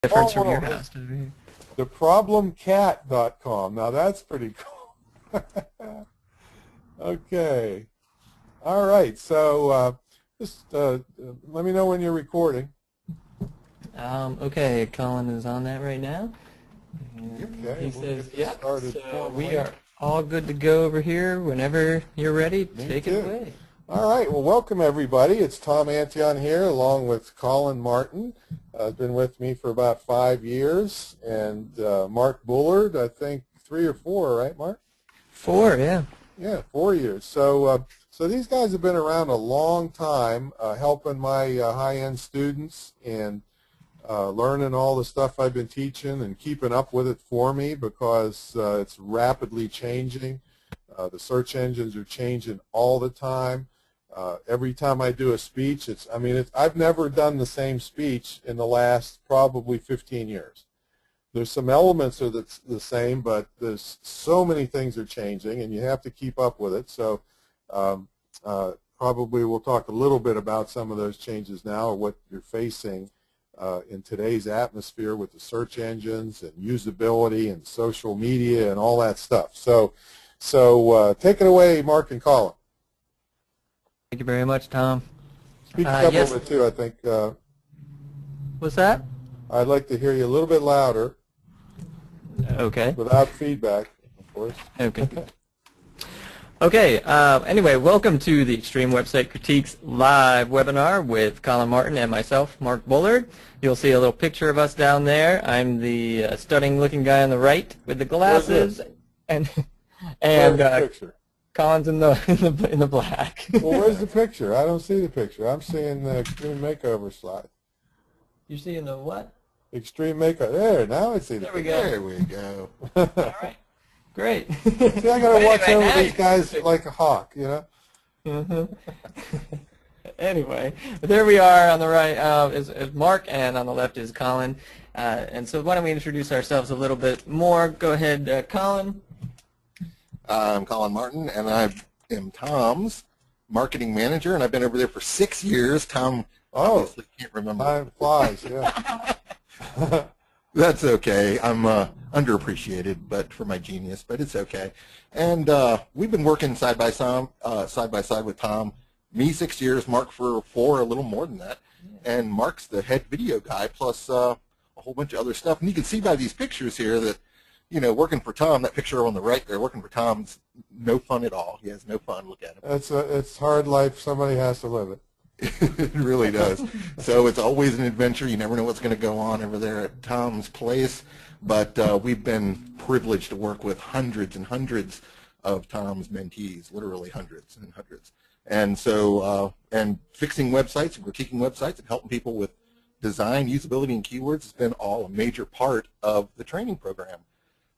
difference from Oh, your house to here. theproblemcat.com. Now that's pretty cool. Okay. All right. So just let me know when you're recording. Okay, Colin is on that right now. Okay. He says, yeah, Started so formally. we are all good to go over here. Whenever you're ready, take it too. away. All right. Well, welcome everybody. It's Tom Antion here, along with Colin Martin. Been with me for about 5 years, and Mark Bullard, I think 3 or 4, right, Mark? 4, yeah. Yeah, 4 years. So these guys have been around a long time, helping my high-end students and learning all the stuff I've been teaching and keeping up with it for me because it's rapidly changing. The search engines are changing all the time. Every time I do a speech, I've never done the same speech in the last probably 15 years. There's some elements are the same, but there's so many things are changing, and you have to keep up with it. So probably we'll talk a little bit about some of those changes now, or what you're facing in today's atmosphere with the search engines and usability and social media and all that stuff. So take it away, Mark and Colin. Thank you very much, Tom. Speak up a yes. little bit too, I think. What's that? I'd like to hear you a little bit louder. Okay. Without feedback, of course. Okay. Okay, anyway, welcome to the Extreme Website Critiques live webinar with Colin Martin and myself, Mark Bullard. You'll see a little picture of us down there. I'm the stunning-looking guy on the right with the glasses, and picture? Colin's in the black. Well, where's the picture? I don't see the picture. I'm seeing the Extreme Makeover slide. You're seeing the what? Extreme Makeover. There, now I see the picture. There we go. All right. Great. See, I got to watch over these guys like a hawk, you know? Mm-hmm. Anyway, there we are. On the right is Mark, and on the left is Colin. And so why don't we introduce ourselves a little bit more? Go ahead, Colin. I'm Colin Martin, and I am Tom's marketing manager, and I've been over there for 6 years. Tom obviously can't remember. Time flies, yeah. That's okay. I'm underappreciated, but for my genius, but it's okay. And we've been working side by side with Tom. Me 6 years, Mark for 4, a little more than that. And Mark's the head video guy, plus a whole bunch of other stuff. And you can see by these pictures here that, you know, working for Tom, that picture on the right there, working for Tom's no fun at all. He has no fun. Look at him. It's hard life. Somebody has to live it. It really does. So it's always an adventure. You never know what's going to go on over there at Tom's place. But we've been privileged to work with hundreds and hundreds of Tom's mentees, literally hundreds and hundreds. And so, and fixing websites and critiquing websites and helping people with design, usability, and keywords has been all a major part of the training program.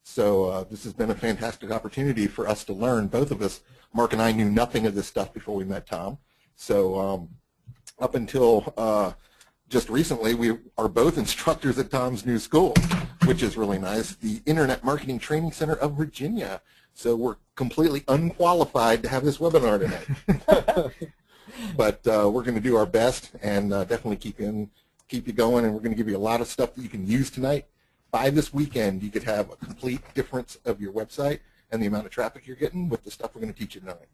So this has been a fantastic opportunity for us to learn. Both of us, Mark and I, knew nothing of this stuff before we met Tom. So up until just recently, we are both instructors at Tom's new school, which is really nice, the Internet Marketing Training Center of Virginia. So we're completely unqualified to have this webinar tonight. But we're going to do our best and definitely keep you going, and we're going to give you a lot of stuff that you can use tonight. By this weekend, you could have a complete difference of your website and the amount of traffic you're getting with the stuff we're going to teach you tonight.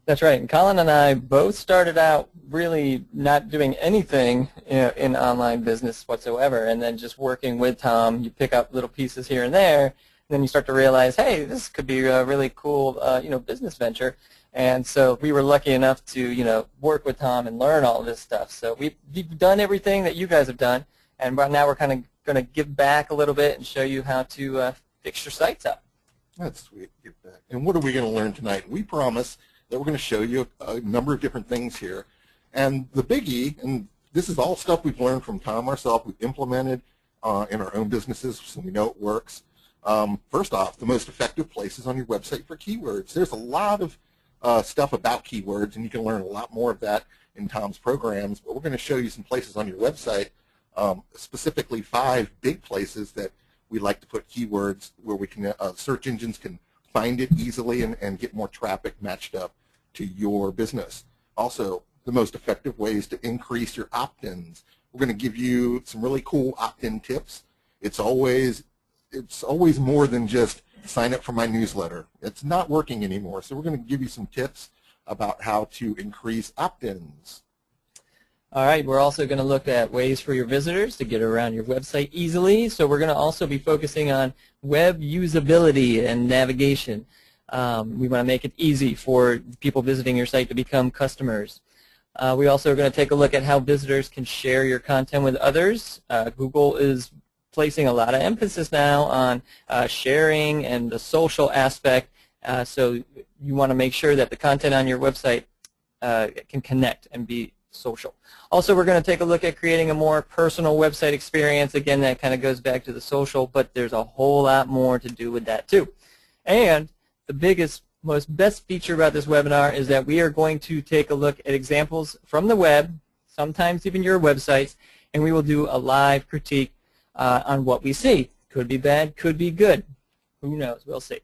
That's right. And Colin and I both started out really not doing anything in online business whatsoever, and then just working with Tom. You pick up little pieces here and there, and then you start to realize, hey, this could be a really cool business venture. And so we were lucky enough to work with Tom and learn all of this stuff. So we've done everything that you guys have done, and now we're kind of going to give back a little bit and show you how to fix your sites up. That's sweet. Give back. And what are we going to learn tonight? We promise that we're going to show you a number of different things here. And the biggie, and this is all stuff we've learned from Tom ourselves, we've implemented in our own businesses, so we know it works. First off, the most effective places on your website for keywords. There's a lot of stuff about keywords, and you can learn a lot more of that in Tom's programs, but we're going to show you some places on your website, specifically 5 big places that we like to put keywords where we can, search engines can find it easily and get more traffic matched up to your business. Also, the most effective ways to increase your opt-ins We're going to give you some really cool opt-in tips. It's always more than just sign up for my newsletter. It's not working anymore, so we're going to give you some tips about how to increase opt-ins. All right, we're also going to look at ways for your visitors to get around your website easily. So we're going to also be focusing on web usability and navigation. We want to make it easy for people visiting your site to become customers. We also are going to take a look at how visitors can share your content with others. Google is placing a lot of emphasis now on sharing and the social aspect, so you want to make sure that the content on your website can connect and be social. Also, we're going to take a look at creating a more personal website experience. Again, that kind of goes back to the social, but there's a whole lot more to do with that too. And the biggest, best feature about this webinar is that we are going to take a look at examples from the web, sometimes even your websites, and we will do a live critique on what we see. Could be bad, could be good. Who knows? We'll see.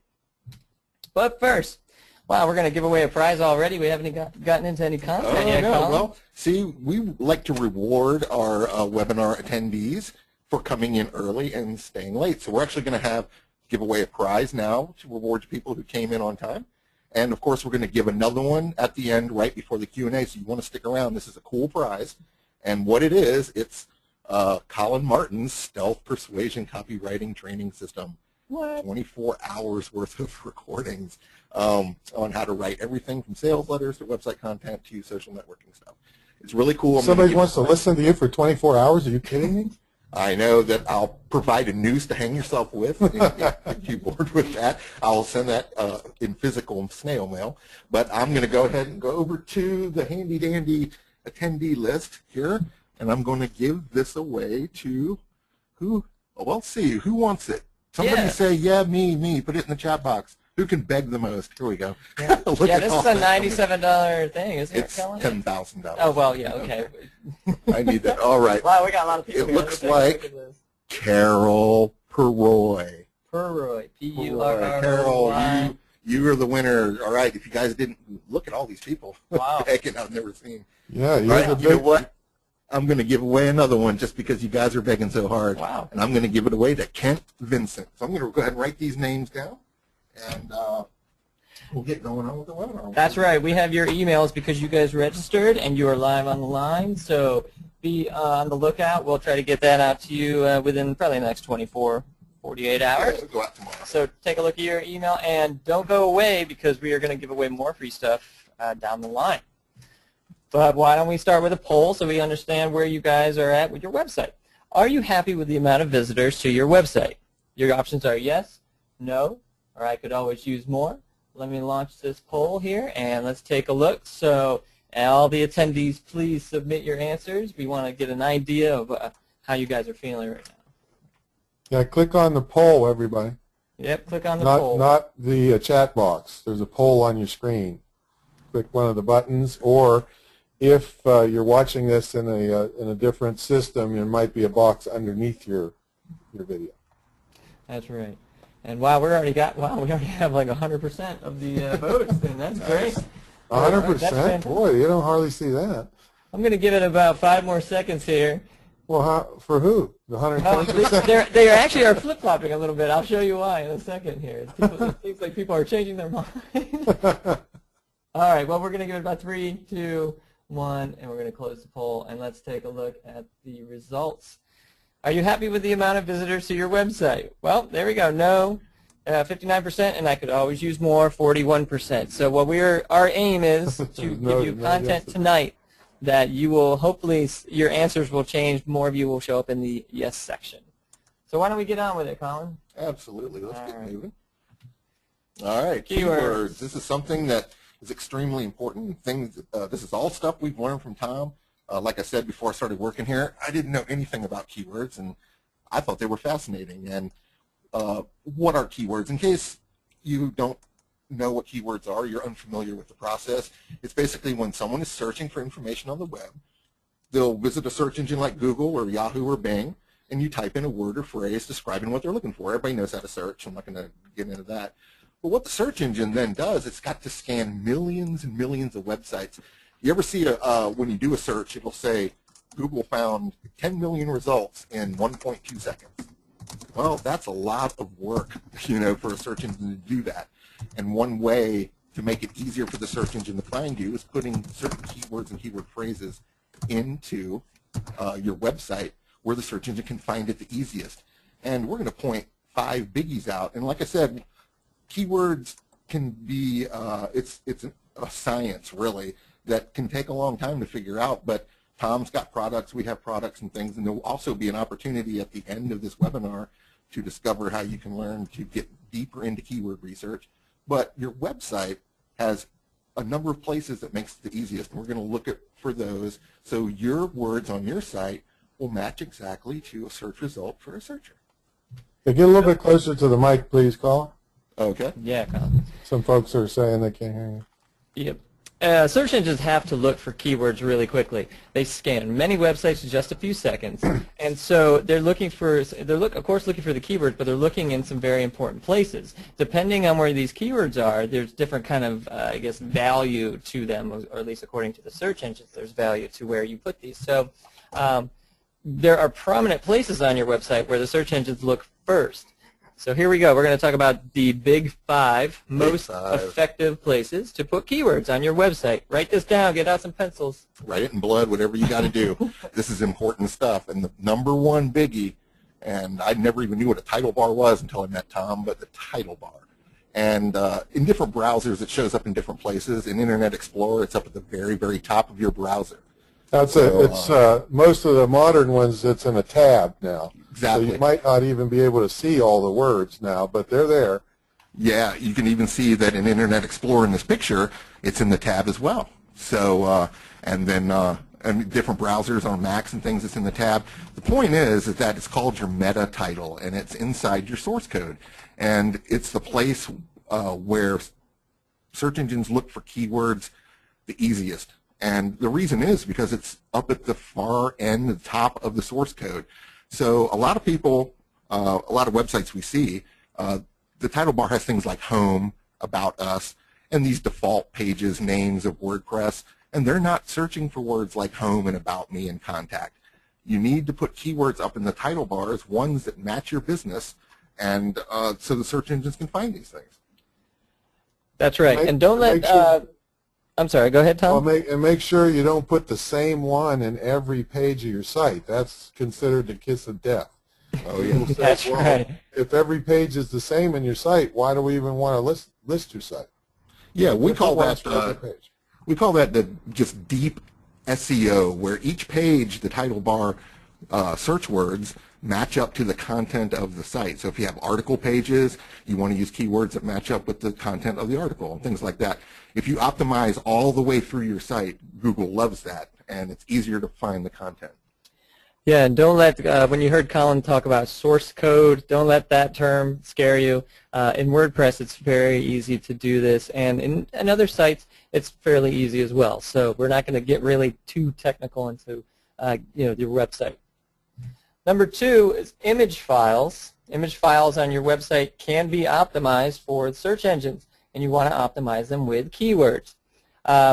But first, wow, we're going to give away a prize already. We haven't gotten into any content yet, Colin. Well, see, we like to reward our webinar attendees for coming in early and staying late. So we're actually going to give away a prize now to reward people who came in on time. And, of course, we're going to give another one at the end right before the Q&A, so you want to stick around. This is a cool prize. And what it is, it's Colin Martin's Stealth Persuasion Copywriting Training System. What? 24 hours worth of recordings on how to write everything from sales letters to website content to social networking stuff. It's really cool. Somebody wants to listen to you for 24 hours? Are you kidding me? I know that I'll provide a noose to hang yourself with if you're bored with that. I'll send that in physical snail mail. But I'm going to go ahead and go over to the handy-dandy attendee list here, and I'm going to give this away to who? Well, let's see. Who wants it? Somebody say, yeah, me. Put it in the chat box. Who can beg the most? Here we go. Yeah, this is a $97 thing, isn't it, It's Colin? $10,000. Oh, well, yeah, okay. I need that. All right. Wow, we got a lot of people. It looks like Carol Perroy. Perroy. P-U-R-R-O-Y. Carol, you are the winner. All right. If you guys didn't look at all these people, wow, begging I've never seen. Yeah, you're right, you know what? I'm going to give away another one just because you guys are begging so hard. Wow. And I'm going to give it away to Kent Vincent. So I'm going to go ahead and write these names down, and we'll get going on with the webinar. That's right. We have your emails because you guys registered and you are live on the line. So be on the lookout. We'll try to get that out to you within probably the next 24, 48 hours. Yeah, it'll go out tomorrow. So take a look at your email and don't go away because we are going to give away more free stuff down the line. But why don't we start with a poll so we understand where you guys are at with your website. Are you happy with the amount of visitors to your website? Your options are yes, no, or I could always use more. Let me launch this poll here and let's take a look. So all the attendees, please submit your answers. We want to get an idea of how you guys are feeling right now. Yeah, click on the poll, everybody. Yep, click on the poll. Not the chat box. There's a poll on your screen. Click one of the buttons, or if you're watching this in a different system, there might be a box underneath your video. That's right. And wow, we already have like 100% of the votes, and that's great. 100%? Boy, you don't hardly see that. I'm going to give it about 5 more seconds here. Well, for who? The 120%? They actually are flip-flopping a little bit. I'll show you why in a second here. It seems like people are changing their mind. All right, well, we're going to give it about 3, 2, 1, and we're going to close the poll, and let's take a look at the results. Are you happy with the amount of visitors to your website? Well, there we go. No, 59%, and I could always use more, 41%. So our aim is to give you content tonight that you will hopefully, your answers will change. More of you will show up in the yes section. So why don't we get on with it, Colin? Absolutely. Let's get moving. All right, keywords. This is something that is extremely important. This is all stuff we've learned from Tom. Like I said before I started working here, I didn't know anything about keywords, and I thought they were fascinating. And what are keywords? In case you don't know what keywords are, you're unfamiliar with the process, it's basically when someone is searching for information on the web, they'll visit a search engine like Google or Yahoo or Bing, and you type in a word or phrase describing what they're looking for. Everybody knows how to search. I'm not going to get into that. But what the search engine then does, it's got to scan millions and millions of websites. You ever see when you do a search, it'll say Google found 10 million results in 1.2 seconds. Well, that's a lot of work, for a search engine to do that. And one way to make it easier for the search engine to find you is putting certain keywords and keyword phrases into your website where the search engine can find it the easiest. And we're going to point 5 biggies out. And like I said, keywords can be, it's a science, really, that can take a long time to figure out. But Tom's got products, we have products and things, and there will also be an opportunity at the end of this webinar to discover how you can learn to get deeper into keyword research. But your website has a number of places that makes it the easiest, and we're going to look for those so your words on your site will match exactly to a search result for a searcher. Hey, get a little bit closer to the mic, please, Colin. Okay. Yeah, Colin. Some folks are saying they can't hear you. Yep. Search engines have to look for keywords really quickly. They scan many websites in just a few seconds, and so they're looking for, of course, looking for the keywords, but they're looking in some very important places. Depending on where these keywords are, there's different kind of, I guess, value to them, or at least according to the search engines, there's value to where you put these. So there are prominent places on your website where the search engines look first. So here we go. We're going to talk about the big 5 most effective places to put keywords on your website. Write this down. Get out some pencils. Write it in blood, whatever you got to do. This is important stuff. And the number 1 biggie, and I never even knew what a title bar was until I met Tom, but the title bar. And in different browsers, it shows up in different places. In Internet Explorer, it's up at the very, very top of your browser. It's most of the modern ones, it's in a tab now. Exactly. So you might not even be able to see all the words now, but they're there. Yeah, you can even see that in Internet Explorer in this picture, it's in the tab as well. So, and then and different browsers on Macs and things, it's in the tab. The point is that it's called your meta title, and it's inside your source code. And it's the place where search engines look for keywords the easiest. And the reason is because it's up at the far end, the top of the source code. So a lot of people, a lot of websites we see, the title bar has things like home, about us, and these default pages, names of WordPress, and they're not searching for words like home and about me and contact. You need to put keywords up in the title bars, ones that match your business, and so the search engines can find these things. That's right. And don't let... I'm sorry, go ahead, Tom. Well, make sure you don't put the same one in every page of your site. That's considered the kiss of death. Oh, yeah. That's right. If every page is the same in your site, why do we even want to list your site? Yeah, we call that the just deep SEO, where each page, the title bar search words, match up to the content of the site. So if you have article pages, you want to use keywords that match up with the content of the article and things like that. If you optimize all the way through your site, Google loves that, and it's easier to find the content. Yeah, and don't let, when you heard Colin talk about source code, don't let that term scare you. In WordPress, it's very easy to do this, and in other sites, it's fairly easy as well. So we're not going to get really too technical into your website. Number 2 is image files. Image files on your website can be optimized for search engines, and you want to optimize them with keywords.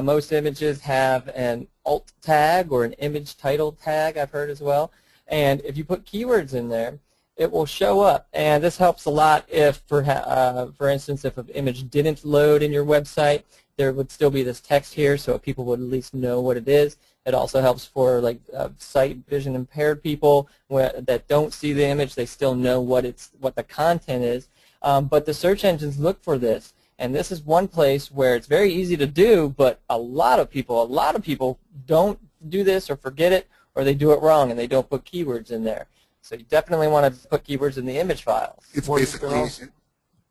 Most images have an alt tag or an image title tag, I've heard as well. And if you put keywords in there, it will show up. And this helps a lot if, for instance, if an image didn't load in your website, there would still be this text here so people would at least know what it is. It also helps for like sight vision impaired people that don't see the image. They still know what the content is. But the search engines look for this. And this is one place where it's very easy to do, but a lot of people don't do this or forget it, or they do it wrong and they don't put keywords in there. So you definitely want to put keywords in the image files. It's basically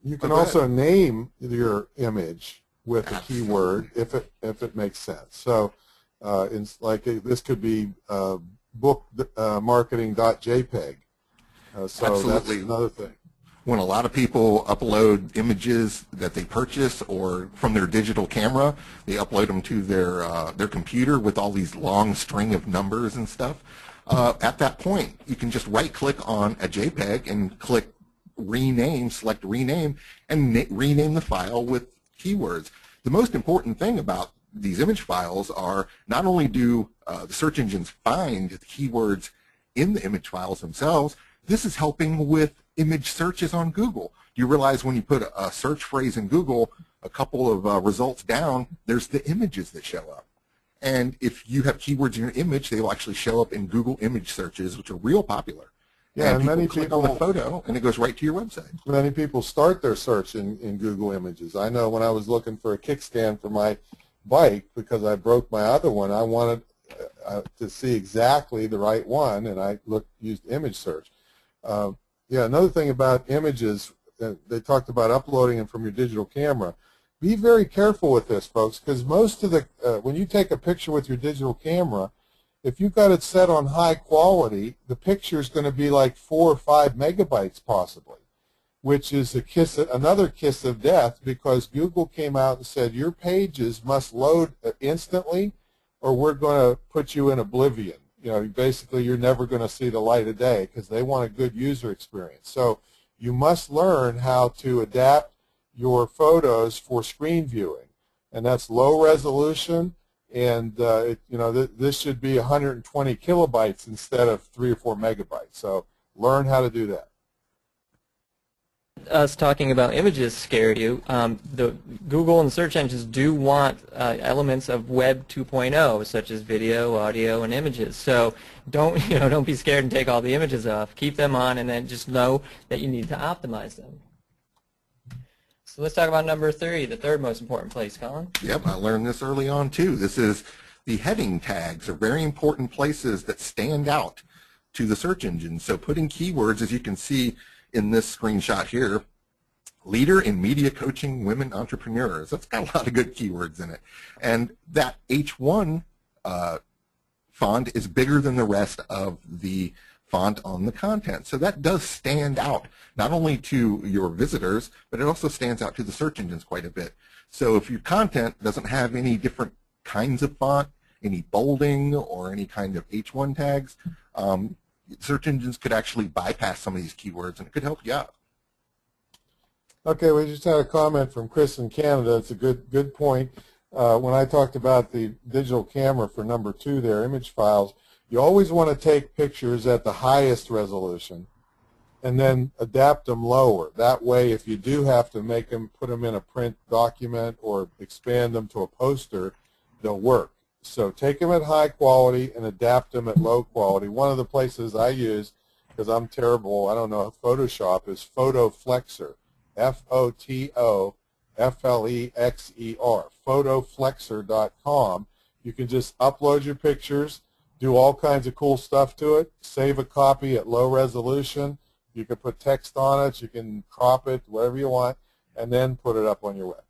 you can also name your image with a keyword if it makes sense. So it's like this could be bookmarketing.jpg. So Absolutely. That's another thing. When a lot of people upload images that they purchase or from their digital camera, they upload them to their computer with all these long string of numbers and stuff. At that point, you can just right-click on a JPEG and click rename, select rename, and rename the file with keywords. The most important thing about these image files are not only do the search engines find the keywords in the image files themselves, this is helping with image searches on Google. You realize when you put a search phrase in Google, a couple of results down, there's the images that show up. And if you have keywords in your image, they will actually show up in Google image searches, which are real popular. Yeah, and many click people on the photo, and it goes right to your website. Many people start their search in Google Images. I know when I was looking for a kickstand for my bike because I broke my other one, I wanted to see exactly the right one, and I used image search. Yeah, another thing about images, they talked about uploading them from your digital camera. Be very careful with this, folks, because most of the when you take a picture with your digital camera, if you've got it set on high quality, the picture is going to be like 4 or 5 megabytes possibly, which is another kiss of death, because Google came out and said your pages must load instantly or we're going to put you in oblivion. You know, basically you're never going to see the light of day because they want a good user experience. So you must learn how to adapt your photos for screen viewing, and that's low resolution. And this should be 120 kilobytes instead of 3 or 4 megabytes. So learn how to do that. Us talking about images scare you. The Google and search engines do want elements of Web 2.0, such as video, audio, and images. So don't be scared and take all the images off. Keep them on, and then just know that you need to optimize them. So let's talk about number 3, the third most important place, Colin. Yep, I learned this early on too. This is the heading tags are very important places that stand out to the search engine. So putting keywords, as you can see in this screenshot here, leader in media coaching women entrepreneurs. That's got a lot of good keywords in it. And that H1 font is bigger than the rest of the font on the content. So that does stand out, not only to your visitors, but it also stands out to the search engines quite a bit. So if your content doesn't have any different kinds of font, any bolding, or any kind of H1 tags, search engines could actually bypass some of these keywords, and it could help you out. Okay, we just had a comment from Chris in Canada. It's a good point. When I talked about the digital camera for number 2 there, image files, you always want to take pictures at the highest resolution and then adapt them lower. That way, if you do have to put them in a print document or expand them to a poster, they'll work. So take them at high quality and adapt them at low quality. One of the places I use, because I'm terrible, I don't know Photoshop, is PhotoFlexer, F-O-T-O-F-L-E-X-E-R, photoflexer.com. You can just upload your pictures, do all kinds of cool stuff to it, save a copy at low resolution. You can put text on it, you can crop it, whatever you want, and then put it up on your web.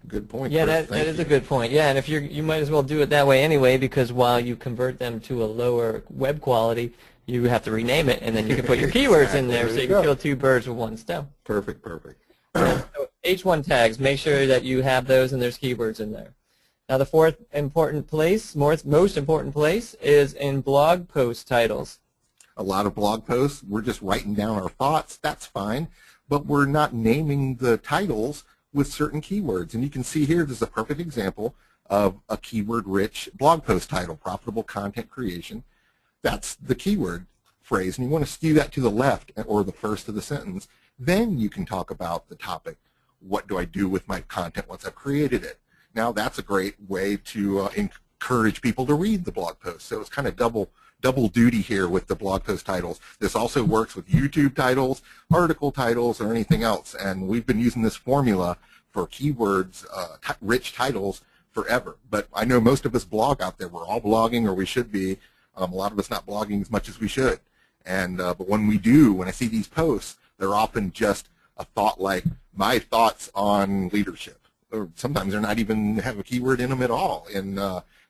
Good point. Yeah, Chris. that is a good point. Yeah, and if you might as well do it that way anyway, because while you convert them to a lower web quality, you have to rename it, and then you can put your keywords in there, so you can kill 2 birds with 1 stone. Perfect, perfect. So H1 tags, make sure that you have those and there's keywords in there. Now the 4th important place, most important place, is in blog post titles. A lot of blog posts, we're just writing down our thoughts. That's fine, but we're not naming the titles with certain keywords. And you can see here, this is a perfect example of a keyword-rich blog post title, profitable content creation. That's the keyword phrase, and you want to skew that to the left or the first of the sentence. Then you can talk about the topic. What do I do with my content once I've created it? Now that's a great way to encourage people to read the blog post. So it's kind of double duty here with the blog post titles. This also works with YouTube titles, article titles, or anything else. And we've been using this formula for keywords, rich titles forever. But I know most of us blog out there. We're all blogging, or we should be. A lot of us not blogging as much as we should. And but when we do, when I see these posts, they're often just a thought like my thoughts on leadership. Or sometimes they're not even have a keyword in them at all. And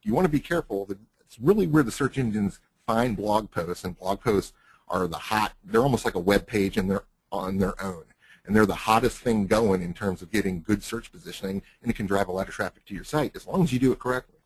you want to be careful. It's really where the search engines find blog posts, and blog posts are they're almost like a web page, and they're on their own. And they're the hottest thing going in terms of getting good search positioning, and it can drive a lot of traffic to your site as long as you do it correctly.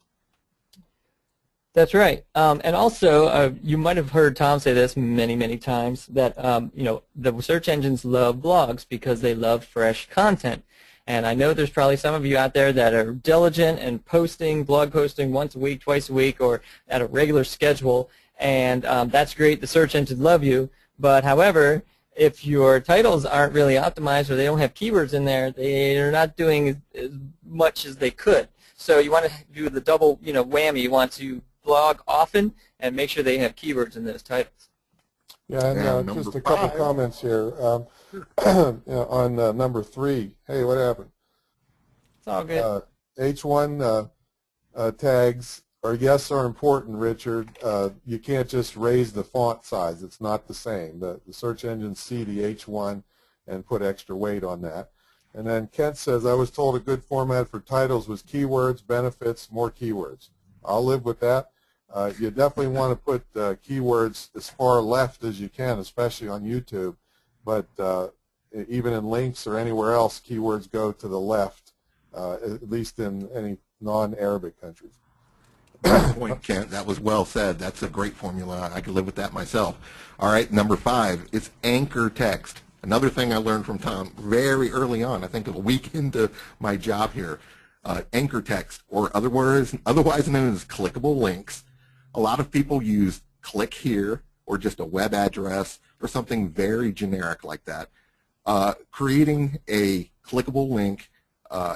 That's right. And also, you might have heard Tom say this many, many times, that the search engines love blogs because they love fresh content. And I know there's probably some of you out there that are diligent and posting, blog posting once a week, twice a week, or at a regular schedule, and that's great. The search engines love you. But however, if your titles aren't really optimized or they don't have keywords in there, they're not doing as much as they could. So you want to do the double, whammy. You want to blog often and make sure they have keywords in those titles. Yeah, and just a couple comments here on number 3. Hey, what happened? It's all good. H1 tags are important, Richard. You can't just raise the font size. It's not the same. The search engines see the H1 and put extra weight on that. And then Kent says, I was told a good format for titles was keywords, benefits, more keywords. I'll live with that. You definitely want to put keywords as far left as you can, especially on YouTube. But even in links or anywhere else, keywords go to the left, at least in any non-Arabic countries. Good point, Kent. That was well said. That's a great formula. I could live with that myself. All right, number 5 is anchor text. Another thing I learned from Tom very early on, I think a week into my job here. Anchor text, or otherwise known as clickable links. A lot of people use click here or just a web address or something very generic like that. Creating a clickable link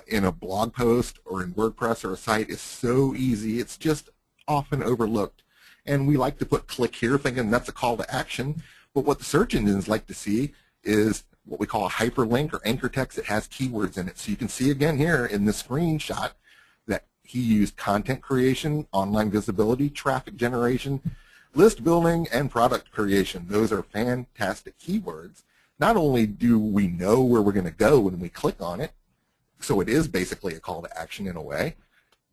in a blog post or in WordPress or a site is so easy. It's just often overlooked. And we like to put click here thinking that's a call to action. But what the search engines like to see is what we call a hyperlink or anchor text that has keywords in it. So you can see again here in the screenshot that he used content creation, online visibility, traffic generation, list building, and product creation. Those are fantastic keywords. Not only do we know where we're going to go when we click on it, so it is basically a call to action in a way,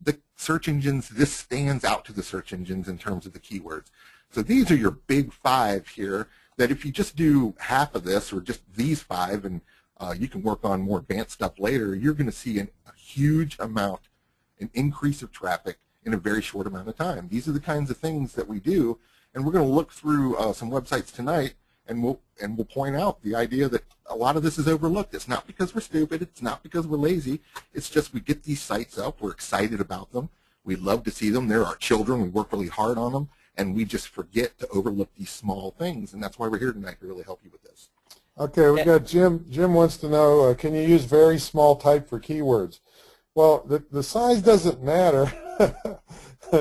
the search engines, this stands out to the search engines in terms of the keywords. So these are your big 5 here that if you just do half of this or just these 5 and you can work on more advanced stuff later, you're going to see a huge amount, an increase of traffic in a very short amount of time. These are the kinds of things that we do, and we're going to look through some websites tonight, and we'll point out the idea that a lot of this is overlooked. It's not because we're stupid. It's not because we're lazy. It's just we get these sites up. We're excited about them. We love to see them. They're our children. We work really hard on them, and we just forget to overlook these small things, and that's why we're here tonight to really help you with this. Okay, we got Jim. Jim wants to know, can you use very small type for keywords? Well, the size doesn't matter,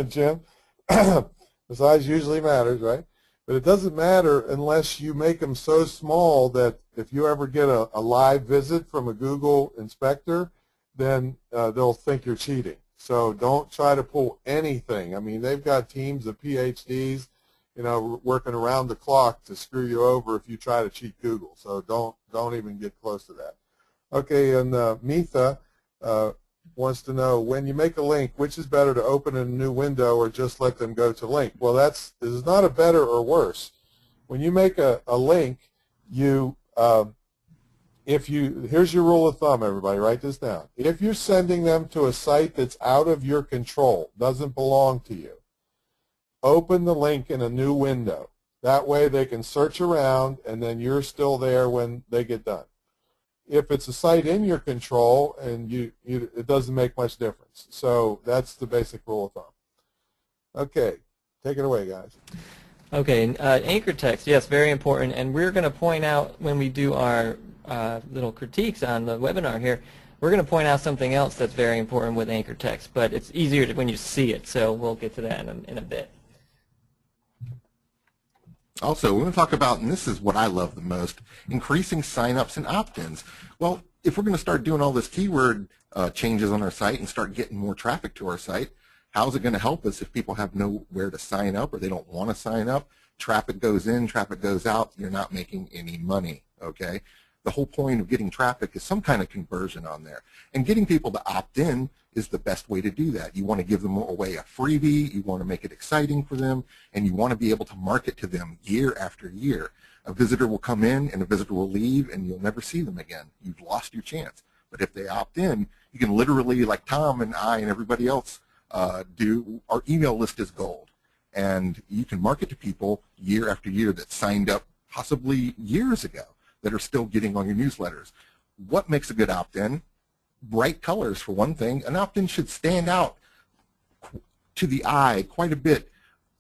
Jim. The size usually matters, right? But it doesn't matter unless you make them so small that if you ever get a live visit from a Google inspector, then they'll think you're cheating. So don't try to pull anything. I mean, they've got teams of PhDs, working around the clock to screw you over if you try to cheat Google. So don't even get close to that. Okay, and Mitha wants to know, when you make a link, which is better, to open in a new window or just let them go to link? Well, this is not a better or worse. When you make a link, here's your rule of thumb, everybody, write this down. If you're sending them to a site that's out of your control, doesn't belong to you, open the link in a new window. That way they can search around and then you're still there when they get done. If it's a site in your control, and it doesn't make much difference. So that's the basic rule of thumb. Okay, take it away, guys. Okay, anchor text, yes, very important. And we're going to point out when we do our little critiques on the webinar here, we're going to point out something else that's very important with anchor text, but it's easier when you see it, so we'll get to that in a bit. Also, we're going to talk about, and this is what I love the most, increasing signups and opt-ins. Well, if we're going to start doing all this keyword changes on our site and start getting more traffic to our site, how is it going to help us if people have nowhere to sign up or they don't want to sign up? Traffic goes in, traffic goes out, you're not making any money, okay? The whole point of getting traffic is some kind of conversion on there. And getting people to opt in is the best way to do that. You want to give them away a freebie, you want to make it exciting for them, and you want to be able to market to them year after year. A visitor will come in and a visitor will leave and you'll never see them again. You've lost your chance. But if they opt in, you can literally, like Tom and I and everybody else do, our email list is gold. And you can market to people year after year that signed up possibly years ago that are still getting on your newsletters. What makes a good opt-in? bright colors for one thing. An opt-in should stand out to the eye quite a bit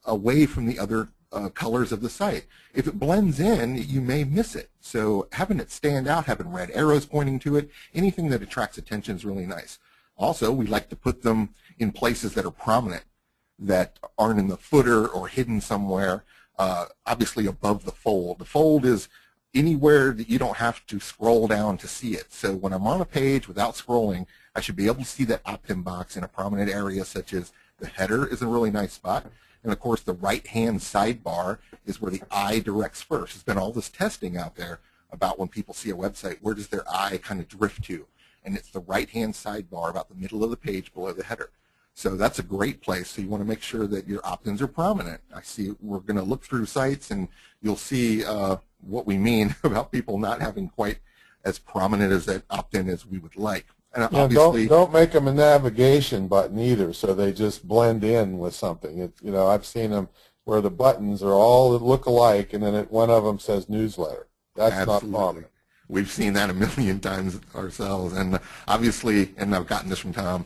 away from the other colors of the site. If it blends in, you may miss it. So having it stand out, having red arrows pointing to it, anything that attracts attention is really nice. Also, we like to put them in places that are prominent, that aren't in the footer or hidden somewhere, obviously above the fold. The fold is anywhere that you don't have to scroll down to see it. So when I'm on a page without scrolling, I should be able to see that opt-in box in a prominent area, such as the header is a really nice spot. And of course, the right-hand sidebar is where the eye directs first. There's been all this testing out there about when people see a website, where does their eye kind of drift to? And it's the right-hand sidebar about the middle of the page below the header. So that's a great place. So you want to make sure that your opt-ins are prominent. I see we're going to look through sites, and you'll see what we mean about people not having quite as prominent as that opt-in as we would like. And yeah, obviously, don't make them a navigation button either, so they just blend in with something. You know, I've seen them where the buttons are all look alike, and then one of them says newsletter. That's absolutely not prominent. We've seen that a million times ourselves, and obviously, and I've gotten this from Tom,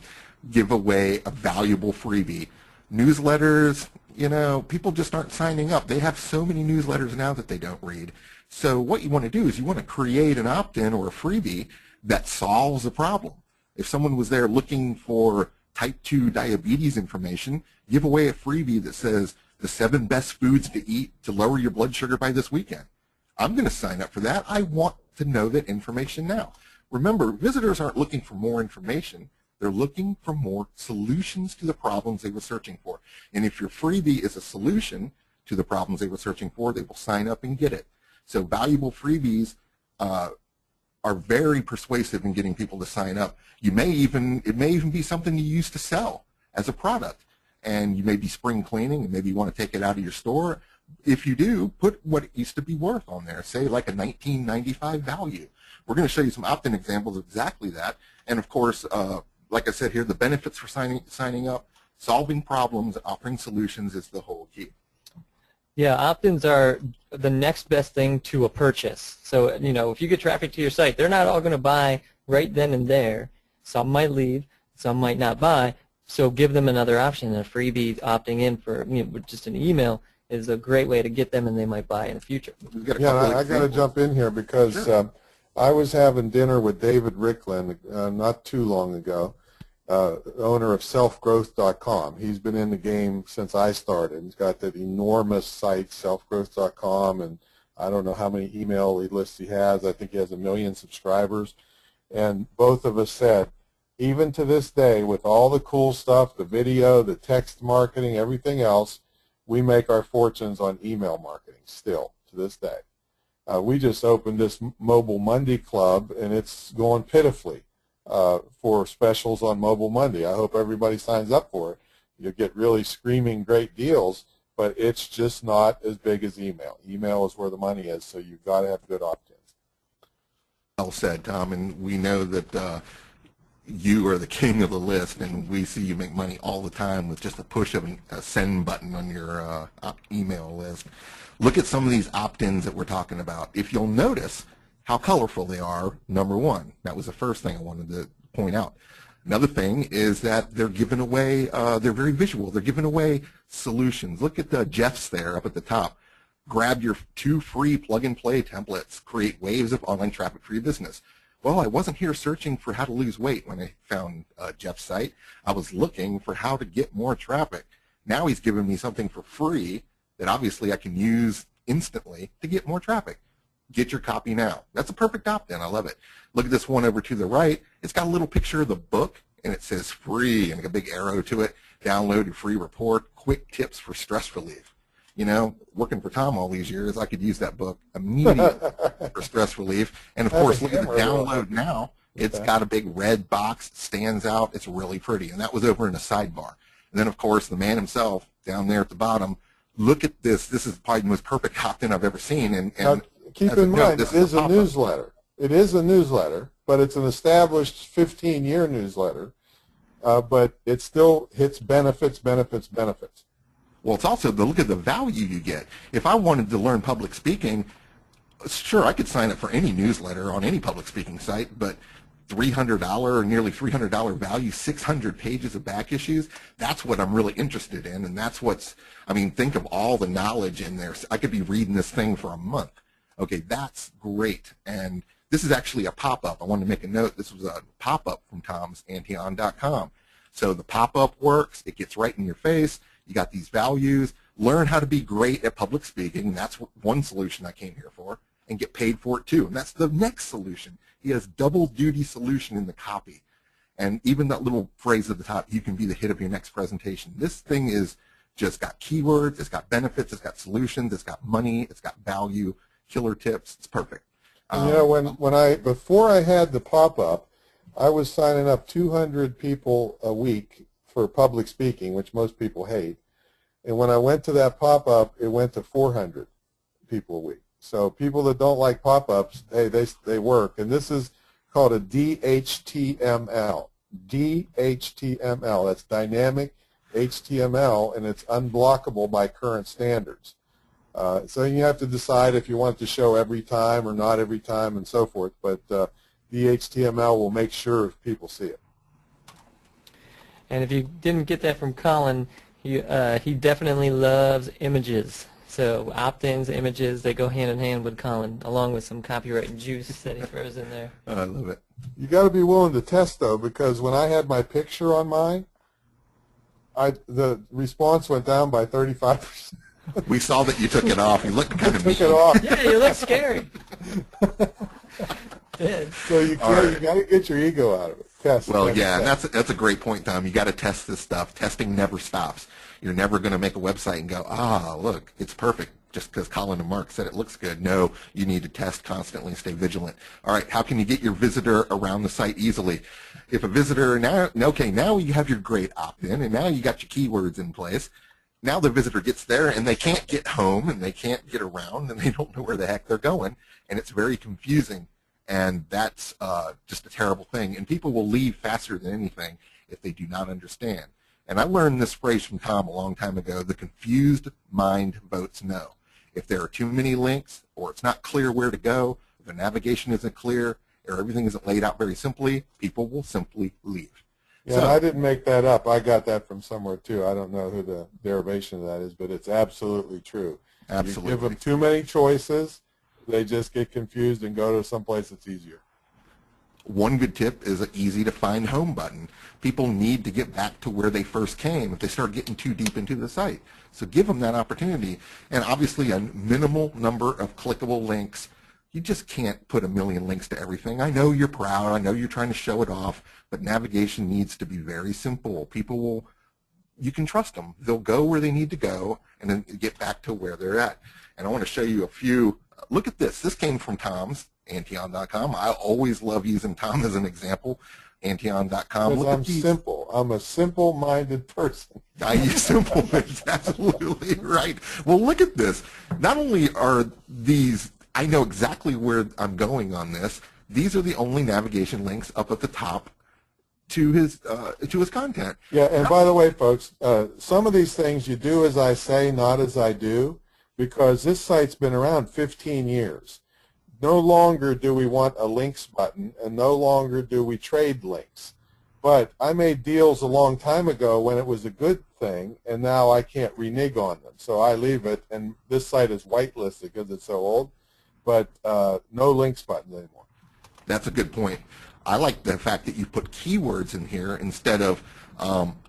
give away a valuable freebie. Newsletters, you know, people just aren't signing up. They have so many newsletters now that they don't read. So what you want to do is you want to create an opt-in or a freebie that solves a problem. If someone was there looking for type 2 diabetes information, give away a freebie that says the 7 best foods to eat to lower your blood sugar by this weekend. I'm going to sign up for that. I want to know that information now. Remember, visitors aren't looking for more information. They're looking for more solutions to the problems they were searching for. And if your freebie is a solution to the problems they were searching for, they will sign up and get it. So valuable freebies are very persuasive in getting people to sign up. It may even be something you use to sell as a product. And you may be spring cleaning, and maybe you want to take it out of your store. If you do, put what it used to be worth on there, say like a $19.95 value. We're going to show you some opt-in examples of exactly that. And of course, like I said here, the benefits for signing up, solving problems, offering solutions is the whole key. Yeah, opt-ins are the next best thing to a purchase. So, you know, if you get traffic to your site, they're not all going to buy right then and there. Some might leave, some might not buy. So give them another option. A freebie opting in for, you know, just an email is a great way to get them, and they might buy in the future. Yeah, I got to jump in here because sure. I was having dinner with David Ricklin not too long ago, owner of selfgrowth.com. He's been in the game since I started. He's got that enormous site, selfgrowth.com, and I don't know how many email lists he has. I think he has 1 million subscribers. And both of us said, even to this day, with all the cool stuff, the video, the text marketing, everything else, we make our fortunes on email marketing still to this day. We just opened this Mobile Monday Club, and it's going pitifully for specials on Mobile Monday. I hope everybody signs up for it. You'll get really screaming great deals, but it's just not as big as email. Email is where the money is, so you've got to have good opt-ins. Well said, Tom, and we know that you are the king of the list, and we see you make money all the time with just a push of a send button on your email list. Look at some of these opt-ins that we're talking about. If you'll notice how colorful they are, number one. That was the first thing I wanted to point out. Another thing is that they're giving away, they're very visual. They're giving away solutions. Look at the Jeff's there up at the top. Grab your 2 free plug-and-play templates. Create waves of online traffic for your business. Well, I wasn't here searching for how to lose weight when I found Jeff's site. I was looking for how to get more traffic. Now he's giving me something for free that obviously I can use instantly to get more traffic. Get your copy now. That's a perfect opt-in. I love it. Look at this one over to the right. It's got a little picture of the book, and it says free and a big arrow to it. Download your free report, quick tips for stress relief. You know, working for Tom all these years, I could use that book immediately for stress relief. And, of course, look at the download now. It's got a big red box, stands out. It's really pretty. And that was over in the sidebar. And then, of course, the man himself down there at the bottom. Look at this. This is probably the most perfect opt-in I've ever seen. And now, keep in mind, it is a newsletter. It is a newsletter, but it's an established 15-year newsletter. But it still hits benefits, benefits, benefits. Well, it's also the look at the value you get. If I wanted to learn public speaking, sure, I could sign up for any newsletter on any public speaking site, but $300 or nearly $300 value, 600 pages of back issues. That's what I'm really interested in, and that's what's, I mean, think of all the knowledge in there. I could be reading this thing for a month. Okay, that's great. And this is actually a pop-up. I wanted to make a note. This was a pop-up from Tom's Antion.com. So the pop-up works. It gets right in your face. You got these values. Learn how to be great at public speaking. That's one solution I came here for, and get paid for it too. And that's the next solution. He has double duty solution in the copy. And even that little phrase at the top, you can be the hit of your next presentation. This thing is just got keywords, it's got benefits, it's got solutions, it's got money, it's got value, killer tips. It's perfect. And you know, before I had the pop-up, I was signing up 200 people a week for public speaking, which most people hate. And when I went to that pop-up, it went to 400 people a week. So people that don't like pop-ups, hey, they work. And this is called a DHTML. DHTML. That's dynamic HTML, and it's unblockable by current standards. So you have to decide if you want it to show every time or not every time and so forth. But the HTML will make sure people see it. And if you didn't get that from Colin, he definitely loves images. So opt-ins, images, they go hand in hand with Colin, along with some copyright juice that he throws in there. I love it. You got to be willing to test, though, because when I had my picture on mine, the response went down by 35%. We saw that you took it off. You looked kind of mean. Took it off. Yeah, you look scary. So you got to get your ego out of it. Test. Well, yeah, and that's a great point, Tom. You got to test this stuff. Testing never stops. You're never going to make a website and go, look, it's perfect just because Colin and Mark said it looks good. No, you need to test constantly and stay vigilant. All right, how can you get your visitor around the site easily? If a visitor now you have your great opt-in, and now you got your keywords in place. Now the visitor gets there, and they can't get home, and they can't get around, and they don't know where the heck they're going, and it's very confusing, and that's just a terrible thing. And people will leave faster than anything if they do not understand. And I learned this phrase from Tom a long time ago: the confused mind votes no. If there are too many links, or it's not clear where to go, if the navigation isn't clear, or everything isn't laid out very simply, people will simply leave. Yeah, so, I didn't make that up. I got that from somewhere, too. I don't know who the derivation of that is, but it's absolutely true. Absolutely. You give them too many choices, they just get confused and go to someplace that's easier. One good tip is an easy-to-find home button. People need to get back to where they first came if they start getting too deep into the site. So give them that opportunity. And obviously a minimal number of clickable links. You just can't put a million links to everything. I know you're proud. I know you're trying to show it off. But navigation needs to be very simple. People will, you can trust them. They'll go where they need to go and then get back to where they're at. And I want to show you a few. Look at this. This came from Tom's, Antion.com. I always love using Tom as an example. Antion.com. Because I'm simple. I'm a simple-minded person. I use simple. That's absolutely right. Well, look at this. Not only are these, I know exactly where I'm going on this. These are the only navigation links up at the top to his content. Yeah, and by the way, folks, some of these things you do as I say, not as I do, because this site's been around 15 years. No longer do we want a links button, and no longer do we trade links. But I made deals a long time ago when it was a good thing, and now I can't renege on them. So I leave it, and this site is whitelisted because it's so old, but no links buttons anymore. That's a good point. I like the fact that you put keywords in here instead of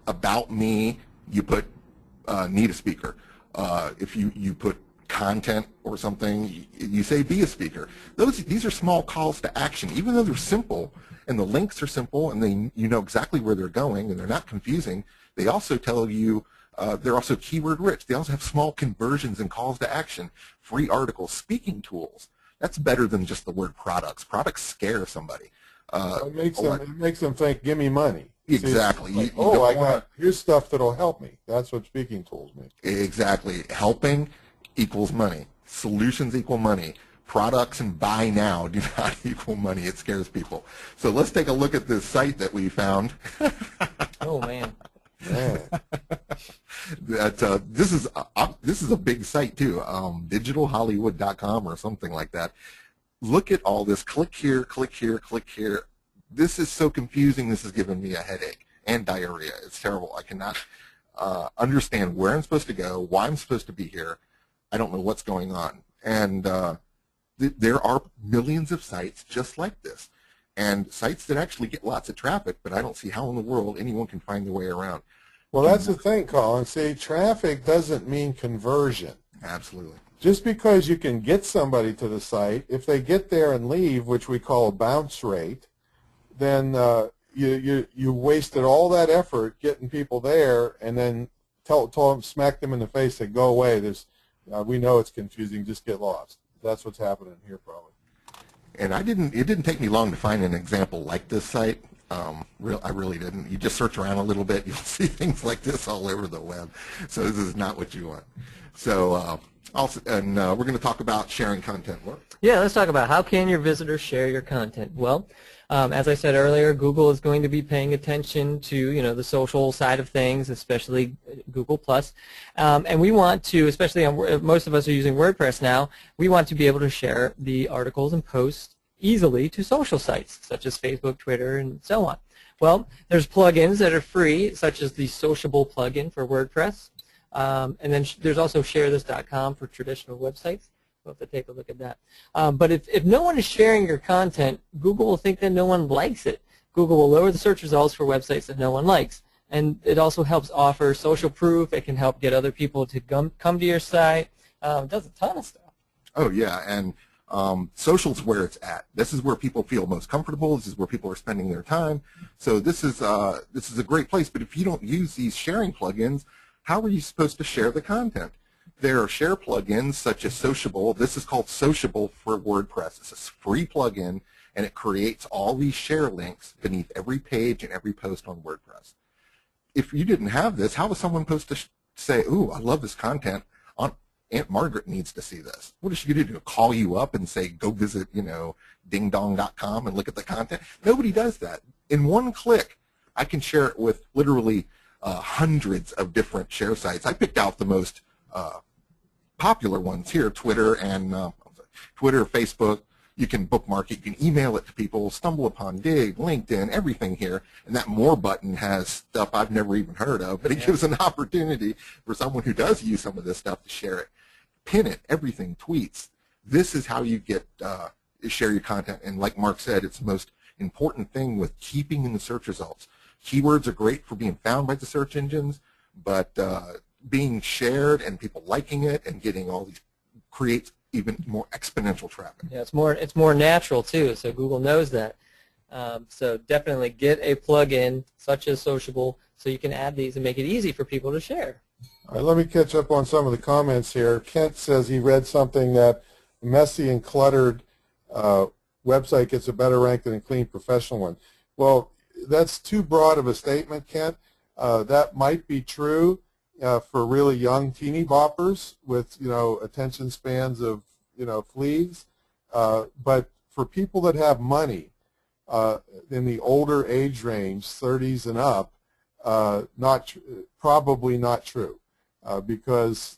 about me, you put need a speaker. If you put content or something, you say be a speaker. These are small calls to action. Even though they're simple and the links are simple and you know exactly where they're going and they're not confusing, they also tell you they're also keyword rich. They also have small conversions and calls to action, free articles, speaking tools. That's better than just the word products. Products scare somebody. It makes them think, give me money. Exactly. See, here's stuff that'll help me. That's what speaking tools mean. Exactly. Helping equals money. Solutions equal money. Products and buy now do not equal money. It scares people. So let's take a look at this site that we found. Oh, man. This is a big site too, digitalhollywood.com or something like that. Look at all this. Click here, click here, click here. This is so confusing. This is giving me a headache and diarrhea. It's terrible. I cannot understand where I'm supposed to go, why I'm supposed to be here. I don't know what's going on. And there are millions of sites just like this, and sites that actually get lots of traffic, but I don't see how in the world anyone can find their way around. Well, that's the thing, Colin. See, traffic doesn't mean conversion. Absolutely. Just because you can get somebody to the site, if they get there and leave, which we call a bounce rate, then you wasted all that effort getting people there, and then told them, smack them in the face, say, go away. We know it's confusing. Just get lost. That's what's happening here, probably. And it didn't take me long to find an example like this site. I really didn't. You just search around a little bit, you'll see things like this all over the web. So this is not what you want. So we're going to talk about sharing content. Yeah, let's talk about how can your visitors share your content. Well, as I said earlier, Google is going to be paying attention to the social side of things, especially Google+. And we want to, especially most of us are using WordPress now, we want to be able to share the articles and posts easily to social sites such as Facebook, Twitter, and so on. Well, there's plugins that are free, such as the Sociable plugin for WordPress. And then there's also ShareThis.com for traditional websites. We'll have to take a look at that. But if no one is sharing your content, Google will think that no one likes it. Google will lower the search results for websites that no one likes. And it also helps offer social proof. It can help get other people to come to your site. It does a ton of stuff. Oh, yeah. And social's where it's at. This is where people feel most comfortable. This is where people are spending their time. So this is a great place. But if you don't use these sharing plugins, how are you supposed to share the content? There are share plugins such as Sociable. This is called Sociable for WordPress. It's a free plugin, and it creates all these share links beneath every page and every post on WordPress. If you didn't have this, how was someone supposed to say, ooh, I love this content. Aunt Margaret needs to see this. What is she going to do? Call you up and say, go visit, dingdong.com and look at the content? Nobody does that. In one click, I can share it with literally hundreds of different share sites. I picked out the most popular ones here, Twitter, Facebook. You can bookmark it. You can email it to people, stumble upon Dig, LinkedIn, everything here. And that More button has stuff I've never even heard of, but it gives an opportunity for someone who does use some of this stuff to share it. Pin it, everything, tweets. This is how you get share your content. And like Mark said, it's the most important thing with keeping in the search results. Keywords are great for being found by the search engines, but being shared and people liking it and getting all these creates even more exponential traffic. Yeah, it's more natural too. So Google knows that. So definitely get a plugin such as Sociable so you can add these and make it easy for people to share. All right, let me catch up on some of the comments here. Kent says he read something that a messy and cluttered website gets a better rank than a clean professional one. Well, that's too broad of a statement, Kent. That might be true for really young teeny boppers with attention spans of fleas, but for people that have money in the older age range, 30s and up, probably not true, because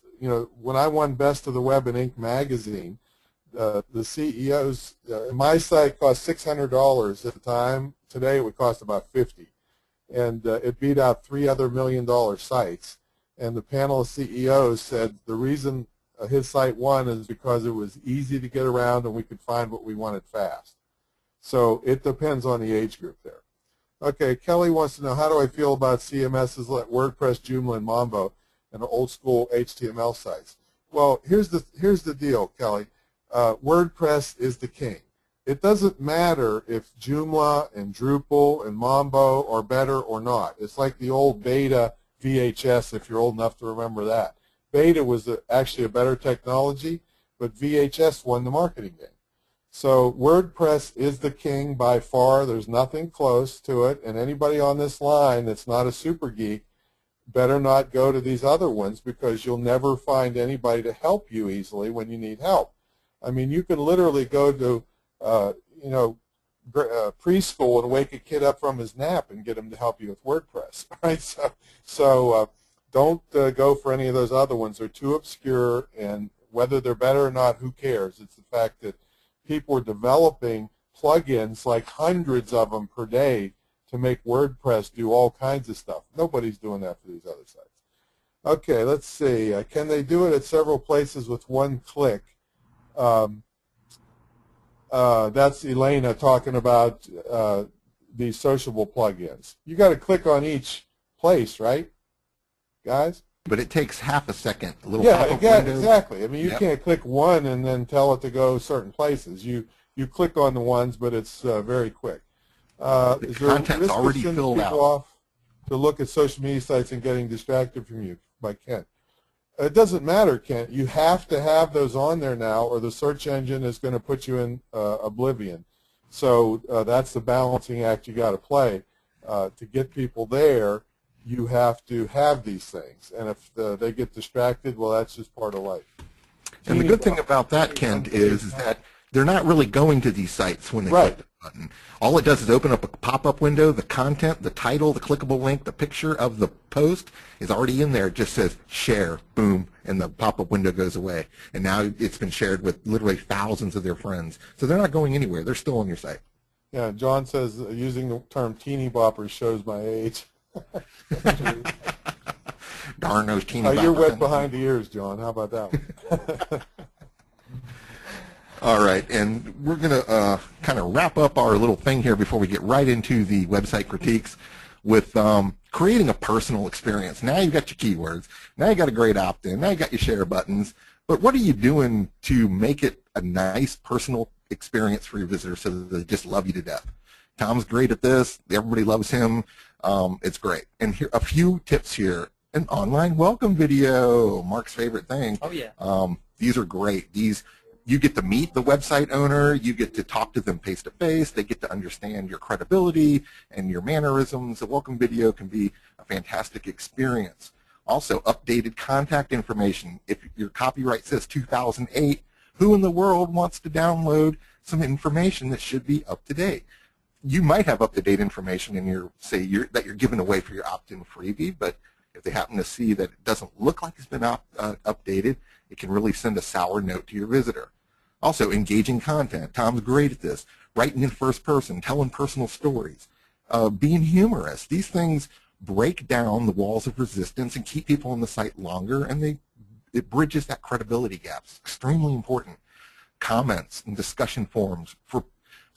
when I won Best of the Web in Inc. magazine, the CEOs, my site cost $600 at the time. Today it would cost about $50, and it beat out 3 other $1 million sites. And the panel of CEOs said the reason his site won is because it was easy to get around and we could find what we wanted fast. So it depends on the age group there. Okay, Kelly wants to know, how do I feel about CMSs like WordPress, Joomla, and Mambo, and old school HTML sites? Well, here's the deal, Kelly. WordPress is the king. It doesn't matter if Joomla and Drupal and Mambo are better or not. It's like the old Beta VHS, if you're old enough to remember that. Beta was actually a better technology, but VHS won the marketing game. So WordPress is the king by far. There's nothing close to it, and anybody on this line that's not a super geek better not go to these other ones, because you'll never find anybody to help you easily when you need help. I mean, you can literally go to preschool and wake a kid up from his nap and get him to help you with WordPress, right? So don't go for any of those other ones. They're too obscure, and whether they're better or not, who cares? It's the fact that people are developing plugins, like hundreds of them per day, to make WordPress do all kinds of stuff. Nobody's doing that for these other sites. Okay, let's see. Can they do it at several places with one click? That's Elena talking about these sociable plugins. You got to click on each place, right, guys? But it takes half a second. A little Yeah, pop-up window. exactly. I mean, you Yep. can't click one and then tell it to go certain places. You click on the ones, but it's very quick. Is there a content's risk of already sending filled people out. off to look at social media sites and getting distracted from you? By Kent. It doesn't matter, Kent. You have to have those on there now, or the search engine is going to put you in oblivion. So that's the balancing act you got to play. To get people there, you have to have these things. And if they get distracted, well, that's just part of life. And the good thing about that, Kent, is that they're not really going to these sites when they click the button. All it does is open up a pop-up window. The content, the title, the clickable link, the picture of the post is already in there. It just says share, boom, and the pop-up window goes away. And now it's been shared with literally thousands of their friends. So they're not going anywhere. They're still on your site. Yeah, John says using the term teeny boppers shows my age. Darn those teeny boppers. You're wet behind the ears, John. How about that one? All right, and we're going to kind of wrap up our little thing here before we get right into the website critiques with creating a personal experience. Now you've got your keywords. Now you got a great opt-in. Now you got your share buttons. But what are you doing to make it a nice personal experience for your visitors so that they just love you to death? Tom's great at this. Everybody loves him. It's great. And here a few tips here. An online welcome video, Mark's favorite thing. Oh, yeah. These are great. You get to meet the website owner. You get to talk to them face-to-face. They get to understand your credibility and your mannerisms. A welcome video can be a fantastic experience. Also, updated contact information. If your copyright says 2008, who in the world wants to download some information that should be up to date? You might have up-to-date information in your, that you're giving away for your opt-in freebie, but if they happen to see that it doesn't look like it's been updated, it can really send a sour note to your visitor. Also, engaging content. Tom's great at this. Writing in first person, telling personal stories, being humorous. These things break down the walls of resistance and keep people on the site longer, and it bridges that credibility gap. It's extremely important. Comments and discussion forums for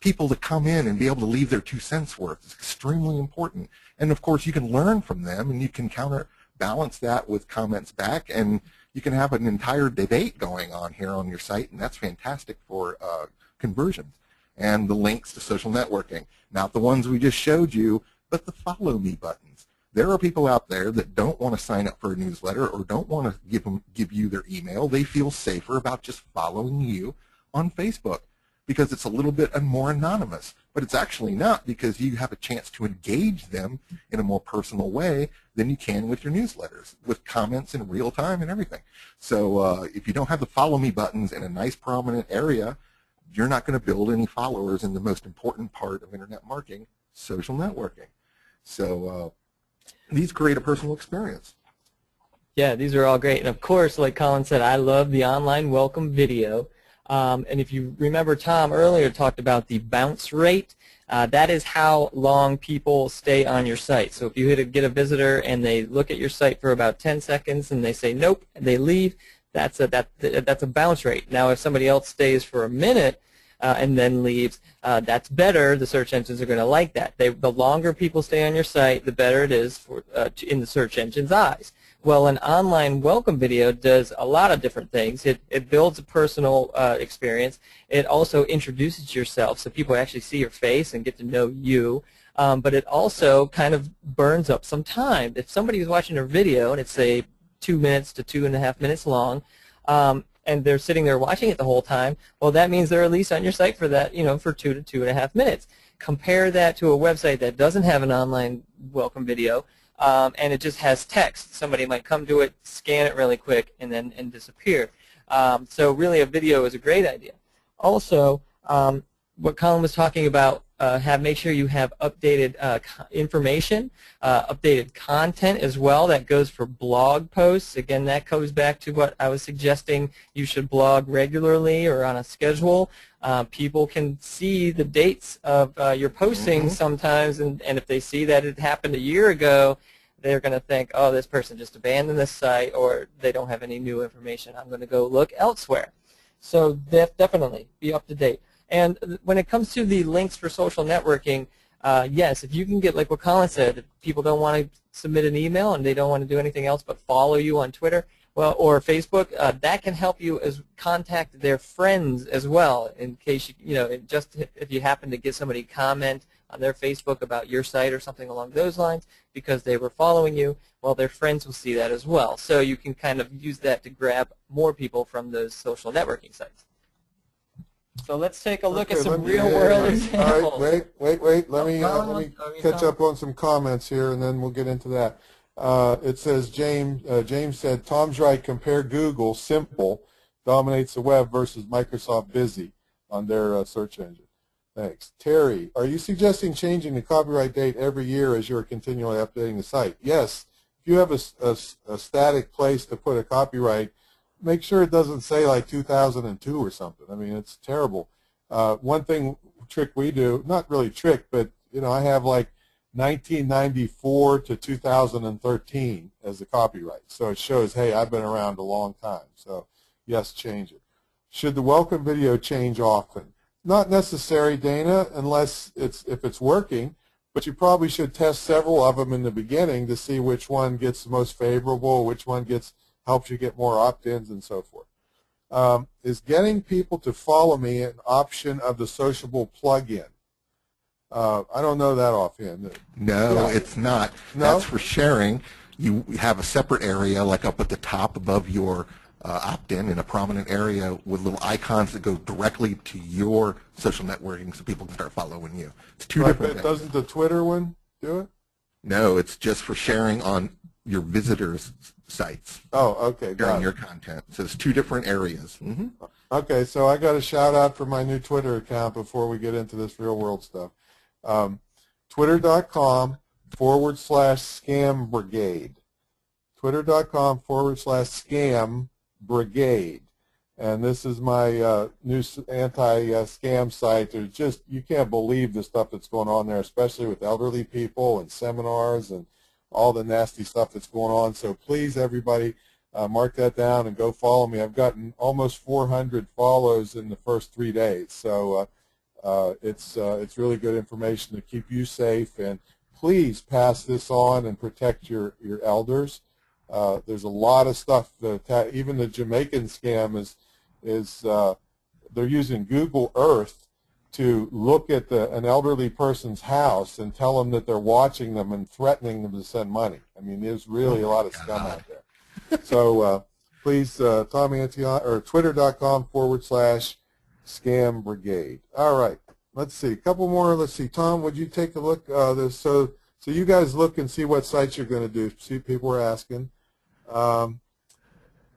people to come in and be able to leave their 2 cents worth. It's extremely important. And of course, you can learn from them, and you can counterbalance that with comments back, and you can have an entire debate going on here on your site, and that's fantastic for conversions. And the links to social networking, not the ones we just showed you, but the follow me buttons. There are people out there that don't want to sign up for a newsletter or don't want to give you their email. They feel safer about just following you on Facebook because it's a little bit more anonymous. But it's actually not, because you have a chance to engage them in a more personal way than you can with your newsletters, with comments in real time and everything. So if you don't have the follow me buttons in a nice prominent area, you're not going to build any followers in the most important part of internet marketing, social networking. So these create a personal experience. Yeah, these are all great. And of course, like Colin said, I love the online welcome video. And if you remember, Tom earlier talked about the bounce rate. That is how long people stay on your site. So if you get a visitor and they look at your site for about 10 seconds and they say nope, and they leave, that's a bounce rate. Now, if somebody else stays for a minute and then leaves, that's better. The search engines are going to like that. The longer people stay on your site, the better it is for, in the search engine's eyes. Well, an online welcome video does a lot of different things. It builds a personal experience. It also introduces yourself, so people actually see your face and get to know you. But it also kind of burns up some time. If somebody is watching a video and it's, say, 2 minutes to 2.5 minutes long, and they're sitting there watching it the whole time, well, that means they're at least on your site for that, for 2 to 2.5 minutes. Compare that to a website that doesn't have an online welcome video. And it just has text. Somebody might come to it, scan it really quick, and then disappear. So really, a video is a great idea. Also, what Colin was talking about, make sure you have updated information, updated content as well. That goes for blog posts. Again, that goes back to what I was suggesting. You should blog regularly or on a schedule. People can see the dates of your postings sometimes, and if they see that it happened a year ago, they're going to think, oh, this person just abandoned this site, or they don't have any new information. I'm going to go look elsewhere. So definitely be up to date. And when it comes to the links for social networking, yes, if you can get, like what Colin said, if people don't want to submit an email and they don't want to do anything else but follow you on Twitter, well, or Facebook, that can help you as contact their friends as well, in case just if you happen to get somebody comment on their Facebook about your site or something along those lines because they were following you, well, their friends will see that as well. So you can kind of use that to grab more people from those social networking sites. So let's take a look at some real-world examples. All right, wait. Let me catch up on some comments here, and then we'll get into that. It says, James said, Tom's right, compare Google, simple, dominates the web versus Microsoft Busy on their search engine. Thanks. Terry, are you suggesting changing the copyright date every year as you're continually updating the site? Yes. If you have a static place to put a copyright, make sure it doesn't say like 2002 or something. I mean, it's terrible. One trick we do, not really trick, but I have like 1994 to 2013 as the copyright. So it shows, hey, I've been around a long time. So yes, change it. Should the welcome video change often? Not necessary, Dana, unless if it's working, but you probably should test several of them in the beginning to see which one gets the most favorable, which one helps you get more opt-ins and so forth. Is getting people to follow me an option of the Sociable plugin? I don't know that offhand. No, it's not. No? That's for sharing. You have a separate area, like up at the top above your opt-in, in a prominent area with little icons that go directly to your social networking so people can start following you. It's two different things. Doesn't the Twitter one do it? No, it's just for sharing on your visitors' sites. Oh, okay. Sharing your content. So it's two different areas. Okay, so I got a shout out for my new Twitter account before we get into this real world stuff. Twitter.com/scam brigade. Twitter.com/scam brigade. And this is my new anti-scam site. There's just, you can't believe the stuff that's going on there, especially with elderly people and seminars and all the nasty stuff that's going on. So please, everybody, mark that down and go follow me. I've gotten almost 400 follows in the first 3 days. So it's really good information to keep you safe. And please pass this on and protect your elders. There's a lot of stuff that even the Jamaican scam is they're using Google Earth to look at an elderly person's house and tell them that they're watching them and threatening them to send money. I mean, there's really a lot of scum out there. So please, Tom Antion, or twitter.com/scam brigade. All right, let's see. A couple more. Let's see. Tom, would you take a look? So you guys look and see what sites you're going to do. See, people are asking.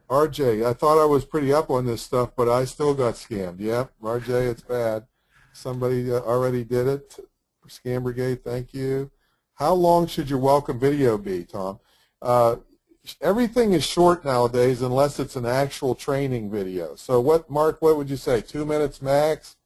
RJ, I thought I was pretty up on this stuff, but I still got scammed. Yep, RJ, it's bad. Somebody already did it. Scam Brigade, thank you. How long should your welcome video be, Tom? Everything is short nowadays unless it's an actual training video. So Mark, what would you say, 2 minutes max?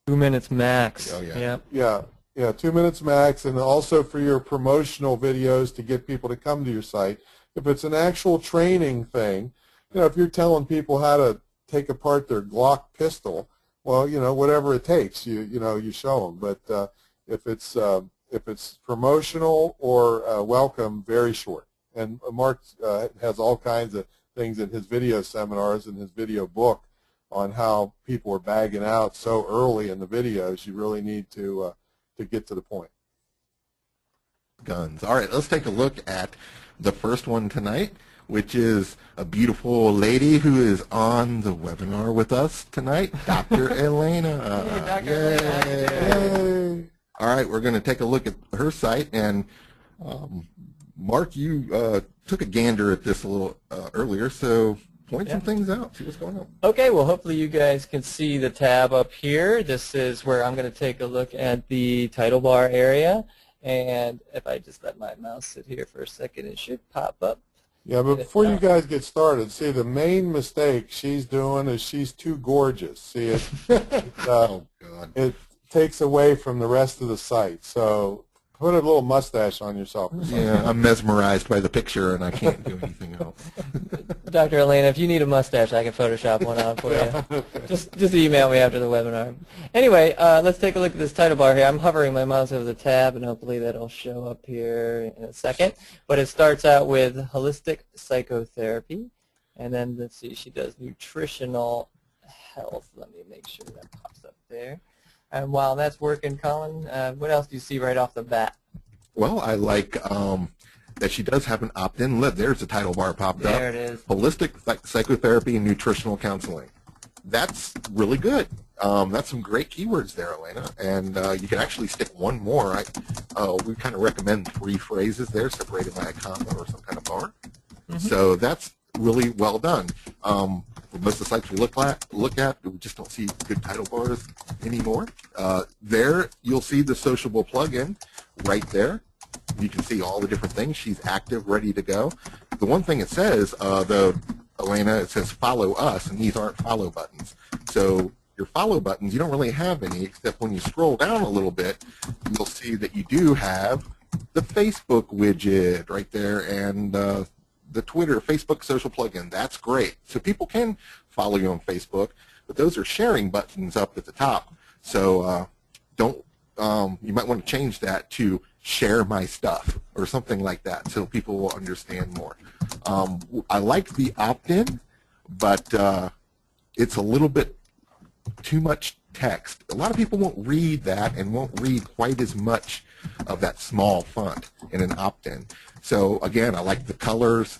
2 minutes max. Oh, yeah. Yep. Yeah, 2 minutes max, and also for your promotional videos to get people to come to your site. If it's an actual training thing, if you're telling people how to take apart their Glock pistol, well, whatever it takes, you show them. But if it's promotional or welcome, very short. And Mark has all kinds of things in his video seminars and his video book on how people are bagging out so early in the videos. You really need to get to the point. Guns. All right, let's take a look at the first one tonight, which is a beautiful lady who is on the webinar with us tonight, Dr. Elena. Hey, Dr. Yay. All right, we're going to take a look at her site, and Mark, you took a gander at this a little earlier, so point some things out, see what's going on. Okay, well, hopefully you guys can see the tab up here. This is where I'm going to take a look at the title bar area. And if I just let my mouse sit here for a second, it should pop up. Yeah, but before you guys get started, see, the main mistake she's doing is she's too gorgeous. See, Oh, God. it takes away from the rest of the site. So put a little mustache on yourself. Or something. Yeah, I'm mesmerized by the picture, and I can't do anything else. Dr. Elena, if you need a mustache, I can Photoshop one on for you. Just email me after the webinar. Anyway, let's take a look at this title bar here. I'm hovering my mouse over the tab, and hopefully that'll show up here in a second. But it starts out with holistic psychotherapy, and then let's see, she does nutritional health. Let me make sure that pops up there. And while that's working, Colin, what else do you see right off the bat? Well, I like that she does have an opt-in list. There's the title bar popped up. There it is. Holistic psychotherapy and nutritional counseling. That's really good. That's some great keywords there, Elena. And you can actually stick one more. We kind of recommend 3 phrases there, separated by a comma or some kind of bar. So that's really well done. For most of the sites we look at, we just don't see good title bars anymore. There, you'll see the sociable plugin right there. You can see all the different things. She's active, ready to go. The one thing it says, though, Elena, it says follow us, and these aren't follow buttons. So your follow buttons, you don't really have any, except when you scroll down a little bit, you'll see that you do have the Facebook widget right there, and the Twitter, Facebook social plugin. That's great. So people can follow you on Facebook, but those are sharing buttons up at the top. So you might want to change that to share my stuff or something like that so people will understand more. I like the opt-in, but it's a little bit too much text. A lot of people won't read that and won't read quite as much of that small font in an opt-in. So again, I like the colors.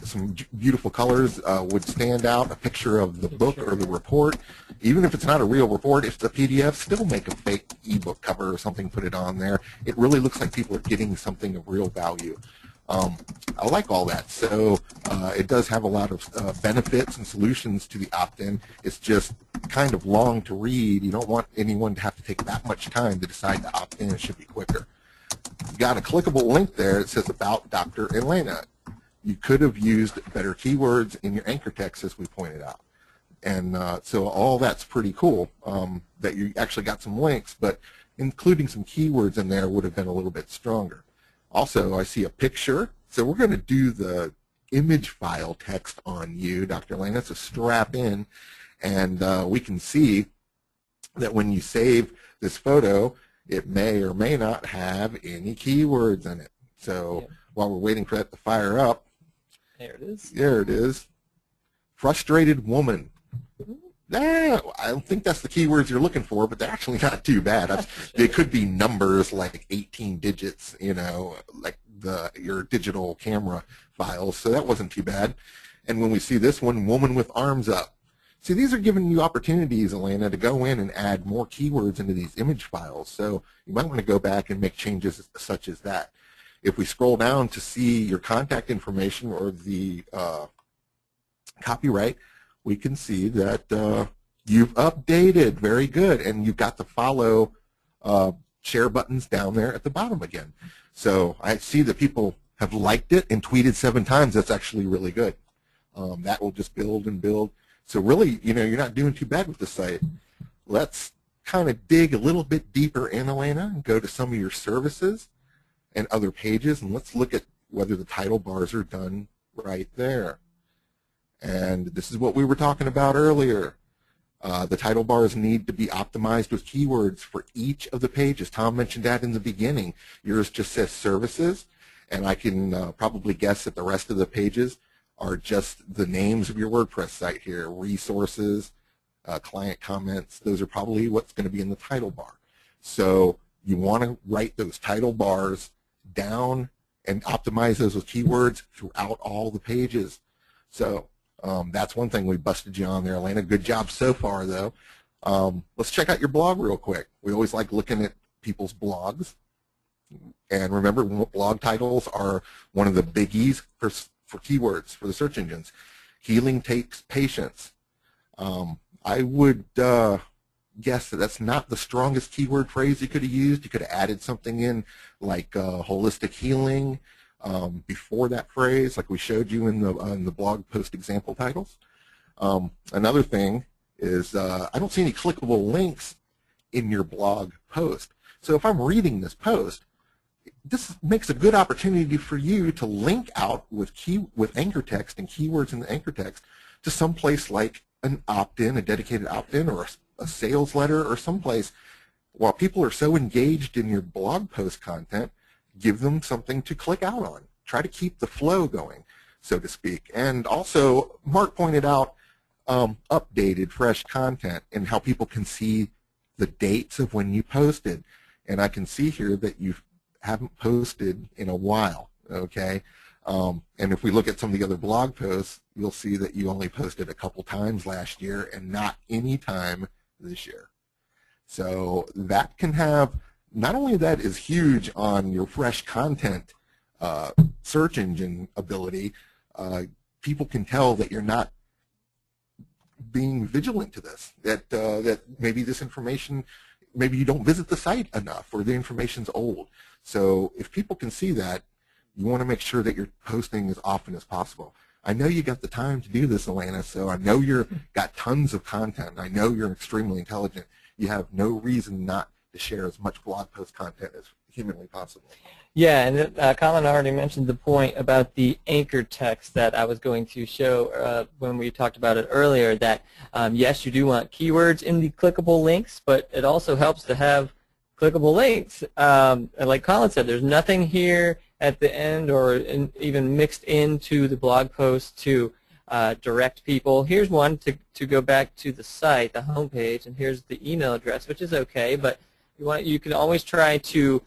Some beautiful colors would stand out. A picture of the book or the report. Even if it's not a real report, if it's a PDF, still make a fake ebook cover or something, put it on there. It really looks like people are getting something of real value. I like all that. So it does have a lot of benefits and solutions to the opt-in. It's just kind of long to read. You don't want anyone to have to take that much time to decide to opt in. It should be quicker. You've got a clickable link there. It says about Dr. Elena. You could have used better keywords in your anchor text, as we pointed out. And so all that's pretty cool that you actually got some links, but including some keywords in there would have been a little bit stronger. Also, I see a picture. So we're going to do the image file text on you, Dr. Elena. So strap in, and we can see that when you save this photo, it may or may not have any keywords in it. So while we're waiting for that to fire up, there it is. There it is. Frustrated woman. I don't think that's the keywords you're looking for, but they're actually not too bad. They could be numbers like 18 digits, you know, like your digital camera files. So that wasn't too bad. And when we see this one, woman with arms up. See, these are giving you opportunities, Elena, to go in and add more keywords into these image files. So you might want to go back and make changes such as that. If we scroll down to see your contact information or the copyright, we can see that you've updated. Very good. And you've got the follow share buttons down there at the bottom again. So I see that people have liked it and tweeted 7 times. That's actually really good. That will just build and build. So really, you know, you're not doing too bad with the site. Let's kind of dig a little bit deeper in, Elena, and go to some of your services and other pages, and let's look at whether the title bars are done right there. And this is what we were talking about earlier. The title bars need to be optimized with keywords for each of the pages. Tom mentioned that in the beginning. Yours just says services, and I can probably guess that the rest of the pages are just the names of your WordPress site here. Resources, client comments, those are probably what's going to be in the title bar. So you want to write those title bars down and optimize those with keywords throughout all the pages. So that's one thing we busted you on there, Elena. Good job so far, though. Let's check out your blog real quick. We always like looking at people's blogs. And remember, blog titles are one of the biggies for keywords for the search engines. Healing takes patience. I would guess that that's not the strongest keyword phrase you could have used. You could have added something in like holistic healing before that phrase, like we showed you in the blog post example titles. Another thing is I don't see any clickable links in your blog post. So if I'm reading this post, this makes a good opportunity for you to link out with anchor text and keywords in the anchor text to some place like an opt-in, a dedicated opt-in, or a sales letter, or someplace. While people are so engaged in your blog post content, give them something to click out on. Try to keep the flow going, so to speak. And also, Mark pointed out updated, fresh content and how people can see the dates of when you posted. And I can see here that you haven't posted in a while, okay? And if we look at some of the other blog posts, you'll see that you only posted a couple times last year and not any time this year. So that can have, not only that is huge on your fresh content search engine ability, people can tell that you're not being vigilant to this, that maybe this information, maybe you don't visit the site enough, or the information's old. So if people can see that, you want to make sure that you're posting as often as possible. I know you got the time to do this, Elena, so I know you've got tons of content. I know you're extremely intelligent. You have no reason not to share as much blog post content as humanly possible. Yeah, and Colin already mentioned the point about the anchor text that I was going to show when we talked about it earlier, that yes, you do want keywords in the clickable links, but it also helps to have clickable links. And like Colin said, there's nothing here at the end or even mixed into the blog post to direct people. Here's one to go back to the site, the home page, and here's the email address, which is okay, but you can always try to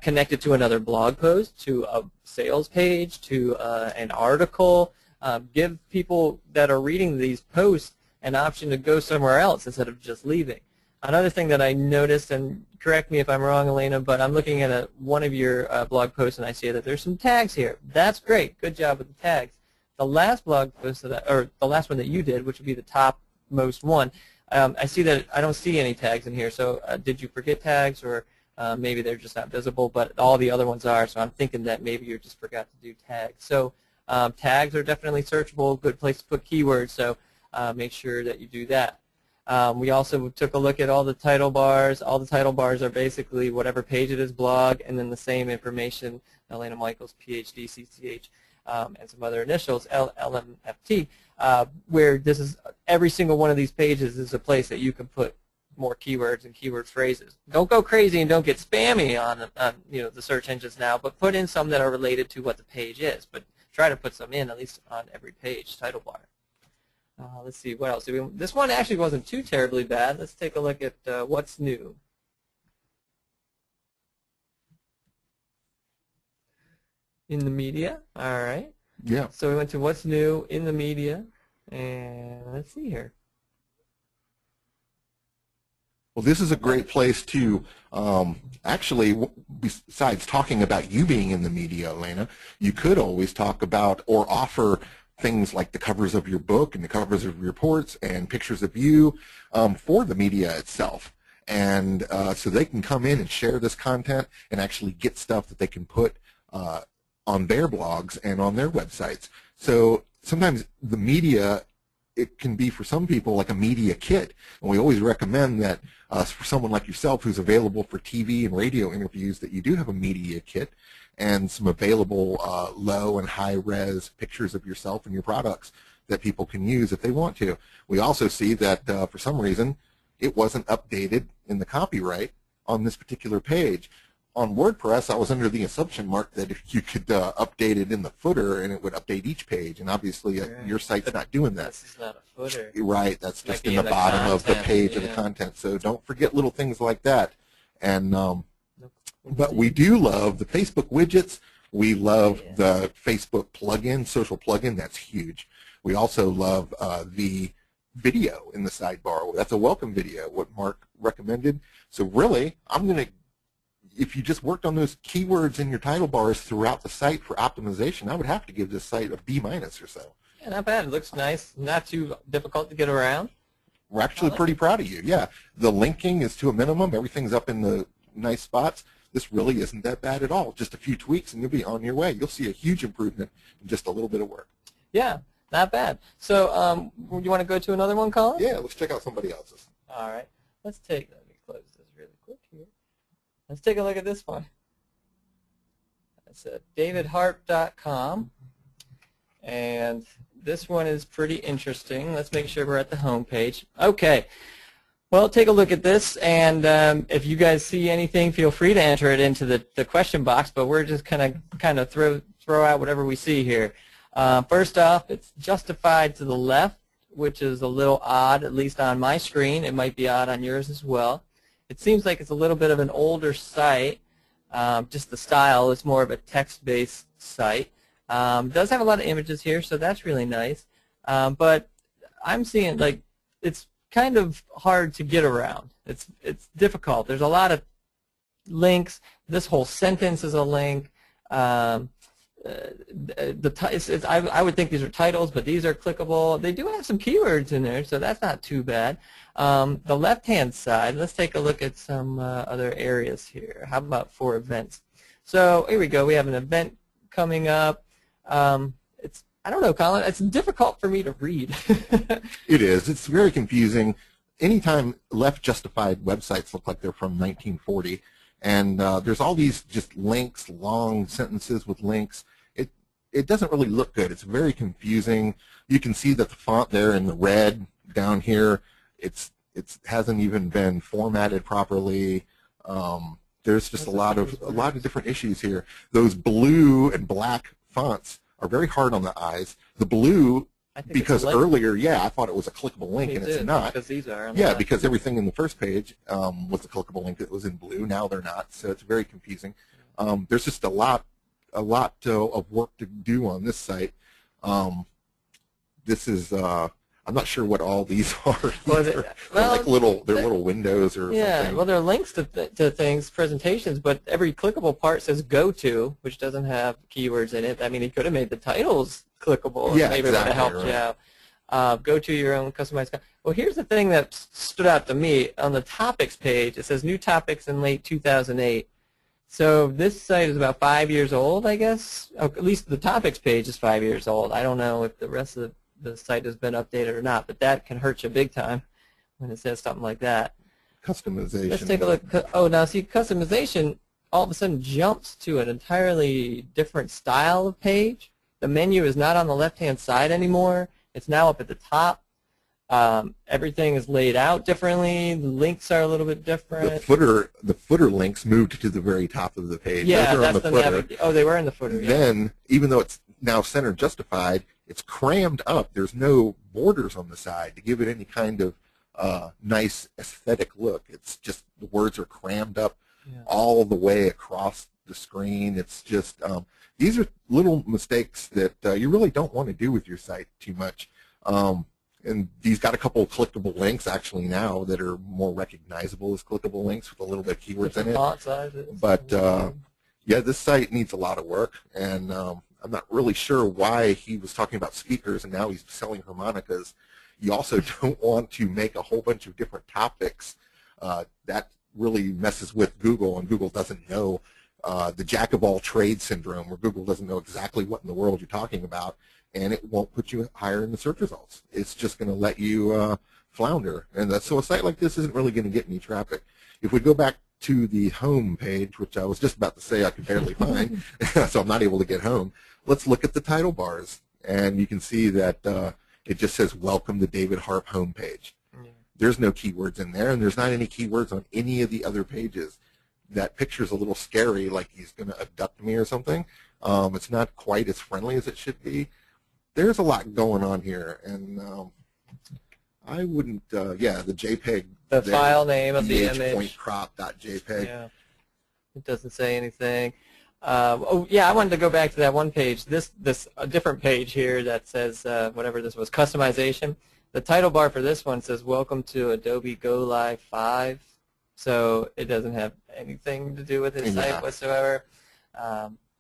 connect it to another blog post, to a sales page, to an article. Give people that are reading these posts an option to go somewhere else instead of just leaving. Another thing that I noticed, and correct me if I'm wrong, Elena, but I'm looking at one of your blog posts and I see that there's some tags here. That's great. Good job with the tags. The last blog post or the last one that you did, which would be the topmost one, I see that I don't see any tags in here. So did you forget tags, or maybe they're just not visible? But all the other ones are. So I'm thinking that maybe you just forgot to do tags. So tags are definitely searchable. Good place to put keywords. So make sure that you do that. We also took a look at all the title bars. All the title bars are basically whatever page it is, blog, and then the same information, Elena Michaels, PhD, CCH, and some other initials, LMFT, where this is every single one of these pages is a place that you can put more keywords and keyword phrases. Don't go crazy and don't get spammy on the search engines now, but put in some that are related to what the page is. But try to put some in at least on every page title bar. Let's see, what else? This one actually wasn't too terribly bad. Let's take a look at what's new. In the media, all right. Yeah. So we went to what's new in the media, and let's see here. Well, this is a great place to actually, besides talking about you being in the media, Elena, you could always talk about or offer things like the covers of your book and the covers of your reports and pictures of you for the media itself. And so they can come in and share this content and actually get stuff that they can put on their blogs and on their websites. So sometimes the media, it can be for some people like a media kit. And we always recommend that for someone like yourself who's available for TV and radio interviews, that you do have a media kit and some available low and high res pictures of yourself and your products that people can use if they want to. We also see that for some reason it wasn't updated in the copyright on this particular page. On WordPress, I was under the assumption, Mark, that if you could update it in the footer and it would update each page, and obviously your site's not doing that. This is not a footer. Right, that's just in the bottom of the page of the content. So don't forget little things like that. And but we do love the Facebook widgets. We love the Facebook plugin, social plugin. That's huge. We also love the video in the sidebar. That's a welcome video, what Mark recommended. So really, I'm going to, if you just worked on those keywords in your title bars throughout the site for optimization, I would have to give this site a B- or so. Yeah, not bad. It looks nice. Not too difficult to get around. We're actually pretty proud of you. Yeah, the linking is to a minimum. Everything's up in the nice spots. This really isn't that bad at all. Just a few tweaks and you'll be on your way. You'll see a huge improvement in just a little bit of work. Yeah, not bad. So you want to go to another one, Colin? Yeah, let's check out somebody else's. All right. Let me close this really quick here. Let's take a look at this one. It's davidharp.com. And this one is pretty interesting. Let's make sure we're at the home page. Okay. Well, take a look at this, and if you guys see anything, feel free to enter it into the question box, but we're just kind of throw out whatever we see here. First off, it's justified to the left, which is a little odd, at least on my screen. It might be odd on yours as well. It seems like it's a little bit of an older site. Just the style is more of a text-based site. It does have a lot of images here, so that's really nice. But I'm seeing, like, it's kind of hard to get around. It's difficult. There's a lot of links. This whole sentence is a link. I would think these are titles, but these are clickable. They do have some keywords in there, so that's not too bad. The left-hand side, let's take a look at some other areas here. How about for events? So here we go. We have an event coming up. I don't know, Colin. It's difficult for me to read. It is. It's very confusing. Anytime left justified websites look like they're from 1940, and there's all these just links, long sentences with links. It doesn't really look good. It's very confusing. You can see that the font there in the red down here, it hasn't even been formatted properly. There's just a lot of different issues here. Those blue and black fonts are very hard on the eyes. The blue, because earlier, yeah, I thought it was a clickable link, and it's not. Because these are. Yeah, because everything in the first page was a clickable link that was in blue. Now they're not, so it's very confusing. There's just a lot of work to do on this site. This is. I'm not sure what all these are. They're like little windows or something. Yeah, well, they're links to things, presentations, but every clickable part says "go to," which doesn't have keywords in it. I mean, he could have made the titles clickable. Yeah, maybe exactly, it would have helped you out. Go to your own customized. Well, here's the thing that stood out to me on the topics page. It says new topics in late 2008. So this site is about 5 years old, I guess. Oh, at least the topics page is 5 years old. I don't know if the rest of the site has been updated or not, but that can hurt you big time when it says something like that. Customization. Let's take a look. Oh, now see, customization all of a sudden jumps to an entirely different style of page. The menu is not on the left-hand side anymore. It's now up at the top. Everything is laid out differently. The links are a little bit different. The footer links moved to the very top of the page. Yeah, those are that's on the footer. Oh, they were in the footer. Yeah. Then, even though it's now center justified, it's crammed up. There's no borders on the side to give it any kind of nice aesthetic look. It's just the words are crammed up all the way across the screen. It's just these are little mistakes that you really don't want to do with your site too much. And these got a couple of clickable links actually now that are more recognizable as clickable links with a little bit of keywords in it. Font sizes. But yeah, this site needs a lot of work, and I'm not really sure why he was talking about speakers and now he's selling harmonicas. You also don't want to make a whole bunch of different topics. That really messes with Google, and Google doesn't know the jack of all trades syndrome, where Google doesn't know exactly what in the world you're talking about, and it won't put you higher in the search results. It's just going to let you flounder. And so a site like this isn't really going to get any traffic. If we go back to the home page, which I was just about to say I could barely find, so I'm not able to get home, let's look at the title bars. And you can see that it just says, welcome to David Harp homepage. There's no keywords in there, and there's not any keywords on any of the other pages. That picture's a little scary, like he's going to abduct me or something. It's not quite as friendly as it should be. There's a lot going on here, and I wouldn't, yeah, the JPEG. The file name of the image. .crop.jpg. Yeah, it doesn't say anything. Oh, yeah, I wanted to go back to that one page. A different page here that says whatever this was, customization. The title bar for this one says, welcome to Adobe Go Live 5. So it doesn't have anything to do with his site whatsoever.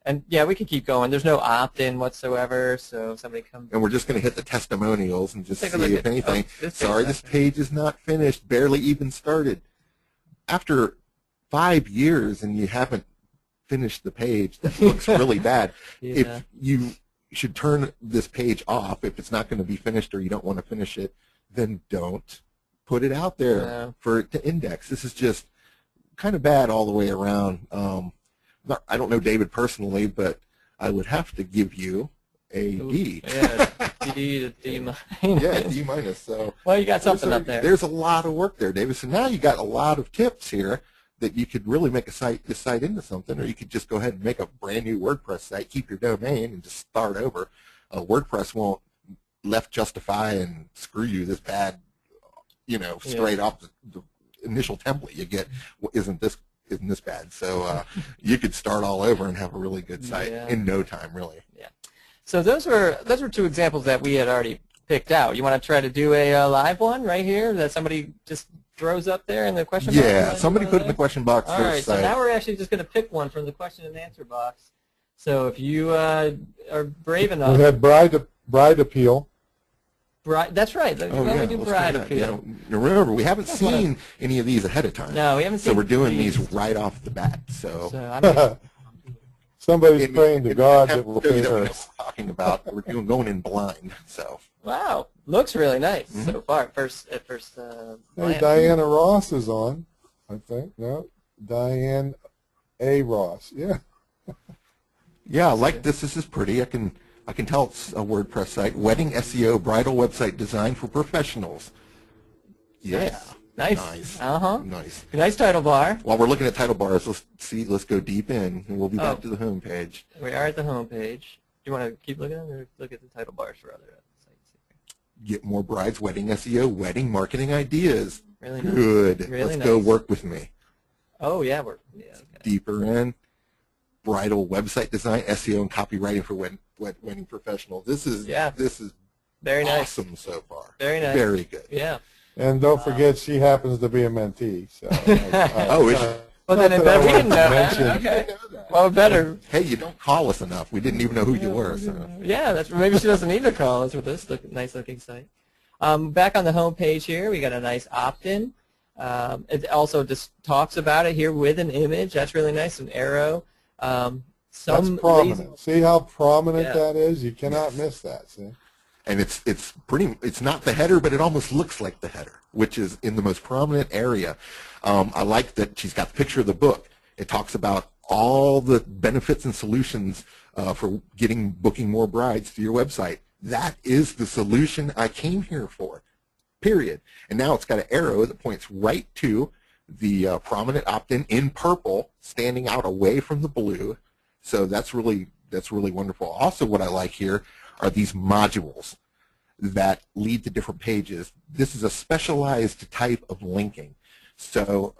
And yeah, we could keep going. There's no opt-in whatsoever, so if somebody comes. And we're just going to hit the testimonials and just Take a see look if at- anything. oh, this Sorry, page this is page is not finished, barely even started. After 5 years and you haven't finished the page, that looks really bad. Yeah. If you should turn this page off, if it's not going to be finished or you don't want to finish it, then don't put it out there No. for it to index. This is just kind of bad all the way around. I don't know David personally, but I would have to give you a D. Yeah, D to D minus. Yeah, D minus. So well, you got something up there. There's a lot of work there, David. So now you got a lot of tips here that you could really make this site into something, or you could just go ahead and make a brand new WordPress site, keep your domain, and just start over. WordPress won't left justify and screw you this bad, straight off the initial template you get. Isn't this bad? So you could start all over and have a really good site in no time, really. Yeah. So those were 2 examples that we had already picked out. You want to try to do a live one right here that somebody just throws up there in the question box? Yeah, somebody put in the question box all first. All right, so now we're actually just going to pick one from the question and answer box. So if you are brave enough. We had bride appeal. That's right. We do bride appeal. Yeah. Now remember, we haven't seen any of these ahead of time. No, we haven't seen. So we're doing these right off the bat. Somebody's praying to God that will pay her. Talking about we're going in blind. So. Wow, looks really nice so far. At first. Hey, Diana Ross is on, I think. No, Diane A. Ross. Yeah. Yeah, I like this. This is pretty. I can tell it's a WordPress site. Wedding SEO bridal website designed for professionals. Yeah. Nice. Nice. Nice title bar. While we're looking at title bars, let's go deep in, and we'll be back to the home page. We are at the home page. Do you want to keep looking at them, or look at the title bars for other sites? Get more brides, wedding SEO, wedding marketing ideas. Really nice. Good. Really Let's go work with me. Oh yeah, okay. Deeper in. Bridal website design, SEO, and copywriting for wedding professionals. This is very nice. Awesome so far. Very nice. Very good. Yeah. And don't forget, she happens to be a mentee. So. Well, then it better. We didn't know that. Okay. Well, better. Hey, you don't call us enough. We didn't even know who you were. So. Yeah, maybe she doesn't need to call us with this nice-looking site. Back on the home page here, we got a nice opt-in. It also just talks about it here with an image. That's really nice. An arrow. That's prominent. See how prominent that is? You cannot miss that. See. And it's not the header, but it almost looks like the header, which is in the most prominent area. I like that she's got the picture of the book. It talks about all the benefits and solutions for booking more brides to your website. That is the solution I came here for, period. And now it's got an arrow that points right to the prominent opt-in in purple, standing out away from the blue. So that's really wonderful. Also, what I like here are these modules that lead to different pages. This is a specialized type of linking. So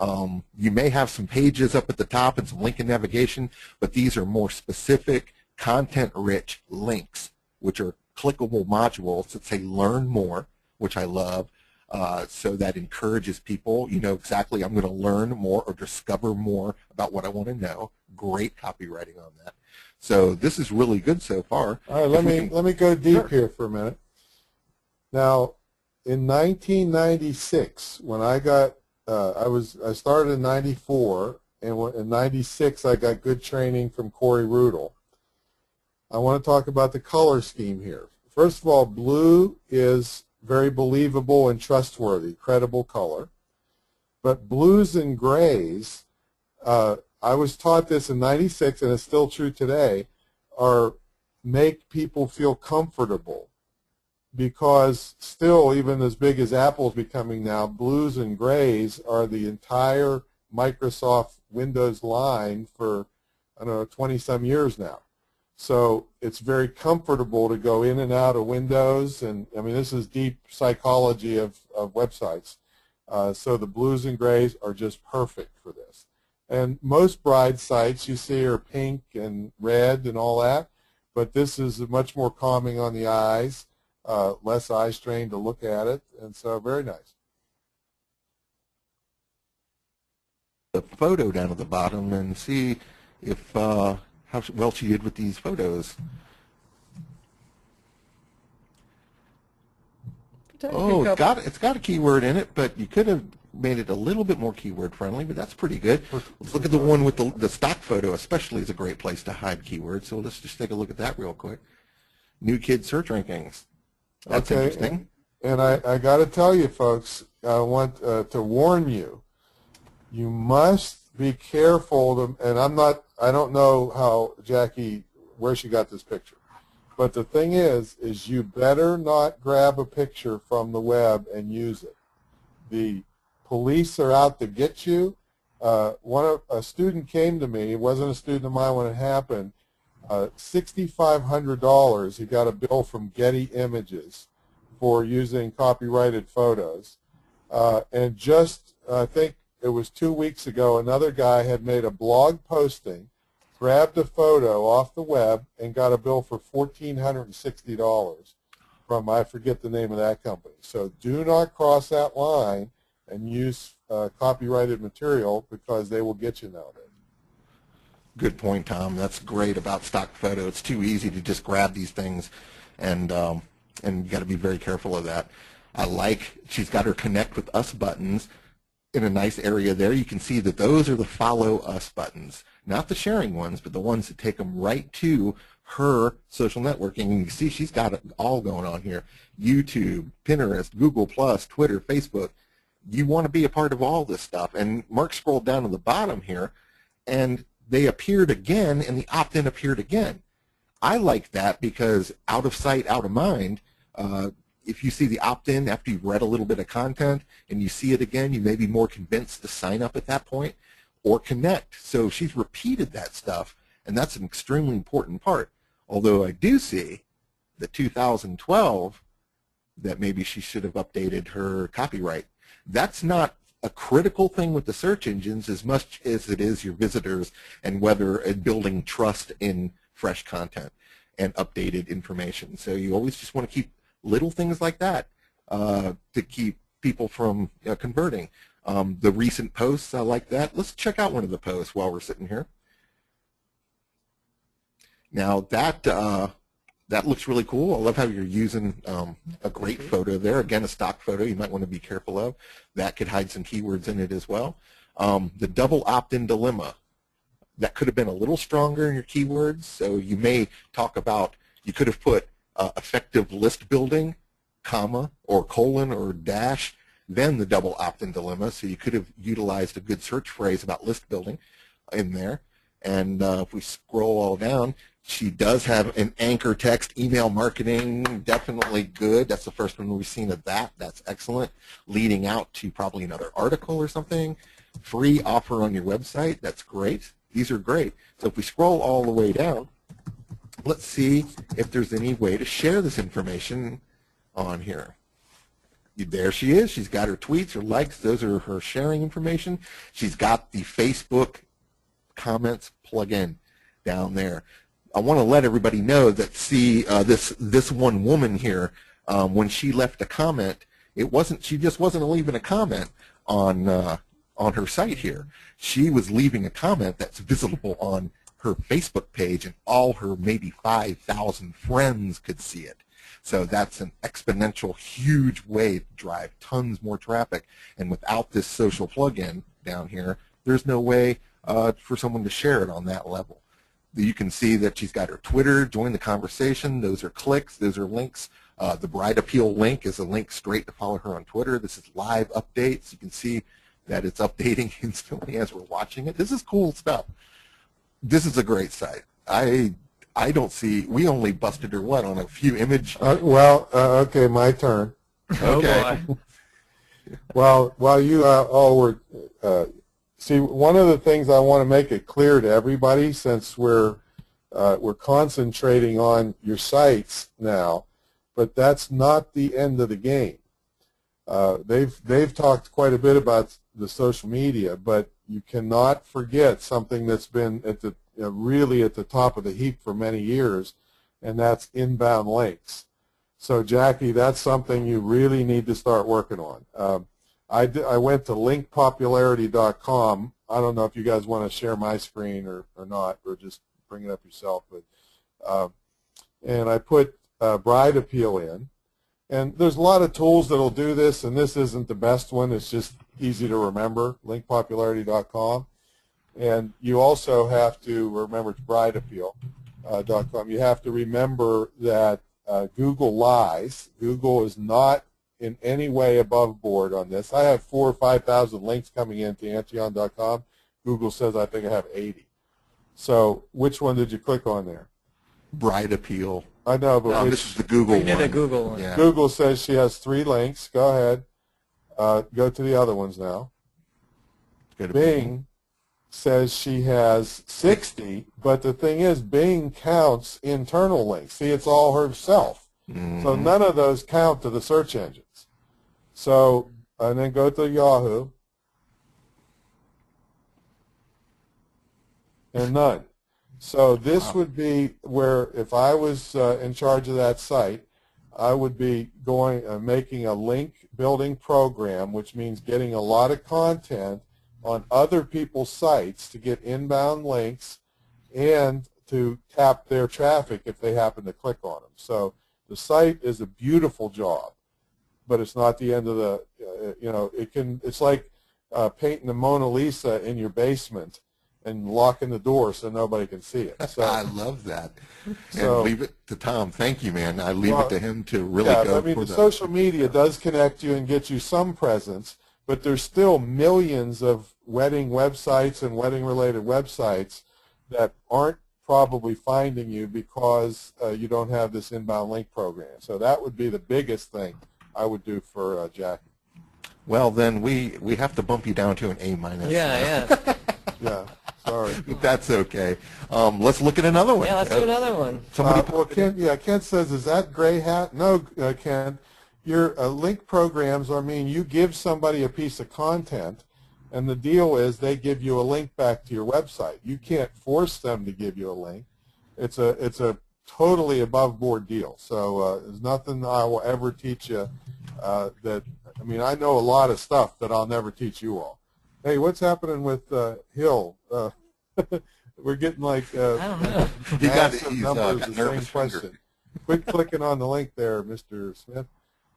you may have some pages up at the top and some link and navigation, but these are more specific, content-rich links, which are clickable modules that say learn more, which I love. So that encourages people, exactly, I'm going to learn more or discover more about what I want to know. Great copywriting on that. So this is really good so far. All right, let me go deep here for a minute. Now, in 1996, when I got, I started in 94, and in 96 I got good training from Corey Rudel. I want to talk about the color scheme here. First of all, blue is very believable and trustworthy, credible color. But blues and grays, I was taught this in 96, and it's still true today, make people feel comfortable. Because still, even as big as Apple's becoming now, blues and grays are the entire Microsoft Windows line for, 20-some years now. So it's very comfortable to go in and out of Windows, and this is deep psychology of websites. So the blues and grays are just perfect for this. And most bride sites you see are pink and red and all that, but this is much more calming on the eyes, less eye strain to look at it, and so very nice. The photo down at the bottom and see if how well she did with these photos. Oh, it's got a keyword in it, but you could have made it a little bit more keyword friendly, but that's pretty good. Let's look at the one with the stock photo, especially is a great place to hide keywords. So let's just take a look at that real quick. New kid search rankings. That's interesting. And I got to tell you, folks, I want to warn you. You must be careful. And I don't know how where she got this picture. But the thing is you better not grab a picture from the web and use it. The police are out to get you. A student came to me. It wasn't a student of mine when it happened. $6,500. He got a bill from Getty Images for using copyrighted photos. And just, I think it was 2 weeks ago, another guy had made a blog posting, grabbed a photo off the web, and got a bill for $1,460 from, I forget the name of that company. So do not cross that line and use copyrighted material, because they will get you nowadays. Good point, Tom. That's great about stock photo. It's too easy to just grab these things, and you got to be very careful of that. I like she's got her connect with us buttons in a nice area there. You can see that those are the follow us buttons, not the sharing ones, but the ones that take them right to her social networking. And you see she's got it all going on here. YouTube, Pinterest, Google+, Twitter, Facebook. You want to be a part of all this stuff. And Mark scrolled down to the bottom here, and they appeared again, and the opt-in appeared again. I like that because out of sight, out of mind. If you see the opt-in after you've read a little bit of content and you see it again, you may be more convinced to sign up at that point or connect. So she's repeated that stuff, and that's an extremely important part. Although I do see the 2012 that maybe she should have updated her copyright. That's not a critical thing with the search engines as much as it is your visitors and building trust in fresh content and updated information. So you always just want to keep little things like that to keep people from converting. The recent posts, I like that. Let's check out one of the posts while we're sitting here. Now that looks really cool. I love how you're using a great photo there. Again, a stock photo you might want to be careful of. That could hide some keywords in it as well. The double opt-in dilemma. That could have been a little stronger in your keywords. So you may talk about, you could have put effective list building, comma, or colon, or dash, then the double opt-in dilemma. So you could have utilized a good search phrase about list building in there. And if we scroll all down, she does have an anchor text, email marketing, definitely good. That's the first one we've seen of that. That's excellent. Leading out to probably another article or something. Free offer on your website. That's great. These are great. So if we scroll all the way down, let's see if there's any way to share this information on here. There she is. She's got her tweets, her likes. Those are her sharing information. She's got the Facebook comments plug-in down there. I want to let everybody know that this one woman here, when she left a comment, she just wasn't leaving a comment on her site here. She was leaving a comment that's visible on her Facebook page, and all her maybe 5,000 friends could see it. So that's an exponential, huge way to drive tons more traffic. And without this social plugin down here, there's no way for someone to share it on that level. You can see that she's got her Twitter, join the conversation. Those are clicks. Those are links. The Bride Appeal link is a link straight to follow her on Twitter. This is live updates. You can see that it's updating instantly as we're watching it. This is cool stuff. This is a great site. I don't see, we only busted her, what, on a few image? Okay, my turn. Okay. Well, while you all were, see, one of the things I want to make it clear to everybody, since we're concentrating on your sites now, but that's not the end of the game. They've talked quite a bit about the social media, but you cannot forget something that's been at the really at the top of the heap for many years, and that's inbound links. So, Jackie, that's something you really need to start working on. I went to linkpopularity.com. I don't know if you guys want to share my screen or not, or just bring it up yourself. But and I put bride appeal in. And there's a lot of tools that'll do this, and this isn't the best one. It's just easy to remember, linkpopularity.com. And you also have to remember it's brideappeal.com. You have to remember that Google lies. Google is not in any way above board on this. I have 4,000 or 5,000 links coming in to Antion.com. Google says I think I have 80. So which one did you click on there? Bride appeal. I know, but this is the Google one. The Google one. Yeah. Google says she has 3 links. Go ahead. Go to the other ones now. Bing says she has 60, but the thing is Bing counts internal links. See, it's all herself. Mm-hmm. So none of those count to the search engines. So, and then go to Yahoo, and none. So this would be where, if I was in charge of that site, I would be going making a link building program, which means getting a lot of content on other people's sites to get inbound links and to tap their traffic if they happen to click on them. So the site is a beautiful job, but it's not the end of the, it's like painting the Mona Lisa in your basement and locking the door so nobody can see it. So, I love that. So, and leave it to Tom. Thank you, man. I leave it to him to really I go mean, for the social media does connect you and get you some presence, but there's still millions of wedding websites and wedding-related websites that aren't probably finding you because you don't have this inbound link program. So that would be the biggest thing I would do for Jackie. Well, then we have to bump you down to an A minus. Yeah. Yeah. Sorry. That's okay. Let's look at another one. Yeah, let's do another one. Well, Kent says, is that gray hat? No, Kent. Your link programs you give somebody a piece of content, and the deal is they give you a link back to your website. You can't force them to give you a link. It's a totally above board deal. So there's nothing I will ever teach you that. I mean, I know a lot of stuff that I'll never teach you all. Hey, what's happening with Hill? We're getting like I don't know. massive numbers of the same question. Quit clicking on the link there, Mr. Smith.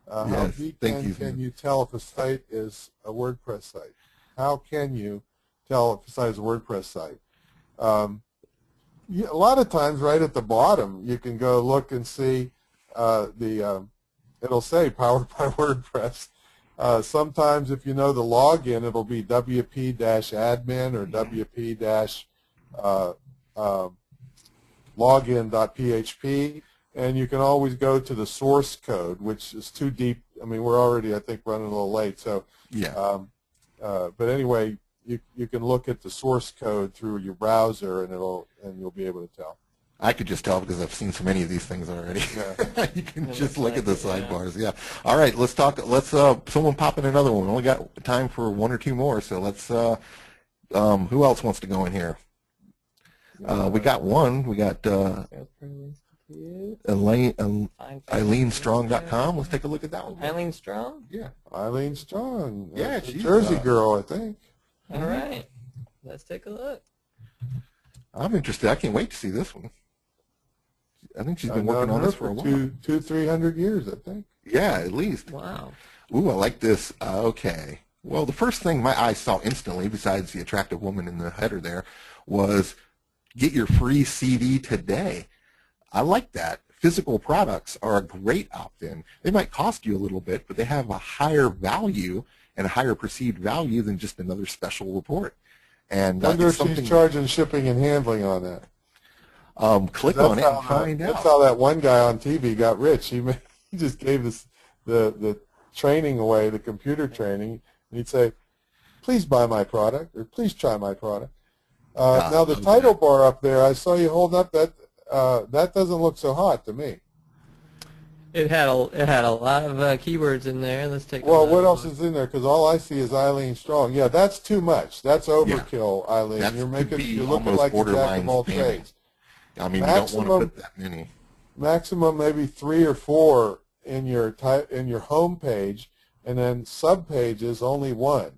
How can you tell if a site is a WordPress site? How can you tell if a site is a WordPress site? A lot of times right at the bottom you can go look and see it'll say powered by WordPress. Sometimes if you know the login, it'll be wp-admin or wp-login.php, and you can always go to the source code, which is too deep. I mean, we're already, I think, running a little late. So, yeah. But anyway, you can look at the source code through your browser, and you'll be able to tell. I could just tell because I've seen so many of these things already. Yeah. You can just look at the sidebars. Yeah. All right, let's talk. Someone pop in another one. We only got time for 1 or 2 more, so let's. Who else wants to go in here? We got one. We got EileenStrong.com. Let's take a look at that one. Eileen Strong? Yeah. Eileen Strong. Yeah, she's she's a Jersey girl, I think. All right. Let's take a look. I'm interested. I can't wait to see this one. I think she's been working on this for a while. 300 years, I think. Yeah, at least. Wow. Ooh, I like this. Okay. Well, the first thing my eyes saw instantly, besides the attractive woman in the header there, was get your free CD today. I like that. Physical products are a great opt-in. They might cost you a little bit, but they have a higher value and a higher perceived value than just another special report. And I wonder if she's charging shipping and handling on that. Click on it and find out. That's how that one guy on TV got rich. He just gave the training away, the computer training, and he'd say, please buy my product, or please try my product. Now the title bar up there, I saw you holding up that. That doesn't look so hot to me. It had a lot of keywords in there. Let's take a Well, look. what else is in there? Because all I see is Eileen Strong. Yeah, that's too much. That's overkill, Eileen. You're looking like a jack of all trades. I mean, you don't want to put that many. Maximum maybe 3 or 4 in your home page, and then sub pages only 1.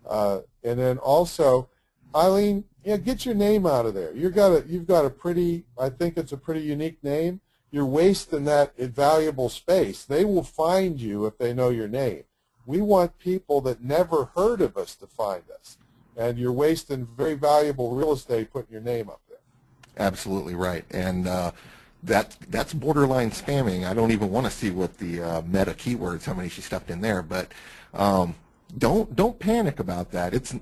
And then also, Eileen, Yeah, get your name out of there. You've got a pretty, I think it's a pretty unique name. You're wasting that valuable space. They will find you if they know your name. We want people that never heard of us to find us. And you're wasting very valuable real estate putting your name up there. Absolutely right. And that's borderline spamming. I don't even want to see what the meta keywords, how many she stuffed in there. But don't panic about that. It's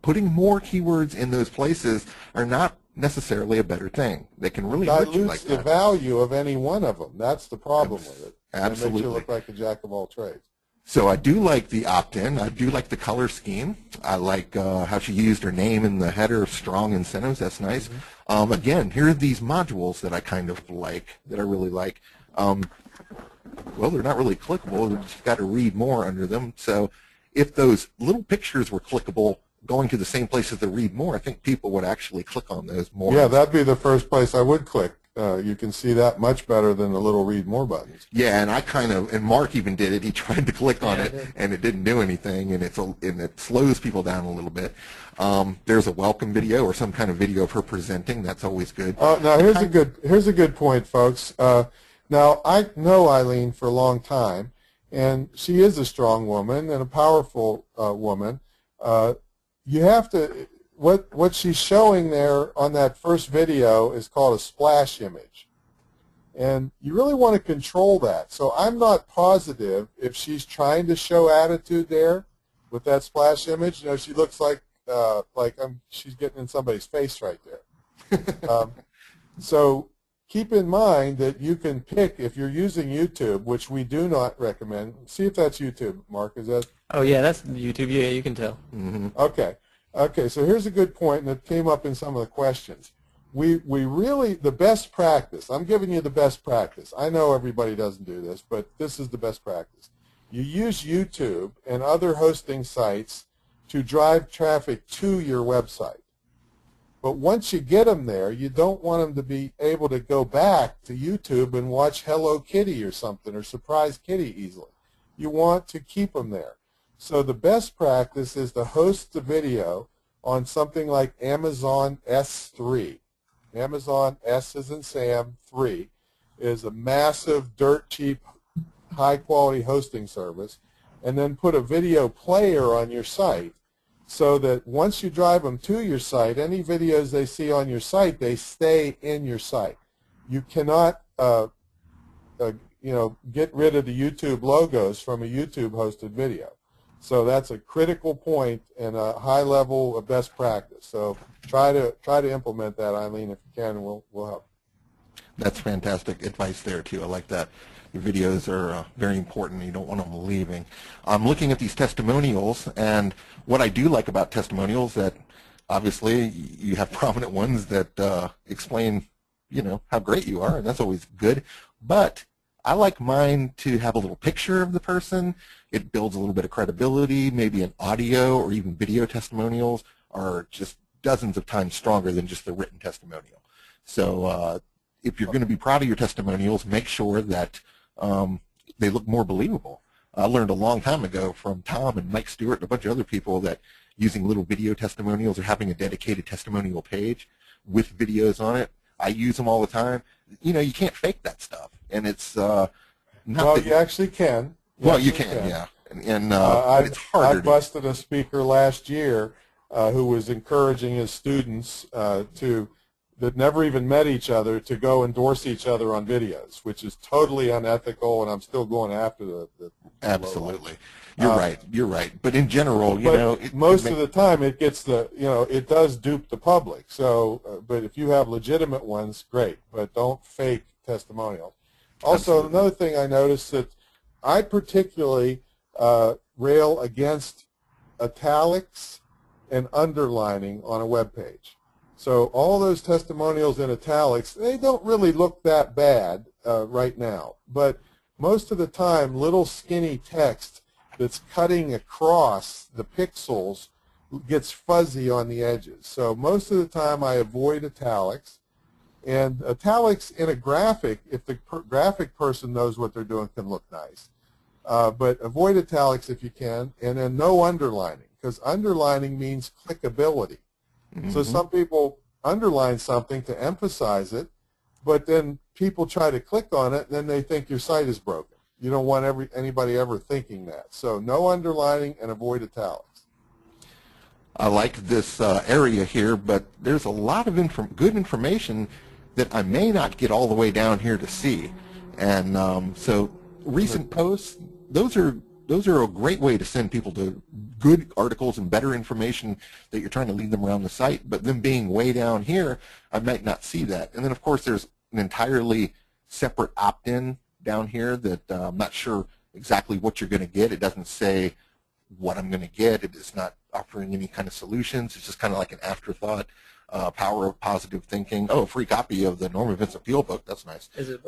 putting more keywords in those places are not necessarily a better thing. They can really hurt you like Dilutes the that. value of any one of them. That's the problem with it. Absolutely. It makes you look like a jack of all trades. So I do like the opt-in. I do like the color scheme. I like how she used her name in the header, strong incentives. That's nice. Again, here are these modules that I kind of like, that I really like. Well, they're not really clickable. You've just got to read more under them. So if those little pictures were clickable, going to the same place as the read more, I think people would actually click on those more. Yeah, that'd be the first place I would click. You can see that much better than the little read more buttons. Yeah, and I kind of, and Mark even did it. He tried to click on it, and it didn't do anything, and it slows people down a little bit. There's a welcome video or some kind of video of her presenting. That's always good. Now here's a good point, folks. Now I know Eileen for a long time, and she is a strong woman and a powerful woman. You have to. What she's showing there on that first video is called a splash image. And you really want to control that. So I'm not positive if she's trying to show attitude there with that splash image. You know, she looks like she's getting in somebody's face right there. So keep in mind that you can pick, if you're using YouTube, which we do not recommend. See if that's YouTube, Mark. Is that? Oh, yeah, that's YouTube. Yeah, you can tell. Okay. Okay, so here's a good point, and it came up in some of the questions. We really, the best practice, I'm giving you the best practice. I know everybody doesn't do this, but this is the best practice. You use YouTube and other hosting sites to drive traffic to your website. But once you get them there, you don't want them to be able to go back to YouTube and watch Hello Kitty or something, or Surprise Kitty easily. You want to keep them there. So the best practice is to host the video on something like Amazon S3. Amazon S as in Sam 3 is a massive, dirt cheap, high quality hosting service, and then put a video player on your site so that once you drive them to your site, any videos they see on your site, they stay in your site. You cannot get rid of the YouTube logos from a YouTube hosted video. So that's a critical point and a high level of best practice. So try to implement that, Eileen, if you can, and we'll help. That's fantastic advice there, too. I like that. Your videos are very important. You don't want them leaving. I'm looking at these testimonials, and what I do like about testimonials that obviously you have prominent ones that explain, how great you are, and that's always good. But I like mine to have a little picture of the person. It builds a little bit of credibility. Maybe an audio or even video testimonials are just dozens of times stronger than just the written testimonial. So if you're going to be proud of your testimonials, make sure that they look more believable. I learned a long time ago from Tom and Mike Stewart and a bunch of other people that using little video testimonials or having a dedicated testimonial page with videos on it, I use them all the time. You can't fake that stuff. And it's not well, you actually can. Well, you can, yeah. And it's harder. I busted a speaker last year who was encouraging his students that never even met each other to go endorse each other on videos, which is totally unethical, and I'm still going after the Absolutely. You're right. You're right. But in general, most of the time it gets it does dupe the public. So, but if you have legitimate ones, great. But don't fake testimonials. Also, Absolutely. Another thing I noticed that I particularly rail against italics and underlining on a web page. So all those testimonials in italics, they don't really look that bad right now. But most of the time, little skinny text that's cutting across the pixels gets fuzzy on the edges. So most of the time I avoid italics. And italics in a graphic, if the graphic person knows what they're doing, can look nice. But avoid italics if you can, and then no underlining, because underlining means clickability. So some people underline something to emphasize it, but then people try to click on it, and then they think your site is broken. You don't want anybody ever thinking that. So no underlining and avoid italics. I like this area here, but there's a lot of good information that I may not get all the way down here to see. And so recent posts, those are a great way to send people to good articles and better information that you're trying to lead them around the site. But them being way down here, I might not see that. And then, of course, there's an entirely separate opt-in down here that I'm not sure exactly what you're going to get. It doesn't say what I'm going to get. It is not offering any kind of solutions. It's just kind of like an afterthought. Power of positive thinking. Oh, a free copy of the Norman Vincent Peale book. That's nice. Is it?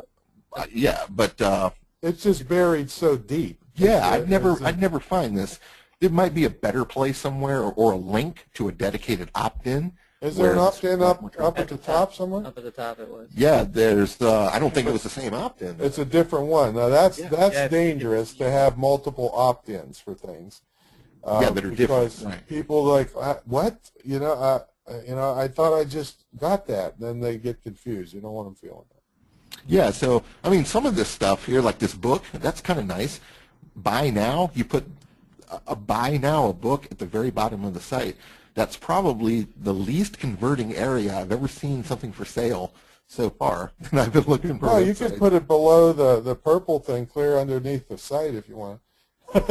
Yeah, but it's just buried so deep. Yeah, I'd never find this. It might be a better place somewhere, or a link to a dedicated opt-in. Is there an opt-in up at the top somewhere? Up at the top it was. Yeah, there's. I don't think it was the same opt-in. It's a different one. Now that's dangerous to have multiple opt-ins for things. Yeah, that are different. Because right. people like, what? I thought I just got that. Then they get confused. You don't want them feeling that. Yeah, so I mean, some of this stuff here, like this book, that's kind of nice. Buy now. You put a buy now, a book at the very bottom of the site. That's probably the least converting area I've ever seen something for sale so far. And I've been looking for. Oh, you could put it below the purple thing, clear underneath the site if you want.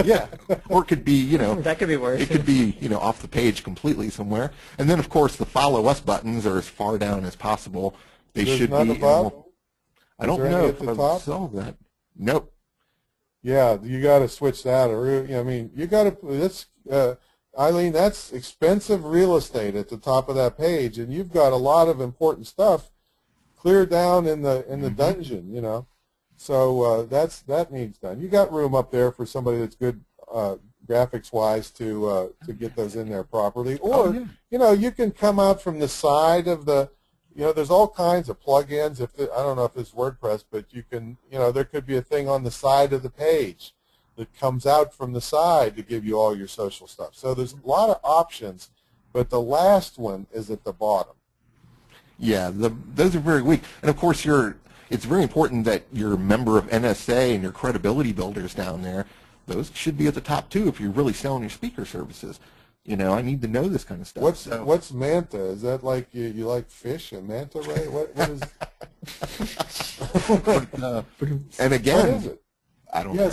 Yeah, or it could be, that could be worse. It could be, off the page completely somewhere. And then, of course, the follow us buttons are as far down as possible. They should be. Above? I don't know if I saw that. Nope. Yeah, you got to switch that. Or I mean, you got to. This, Eileen, that's expensive real estate at the top of that page, and you've got a lot of important stuff clear down in the dungeon. So that needs done. You got room up there for somebody that's good graphics-wise to get those in there properly. Or you can come out from the side of the. There's all kinds of plugins. I don't know if it's WordPress, but you can. There could be a thing on the side of the page that comes out from the side to give you all your social stuff. So there's a lot of options, but the last one is at the bottom. Yeah, those are very weak, and of course it's very important that you're a member of NSA and your credibility builders down there. Those should be at the top too if you're really selling your speaker services. I need to know this kind of stuff. What's Manta? Is that like you like fish and manta ray? What is? And again, what is it? I don't know.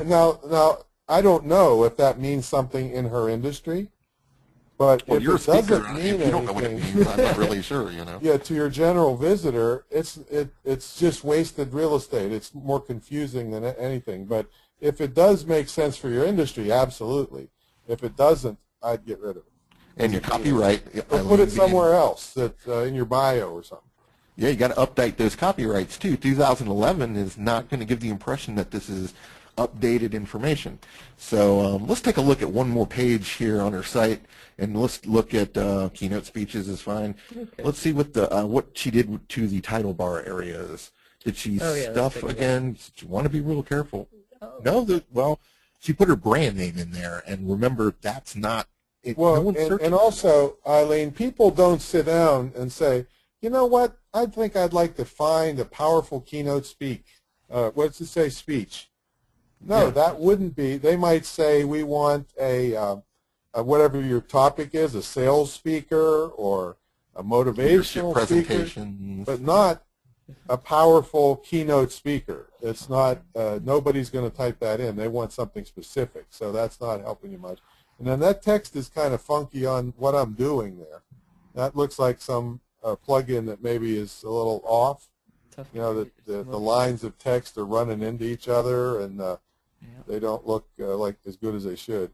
know. Now I don't know if that means something in her industry. But well, if you're it a speaker, doesn't mean if you don't know what it means, I'm not really sure, Yeah, to your general visitor, it's just wasted real estate. It's more confusing than anything. But if it does make sense for your industry, absolutely. If it doesn't, I'd get rid of it. And your copyright. Or put it somewhere else, in your bio or something. Yeah, you got to update those copyrights too. 2011 is not going to give the impression that this is updated information. So let's take a look at one more page here on her site, and let's look at keynote speeches is fine. Okay. Let's see what she did to the title bar areas. Did she stuff again? You want to be real careful. Oh. No, well, she put her brand name in there, and remember that's not. Well, and also, Eileen, people don't sit down and say, you know what? I think I'd like to find a powerful keynote speak. What's it say? Speech. No, that wouldn't be. They might say we want a whatever your topic is, a sales speaker or a motivational speaker, but not a powerful keynote speaker. It's not. Nobody's going to type that in. They want something specific, so that's not helping you much. And then that text is kind of funky on what I'm doing there. That looks like some plugin that maybe is a little off. That the lines of text are running into each other, and they don't look like as good as they should.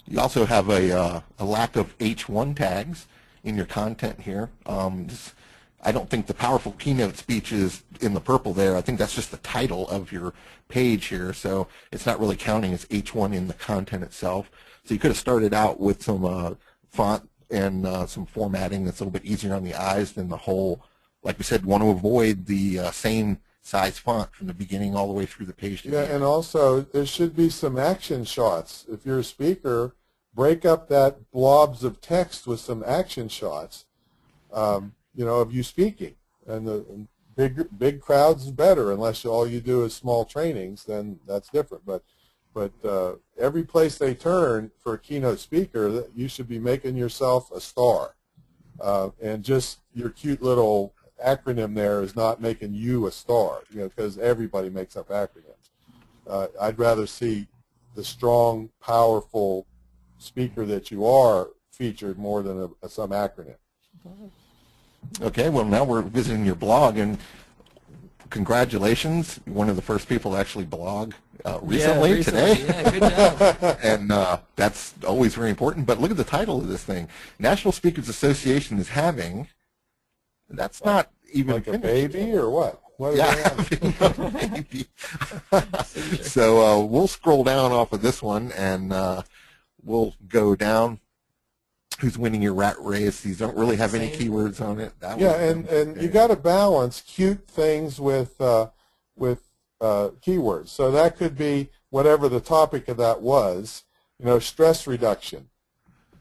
You also have a lack of H1 tags in your content here. I don't think the powerful keynote speech is in the purple there. I think that's just the title of your page here, so it's not really counting as H1 in the content itself. So you could have started out with some font and some formatting that's a little bit easier on the eyes than the whole, like we said, want to avoid the same size font from the beginning all the way through the page. Yeah, and also there should be some action shots. If you're a speaker, break up that blobs of text with some action shots, you know, of you speaking. And the big crowds is better, unless all you do is small trainings, then that's different. But every place they turn for a keynote speaker, you should be making yourself a star. And just your cute little acronym there is not making you a star, you know, because everybody makes up acronyms. I'd rather see the strong, powerful speaker that you are featured more than some acronym. Okay, well, now we're visiting your blog, and congratulations. You're one of the first people to actually blog recently, today. Yeah, good job. And that's always very important. But look at the title of this thing. National Speakers Association is having, that's not even like a baby or what? What are they having? Maybe. So we'll scroll down off of this one, and we'll go down. Who's winning your rat race? These don't really have any keywords on it. Yeah, and you got to balance cute things with keywords. So that could be whatever the topic of that was. You know, stress reduction,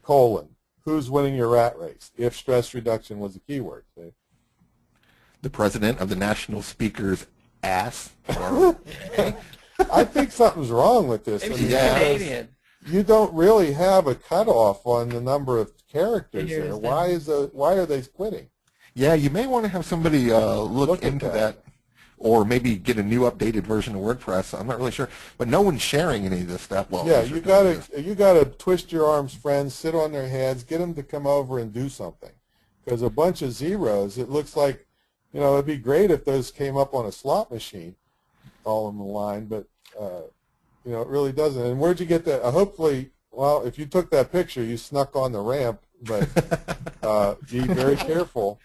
colon. Who's winning your rat race? If stress reduction was a keyword. See? The president of the National Speakers ass. I think something's wrong with this. Maybe I mean, she's Canadian. you don't really have a cutoff on the number of characters there. Why are they quitting? Yeah, you may want to have somebody look into that, or maybe get a new updated version of WordPress. I'm not really sure, but no one's sharing any of this stuff. Well, yeah, you gotta twist your arms, friends, sit on their heads, get them to come over and do something, because a bunch of zeros. It looks like, you know, it'd be great if those came up on a slot machine, all in the line, but you know, it really doesn't. And where'd you get that? Hopefully, well, if you took that picture, you snuck on the ramp, but be very careful.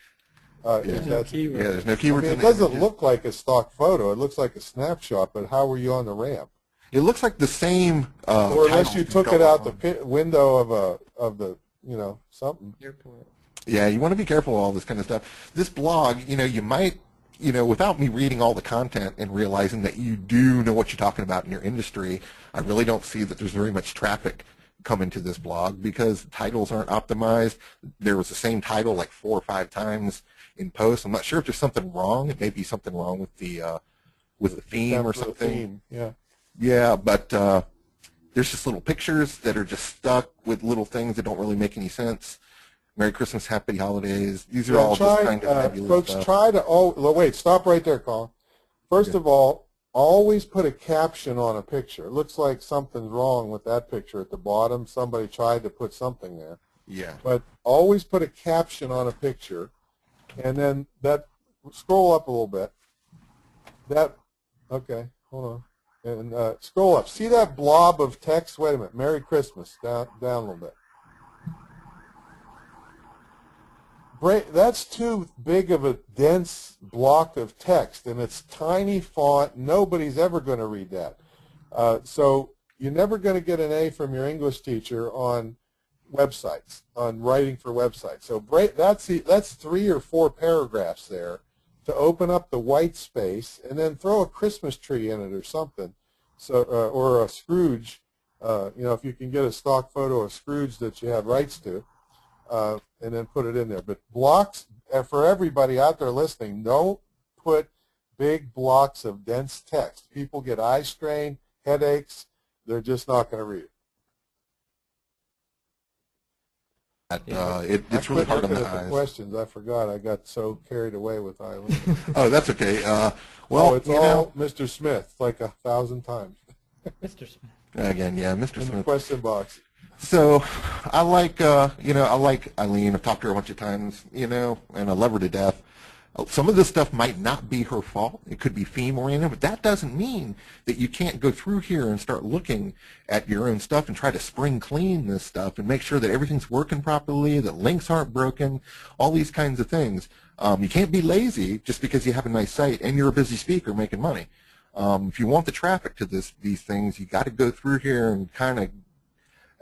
There's no keywords. Yeah, there's no keywords. I mean, it doesn't look like a stock photo. It looks like a snapshot, but how were you on the ramp? It looks like the same. Or unless you took it out the window of the, you know, something. Airport. Yeah, you want to be careful of all this kind of stuff. This blog, you know, you might, you know, without me reading all the content and realizing that you do know what you're talking about in your industry, I really don't see that there's very much traffic coming to this blog, because titles aren't optimized. There was the same title like 4 or 5 times in posts. I'm not sure if there's something wrong. It may be something wrong with the theme or something. Theme, yeah. Yeah, but there's just little pictures that are just stuck with little things that don't really make any sense. Merry Christmas, Happy Holidays. These are all just kind of nebulous folks, stuff. try to, wait, stop right there, Colin. First of all, always put a caption on a picture. It looks like something's wrong with that picture at the bottom. Somebody tried to put something there. Yeah. But always put a caption on a picture, and then scroll up a little bit. Okay, hold on. And scroll up. See that blob of text? Wait a minute. Merry Christmas. Down a little bit. That's too big of a dense block of text, and it's tiny font. Nobody's ever going to read that. So you're never going to get an A from your English teacher on websites, on writing for websites. So that's 3 or 4 paragraphs there to open up the white space, and then throw a Christmas tree in it or something. So or a Scrooge. You know, if you can get a stock photo of Scrooge that you have rights to. And then put it in there. But blocks, for everybody out there listening, don't put big blocks of dense text. People get eye strain, headaches. They're just not going to read it. It's really hard on the eyes. Questions, I forgot. I got so carried away with Eileen. Oh, that's okay. Well, it's all Mr. Smith, like 1,000 times. Mr. Smith. Again, yeah, Mr. In Smith. the question box. So I like, you know, I like Eileen. I've talked to her a bunch of times, you know, and I love her to death. Some of this stuff might not be her fault. It could be theme-oriented, but that doesn't mean that you can't go through here and start looking at your own stuff and try to spring clean this stuff and make sure that everything's working properly, that links aren't broken, all these kinds of things. You can't be lazy just because you have a nice site and you're a busy speaker making money. If you want the traffic to these things, you got to go through here and kind of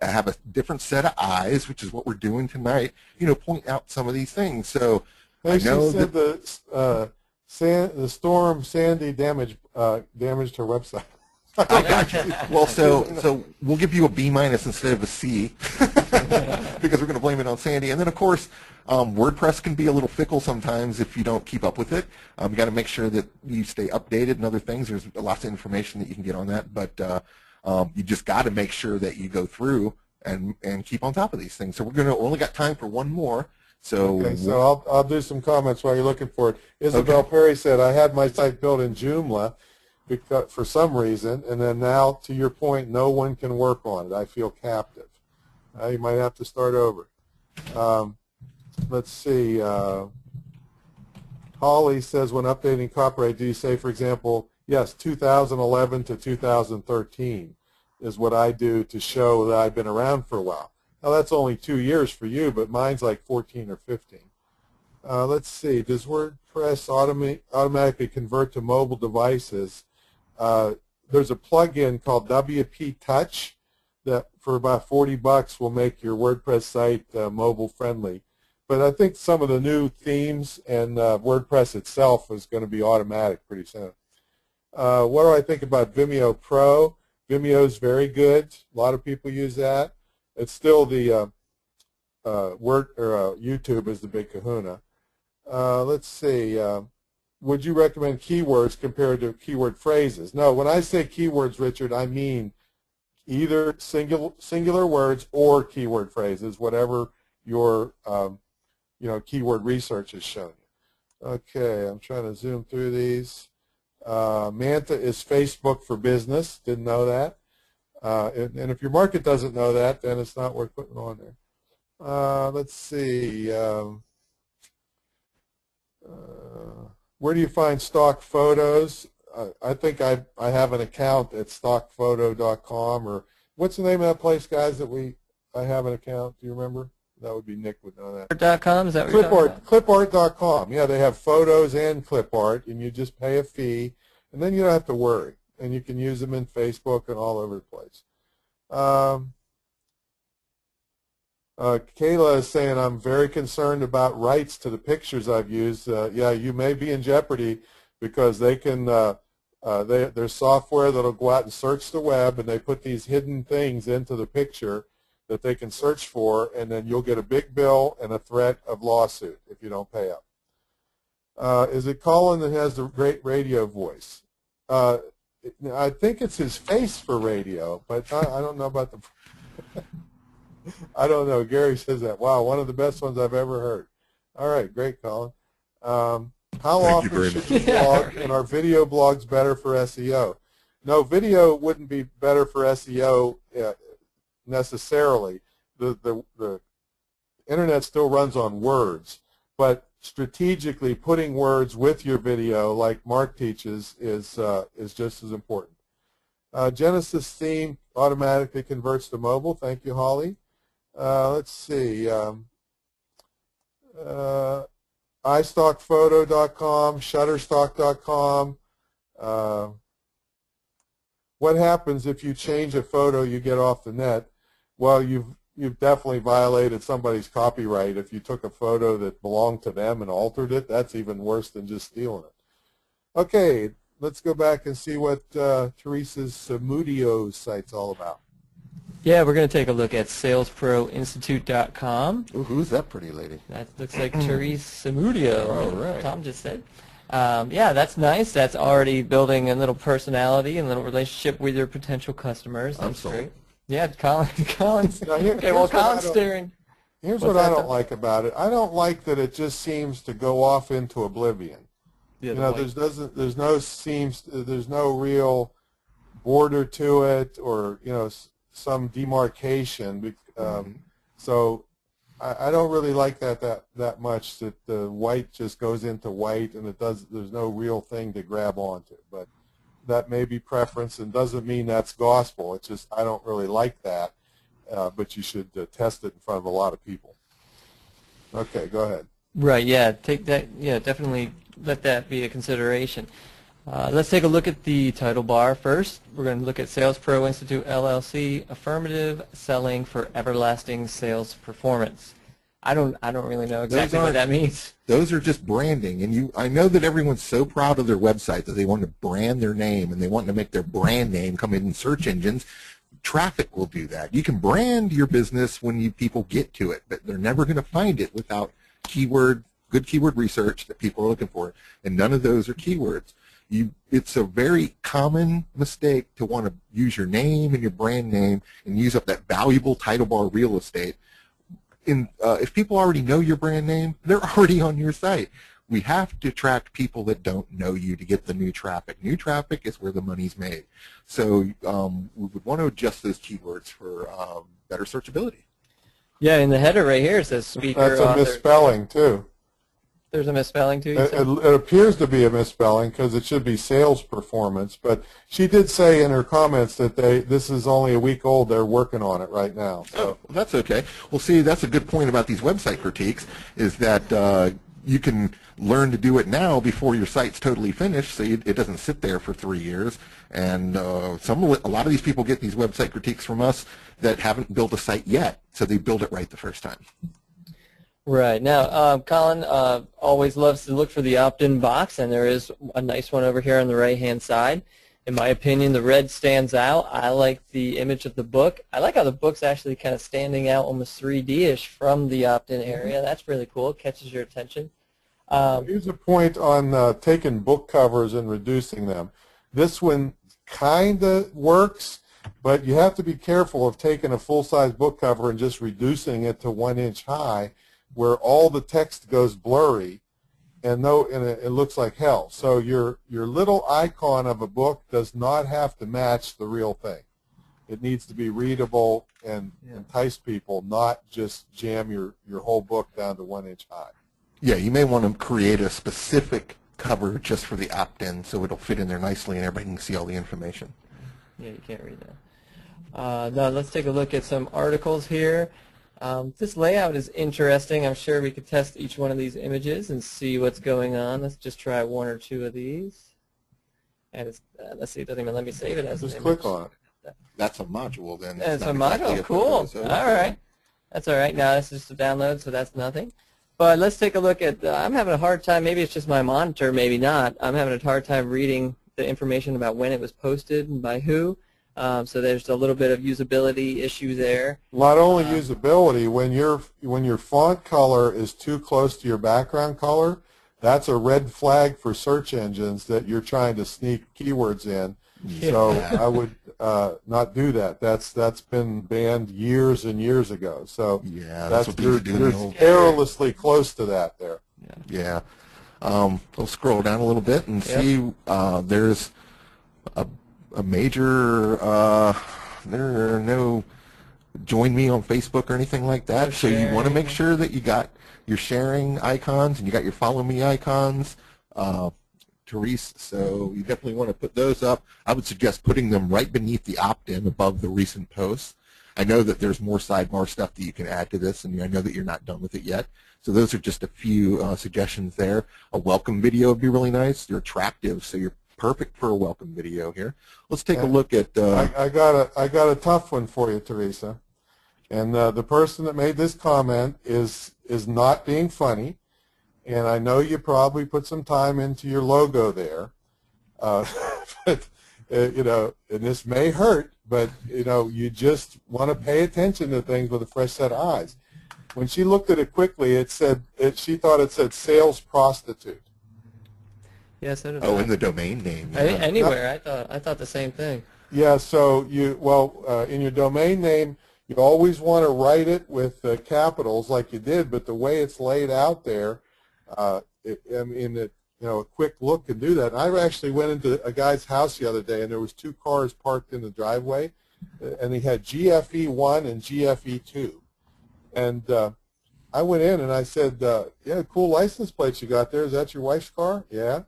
have a different set of eyes, which is what we're doing tonight, you know, point out some of these things. So I know said the storm Sandy damaged her website. I got you. Well, so we'll give you a B- instead of a C because we're going to blame it on Sandy. And then, of course, WordPress can be a little fickle sometimes if you don't keep up with it. You got to make sure that you stay updated and other things. There's lots of information that you can get on that, but you just got to make sure that you go through and keep on top of these things. So we're only got time for one more. So okay, so I'll do some comments while you're looking for it. Isabel Perry said, I had my site built in Joomla because, for some reason, and then now, to your point, no one can work on it. I feel captive. You might have to start over. Let's see. Holly says, when updating copyright, do you say, for example, yes, 2011 to 2013 is what I do to show that I've been around for a while. Now, that's only 2 years for you, but mine's like 14 or 15. Let's see. Does WordPress automatically convert to mobile devices? There's a plugin called WP Touch that for about $40 will make your WordPress site mobile friendly. But I think some of the new themes and WordPress itself is going to be automatic pretty soon. What do I think about Vimeo Pro? Vimeo is very good. A lot of people use that. It's still the YouTube is the big kahuna. Let's see. Would you recommend keywords compared to keyword phrases? No, when I say keywords, Richard, I mean either singular words or keyword phrases, whatever your keyword research has shown you. Okay, I'm trying to zoom through these. Manta is Facebook for business. Didn't know that. And if your market doesn't know that, then it's not worth putting on there. Let's see. Where do you find stock photos? I think I have an account at stockphoto.com, or what's the name of that place, guys, that I have an account? Do you remember? That would be Nick would know that. .com, is that what you're talking about? Clipart.com. Yeah, they have photos and clip art, and you just pay a fee, and then you don't have to worry. And you can use them in Facebook and all over the place. Kayla is saying, I'm very concerned about rights to the pictures I've used. Yeah, you may be in jeopardy because they can, there's software that will go out and search the web, and they put these hidden things into the picture that they can search for, and then you'll get a big bill and a threat of lawsuit if you don't pay up. Is it Colin that has the great radio voice? I think it's his face for radio, but I don't know about the... I don't know. Gary says that. Wow, one of the best ones I've ever heard. All right, great, Colin. How often should you blog, and are video blogs better for SEO? No, video wouldn't be better for SEO necessarily. The internet still runs on words, but strategically putting words with your video, like Mark teaches, is just as important. Genesis theme automatically converts to mobile. Thank you, Holly. Let's see. iStockPhoto.com, Shutterstock.com. What happens if you change a photo you get off the net? Well, you've definitely violated somebody's copyright. If you took a photo that belonged to them and altered it, that's even worse than just stealing it. Okay, let's go back and see what Teresa's Samudio's site's all about. Yeah, we're going to take a look at salesproinstitute.com. Ooh, who's that pretty lady? That looks like Teresa Samudio. All right. Tom just said. Yeah, that's nice. That's already building a little personality and a little relationship with your potential customers. That's great. Yeah, Colin's. Now Okay, well, Colin's staring. Here's what I don't like about it. I don't like that it just seems to go off into oblivion. Yeah, you know, there's no real border to it, or some demarcation. So I don't really like that much, that the white just goes into white and there's no real thing to grab onto. But that may be preference and doesn't mean that's gospel. It's just I don't really like that, but you should test it in front of a lot of people. Okay, go ahead. Right, yeah, take that. Yeah, definitely let that be a consideration. Let's take a look at the title bar first. We're going to look at Sales Pro Institute LLC, Affirmative Selling for Everlasting Sales Performance. I don't really know exactly what that means. Those are just branding, and I know that everyone's so proud of their website that they want to brand their name and they want to make their brand name come in search engines. Traffic will do that. You can brand your business when people get to it, but they're never going to find it without good keyword research that people are looking for, and none of those are keywords. It's a very common mistake to want to use your name and your brand name and use up that valuable title bar real estate. If people already know your brand name, they're already on your site. We have to attract people that don't know you to get the new traffic. New traffic is where the money's made. So we would want to adjust those keywords for better searchability. Yeah, in the header right here it says speaker. That's a misspelling too. There's a misspelling too? It appears to be a misspelling because it should be sales performance, but she did say in her comments that this is only a week old. They're working on it right now. So. Oh, well, that's okay. Well, see, that's a good point about these website critiques is that you can learn to do it now before your site's totally finished, so it doesn't sit there for 3 years. And a lot of these people get these website critiques from us that haven't built a site yet, so they build it right the first time. Right. Now, Colin always loves to look for the opt-in box, and there is a nice one over here on the right-hand side. In my opinion, the red stands out. I like the image of the book. I like how the book's actually kind of standing out almost 3D-ish from the opt-in area. That's really cool. It catches your attention. Here's a point on taking book covers and reducing them. This one kind of works, but you have to be careful of taking a full-size book cover and just reducing it to 1 inch high, where all the text goes blurry, and it looks like hell. So your little icon of a book does not have to match the real thing. It needs to be readable and entice people, not just jam your whole book down to 1 inch high. Yeah, you may want to create a specific cover just for the opt-in so it'll fit in there nicely and everybody can see all the information. Yeah, you can't read that. Now let's take a look at some articles here. This layout is interesting. I'm sure we could test each one of these images and see what's going on. Let's just try 1 or 2 of these. And let's see, it doesn't even let me save it as an image. Just click on it. That's a module then. That's a module. Cool. All right. That's all right. Now this is just a download, so that's nothing. But let's take a look at, I'm having a hard time, maybe it's just my monitor, maybe not. I'm having a hard time reading the information about when it was posted and by who. So there's a little bit of usability issue there. Not only usability, when your font color is too close to your background color, that's a red flag for search engines that you're trying to sneak keywords in. Yeah. So I would not do that. That's been banned years and years ago. So yeah, that's what you're perilously close to that there. Yeah. We'll scroll down a little bit and see there's a major, there are no join me on Facebook or anything like that. So you want to make sure that you got your sharing icons and you got your follow me icons, Therese. So you definitely want to put those up. I would suggest putting them right beneath the opt-in above the recent posts. I know that there's more sidebar stuff that you can add to this, and I know that you're not done with it yet. So those are just a few suggestions there. A welcome video would be really nice. You're attractive, so you're perfect for a welcome video here. Let's take a look at. I got a tough one for you, Teresa. And the person that made this comment is not being funny, and I know you probably put some time into your logo there. But you know, and this may hurt, but you know, you just want to pay attention to things with a fresh set of eyes. When she looked at it quickly, it said she thought it said sales prostitute. Yes, I don't know. Oh, in the domain name. Yeah. Anywhere, I thought the same thing. Yeah, so in your domain name, you always want to write it with capitals like you did, but the way it's laid out there, a quick look can do that. And I actually went into a guy's house the other day, and there was 2 cars parked in the driveway, and he had GFE1 and GFE2. And I went in and I said, yeah, cool license plates you got there. Is that your wife's car? Yeah.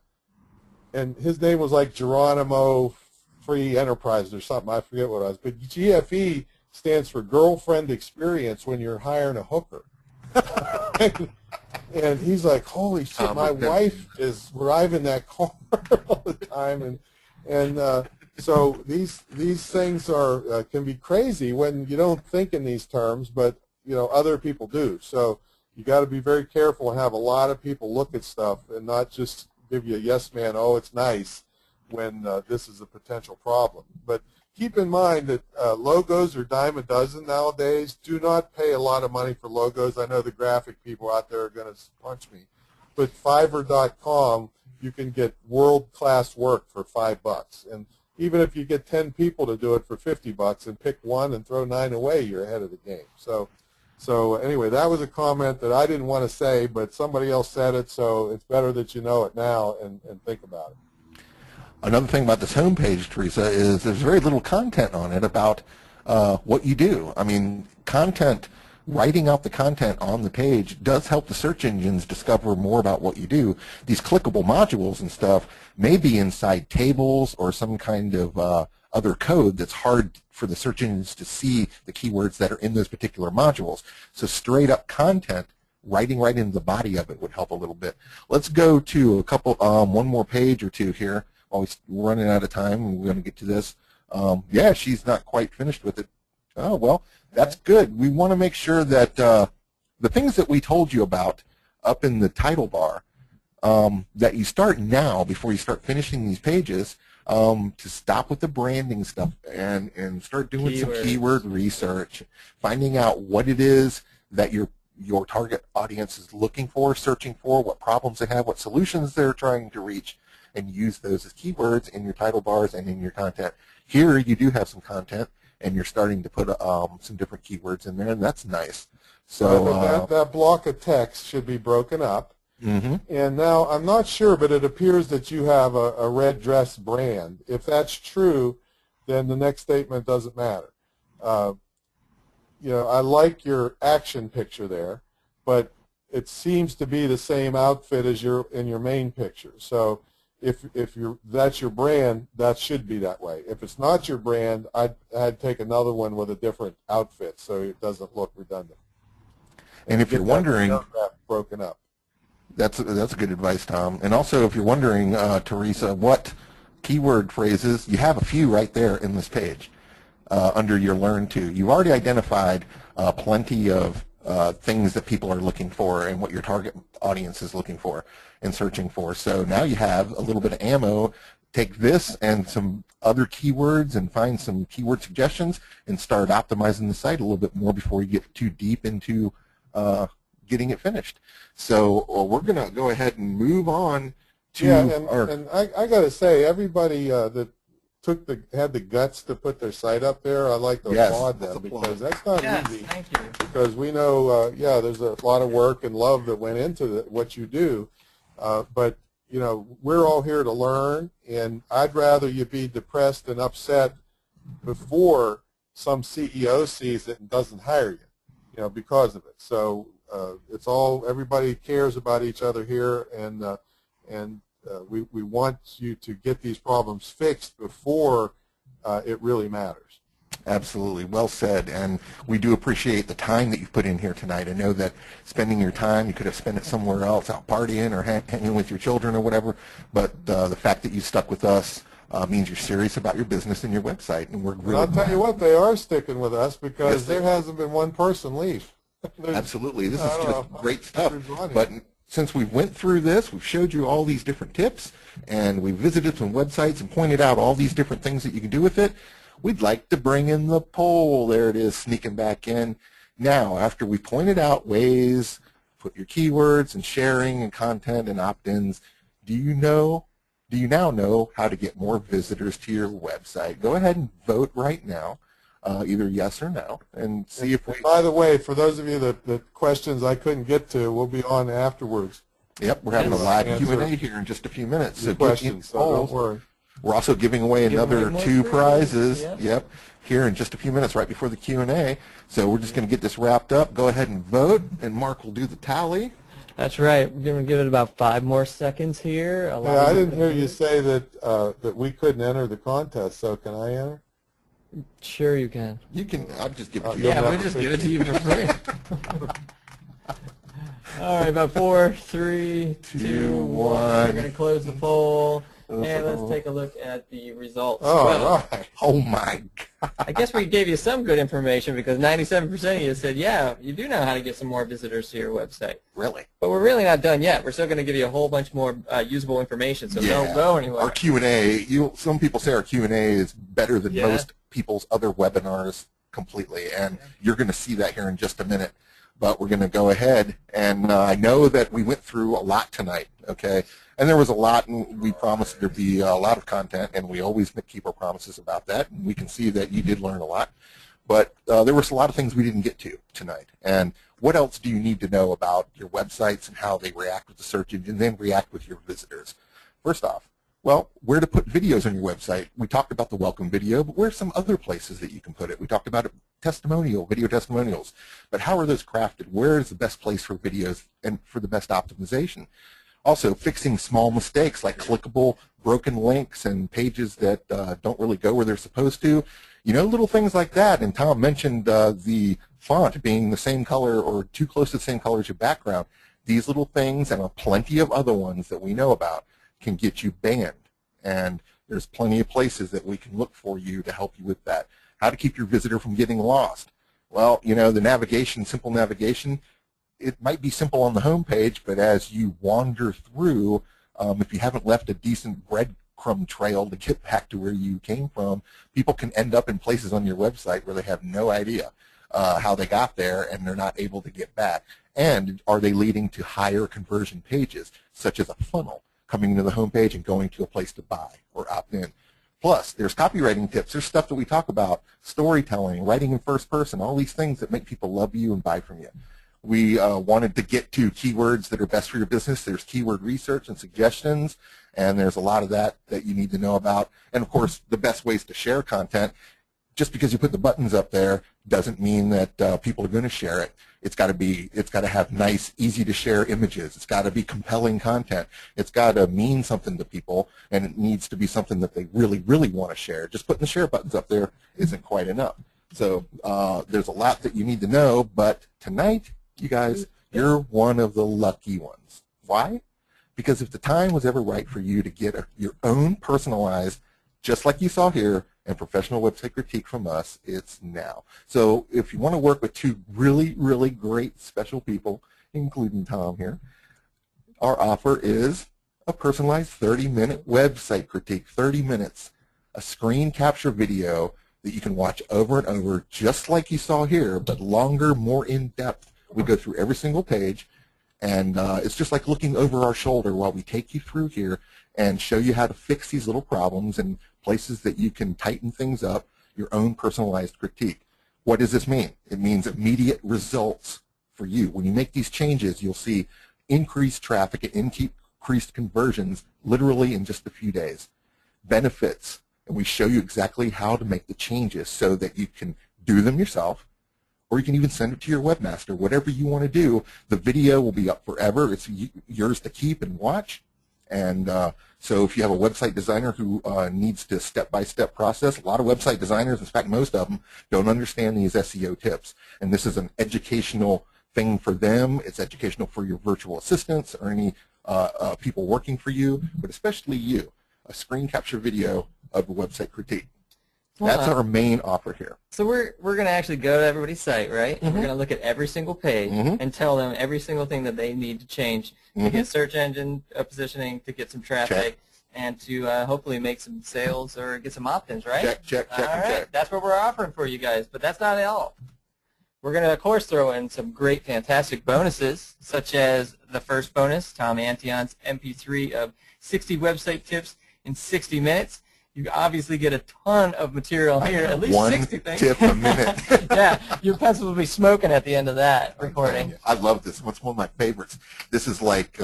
And his name was like Geronimo Free Enterprise or something. I forget what it was. But GFE stands for Girlfriend Experience when you're hiring a hooker. And he's like, holy shit, my wife is driving that car all the time. And so these things are can be crazy when you don't think in these terms, but you know other people do. So you got to be very careful and have a lot of people look at stuff and not just give you a yes man, oh, it's nice, when this is a potential problem. But keep in mind that logos are dime a dozen nowadays. Do not pay a lot of money for logos. I know the graphic people out there are going to punch me. But Fiverr.com, you can get world-class work for $5. And even if you get 10 people to do it for $50 and pick one and throw 9 away, you're ahead of the game. So anyway, that was a comment that I didn't want to say, but somebody else said it, so it's better that you know it now and think about it. Another thing about this homepage, Teresa, is there's very little content on it about what you do. I mean, writing out the content on the page does help the search engines discover more about what you do. These clickable modules and stuff may be inside tables or some kind of other code that's hard for the search engines to see the keywords that are in those particular modules. So straight up content, writing right into the body of it would help a little bit. Let's go to a couple, one more page or two here. While we're running out of time, we're going to get to this. Yeah, she's not quite finished with it. Oh, well, that's good. We want to make sure that the things that we told you about up in the title bar, that you start now before you start finishing these pages, to stop with the branding stuff and start doing some keyword research, finding out what it is that your target audience is looking for, searching for, what problems they have, what solutions they're trying to reach, and use those as keywords in your title bars and in your content. Here you do have some content, and you're starting to put some different keywords in there, and that's nice. So that block of text should be broken up. Mm-hmm. And now I'm not sure, but it appears that you have a red dress brand. If that's true, then the next statement doesn't matter. I like your action picture there, but it seems to be the same outfit as in your main picture. So if that's your brand, that should be that way. If it's not your brand, I'd take another one with a different outfit so it doesn't look redundant. And if you're wondering, broken up. That's good advice, Tom. And also, if you're wondering, Teresa, what keyword phrases, you have a few right there in this page under your Learn To. You've already identified plenty of things that people are looking for and what your target audience is looking for and searching for. So now you have a little bit of ammo. Take this and some other keywords and find some keyword suggestions and start optimizing the site a little bit more before you get too deep into getting it finished. So we're going to go ahead and move on to and I got to say, everybody that had the guts to put their site up there, I like to applaud them, because that's not easy. Thank you. Because we know, there's a lot of work and love that went into what you do, but we're all here to learn, and I'd rather you be depressed and upset before some CEO sees it and doesn't hire you, because of it. So everybody cares about each other here, and we want you to get these problems fixed before it really matters. Absolutely. Well said. And we do appreciate the time that you've put in here tonight. I know that spending your time, you could have spent it somewhere else, out partying or hanging with your children or whatever, but the fact that you stuck with us means you're serious about your business and your website. And we're really I'll tell you what, they are sticking with us, because there hasn't been one person leave. Absolutely. This is just great stuff. But since we went through this, we've showed you all these different tips, and we visited some websites and pointed out all these different things that you can do with it, we'd like to bring in the poll. There it is, sneaking back in. Now, after we pointed out ways, put your keywords and sharing and content and opt-ins, do you now know how to get more visitors to your website? Go ahead and vote right now, either yes or no, and see if we... By the way, for those of you that questions I couldn't get to, we'll be on afterwards. Yep, we're having a live Q&A here in just a few minutes. So questions, so don't worry. We're also giving away another 2 prizes. Yep, here in just a few minutes, right before the Q&A. So we're just going to get this wrapped up. Go ahead and vote, and Mark will do the tally. That's right. We're going to give it about 5 more seconds here. I didn't hear you say that we couldn't enter the contest. So can I enter? Sure, you can. You can. I'll just give it to you. Yeah, we'll just give it to you for free. All right, about 4, 3, 2, 1. We're going to close the poll. And let's take a look at the results. All Well, right. Oh my God. I guess we gave you some good information because 97% of you said, yeah, you do know how to get some more visitors to your website. Really? But we're really not done yet. We're still going to give you a whole bunch more usable information, so don't go anywhere. Our Q&A, some people say our Q&A is better than most people's other webinars completely, and you're going to see that here in just a minute. But we're going to go ahead, and I know that we went through a lot tonight, okay? And there was a lot, and we promised there'd be a lot of content, and we always keep our promises about that, and we can see that you did learn a lot. But there was a lot of things we didn't get to tonight. And what else do you need to know about your websites and how they react with the search engine and then react with your visitors? First off, well, where to put videos on your website. We talked about the welcome video, but where's some other places that you can put it? We talked about video testimonials. But how are those crafted? Where is the best place for videos and for the best optimization? Also, fixing small mistakes like clickable, broken links and pages that don't really go where they're supposed to. You know, little things like that. And Tom mentioned the font being the same color or too close to the same color as your background. These little things and plenty of other ones that we know about can get you banned. And there's plenty of places that we can look for you to help you with that. How to keep your visitor from getting lost. Well, you know, the navigation, simple navigation, it might be simple on the home page, but as you wander through, if you haven't left a decent breadcrumb trail to get back to where you came from, people can end up in places on your website where they have no idea how they got there and they're not able to get back. And are they leading to higher conversion pages, such as a funnel, coming to the home page and going to a place to buy or opt in. Plus, there's copywriting tips. There's stuff that we talk about, storytelling, writing in first person, all these things that make people love you and buy from you. We wanted to get to keywords that are best for your business. There's keyword research and suggestions, and there's a lot of that you need to know about. And, of course, the best ways to share content. Just because you put the buttons up there doesn't mean that people are going to share it. It's got to have nice, easy to share images. It's got to be compelling content. It's got to mean something to people, and it needs to be something that they really, really want to share. Just putting the share buttons up there isn't quite enough. So there's a lot that you need to know, but tonight, you guys, you're one of the lucky ones. Why? Because if the time was ever right for you to get your own personalized, just like you saw here, and professional website critique from us, it's now. So if you want to work with two really, really great special people, including Tom here, our offer is a personalized 30-minute website critique, 30 minutes, a screen capture video that you can watch over and over, just like you saw here, but longer, more in-depth. We go through every single page, and it's just like looking over our shoulder while we take you through here and show you how to fix these little problems and places that you can tighten things up, your own personalized critique. What does this mean? It means immediate results for you. When you make these changes, you'll see increased traffic and increased conversions literally in just a few days. Benefits, and we show you exactly how to make the changes so that you can do them yourself, or you can even send it to your webmaster. Whatever you want to do, the video will be up forever. It's yours to keep and watch. And so if you have a website designer who needs to step-by-step process, a lot of website designers, in fact most of them, don't understand these SEO tips. And this is an educational thing for them. It's educational for your virtual assistants or any people working for you, but especially you, a screen capture video of a website critique. That's our main offer here. So we're going to actually go to everybody's site, right? And we're going to look at every single page and tell them every single thing that they need to change to get search engine positioning, to get some traffic, and to hopefully make some sales or get some opt-ins, right? Check. All right. That's what we're offering for you guys, but that's not all. We're going to, of course, throw in some great, fantastic bonuses, such as the first bonus, Tom Antion's MP3 of 60 website tips in 60 minutes. You obviously get a ton of material here, at least 60 things. One tip a minute. Yeah, your pencil will be smoking at the end of that recording. I love this. It's one of my favorites. This is like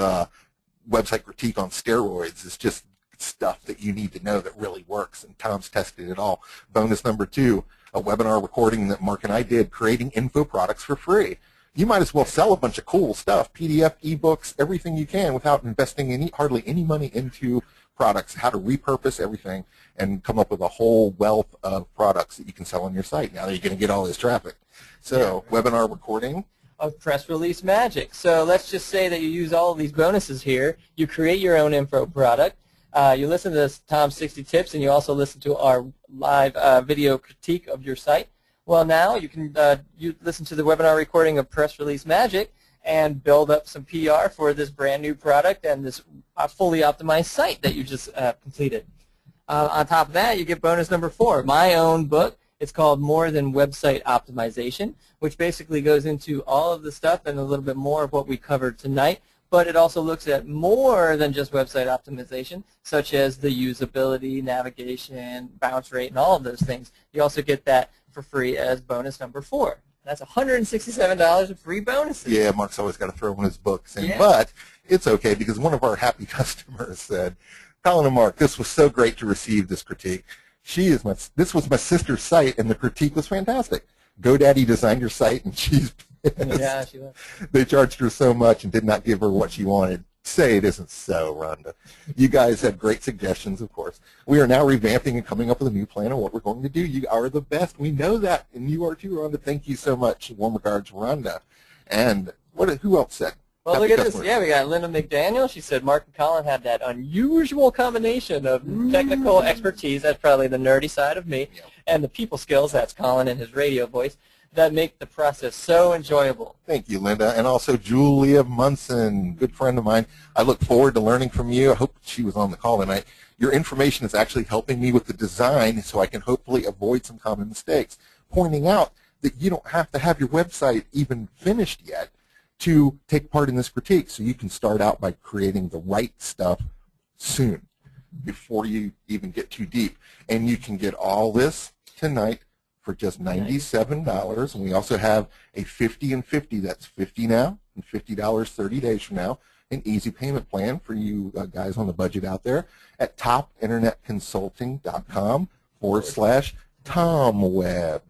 website critique on steroids. It's just stuff that you need to know that really works, and Tom's tested it all. Bonus number 2, a webinar recording that Mark and I did, creating info products for free. You might as well sell a bunch of cool stuff, PDF, ebooks, everything you can without investing hardly any money into products, how to repurpose everything and come up with a whole wealth of products that you can sell on your site now that you're going to get all this traffic. So webinar recording of press release magic. So let's just say that you use all of these bonuses here. You create your own info product. You listen to this Tom's 60 Tips, and you also listen to our live video critique of your site. Well, now you can you listen to the webinar recording of Press Release Magic and build up some PR for this brand new product and this fully optimized site that you just completed. On top of that, you get bonus number 4, my own book. It's called More Than Website Optimization, which basically goes into all of the stuff and a little bit more of what we covered tonight. But it also looks at more than just website optimization, such as the usability, navigation, bounce rate, and all of those things. You also get that for free as bonus number 4. That's $167 of free bonuses. Yeah, Mark's always got to throw one of his books in. Yeah. But it's okay because one of our happy customers said, Colin and Mark, this was so great to receive this critique. This was my sister's site, and the critique was fantastic. GoDaddy designed your site, and she's pissed. Yeah, she was. They charged her so much and did not give her what she wanted. Say it isn't so, Rhonda. You guys had great suggestions, of course. We are now revamping and coming up with a new plan on what we're going to do. You are the best. We know that, and you are too, Rhonda. Thank you so much. Warm regards, Rhonda. And who else said? Well, look at this. Yeah, we got Linda McDaniel. She said Mark and Colin had that unusual combination of technical expertise, that's probably the nerdy side of me, and the people skills, that's Colin and his radio voice, that make the process so enjoyable. Thank you, Linda. And also Julia Munson, good friend of mine. I look forward to learning from you. I hope she was on the call tonight. Your information is actually helping me with the design so I can hopefully avoid some common mistakes, pointing out that you don't have to have your website even finished yet to take part in this critique. So you can start out by creating the right stuff soon before you even get too deep. And you can get all this tonight for just $97. And we also have a 50 and 50. That's 50 now and $50 30 days from now. An easy payment plan for you guys on the budget out there at topinternetconsulting.com/TomWeb.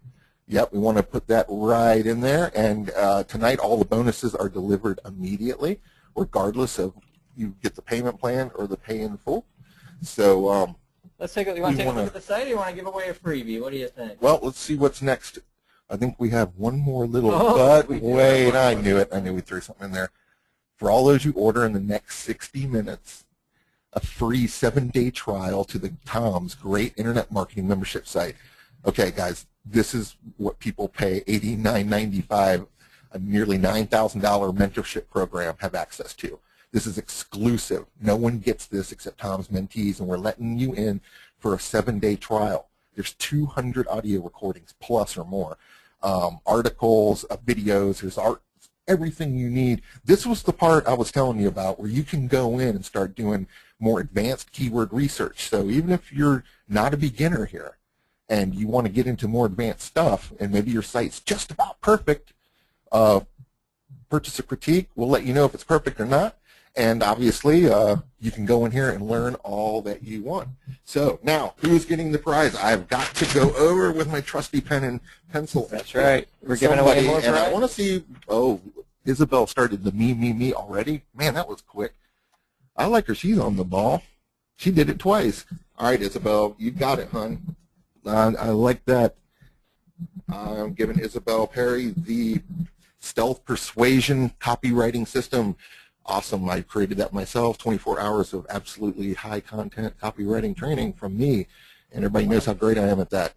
Yep, we want to put that right in there. And tonight, all the bonuses are delivered immediately, regardless of you get the payment plan or the pay in full. So let's take a, you want to take a look at the site, or you want to give away a freebie? What do you think? Well, let's see what's next. I think we have one more little, wait, I knew it. I knew we threw something in there. For all those who order in the next 60 minutes, a free 7-day trial to the Tom's great internet marketing membership site. Okay, guys. This is what people pay $89.95, a nearly $9,000 mentorship program, have access to. This is exclusive. No one gets this except Tom's mentees, and we're letting you in for a 7-day trial. There's 200 audio recordings plus or more, articles, videos, there's art, everything you need. This was the part I was telling you about where you can go in and start doing more advanced keyword research. So even if you're not a beginner here, and you want to get into more advanced stuff, and maybe your site's just about perfect, purchase a critique. We'll let you know if it's perfect or not. And obviously, you can go in here and learn all that you want. So now, who's getting the prize? I've got to go over with my trusty pen and pencil. That's right. We're giving away more prizes. And I want to see, oh, Isabel started the me already. Man, that was quick. I like her. She's on the ball. She did it twice. All right, Isabel, you got it, hon. I like that. I'm giving Isabel Perry the Stealth Persuasion copywriting system. Awesome. I created that myself. 24 hours of absolutely high content copywriting training from me. And everybody knows how great I am at that.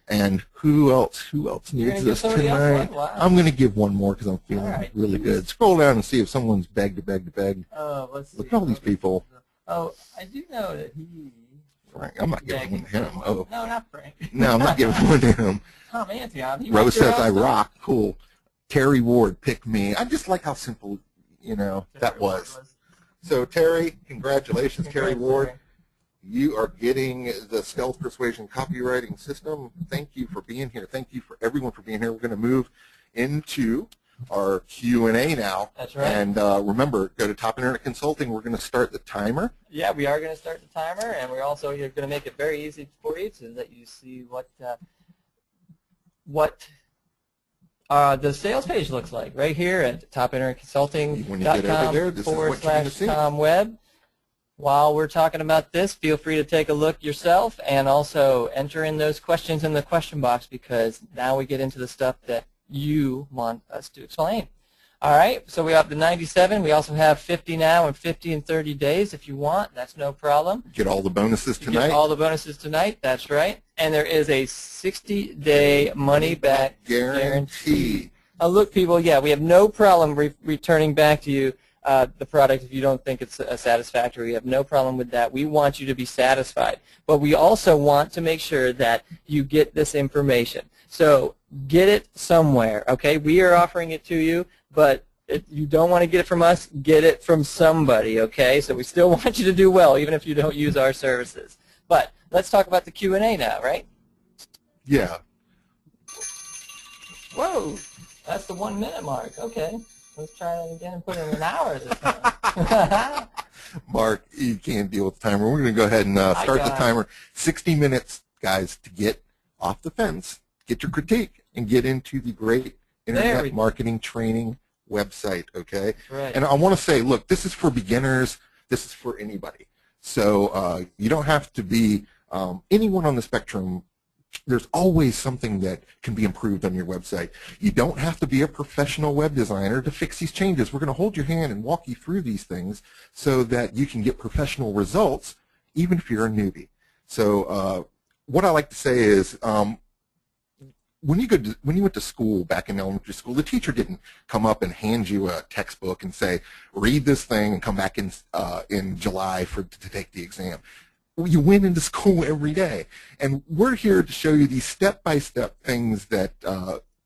And who else needs this tonight? Wow. I'm going to give one more because I'm feeling really good. Scroll down and see if someone's begged. Let's see. Look at all these people. Oh, I do know that he... Frank. I'm not giving one to him. Oh. No, not Frank. No, I'm not giving one to him. Tom Antion. Rose says I rock. Cool. Terry Ward, pick me. I just like how simple, that was. So, Terry, congratulations, Terry Ward. You are getting the Stealth Persuasion copywriting system. Thank you for being here. Thank you for everyone for being here. We're going to move into our Q&A now. That's right. And remember, go to Top Internet Consulting. We're going to start the timer. Yeah, we are going to start the timer, and we're also going to make it very easy for you so that you see what the sales page looks like right here at topinternetconsulting.com/TomWeb. While we're talking about this, feel free to take a look yourself and also enter in those questions in the question box, because now we get into the stuff that you want us to explain. All right, so we have the 97. We also have 50 now and 50 in 30 days if you want. That's no problem. Get all the bonuses You tonight. get all the bonuses tonight. That's right. And there is a 60-day money-back guarantee. Look, people, yeah, we have no problem returning back to you the product if you don't think it's satisfactory. We have no problem with that. We want you to be satisfied. But we also want to make sure that you get this information. So get it somewhere, okay? We are offering it to you, but if you don't want to get it from us, get it from somebody, okay? So we still want you to do well, even if you don't use our services. But let's talk about the Q&A now, right? Yeah. Whoa, that's the 1 minute mark. Okay, let's try that again and put it in an hour this time. Mark, you can't deal with the timer. We're going to go ahead and start the timer. 60 minutes, guys, to get off the fence, get your critique, and get into the great internet marketing training website, okay? Right. And I want to say, look, this is for beginners. This is for anybody. So you don't have to be anyone on the spectrum. There's always something that can be improved on your website. You don't have to be a professional web designer to fix these changes. We're going to hold your hand and walk you through these things so that you can get professional results even if you're a newbie. So what I like to say is when you went to school back in elementary school, the teacher didn't come up and hand you a textbook and say, read this thing and come back in July to take the exam. You went into school every day, and we're here to show you these step-by-step things that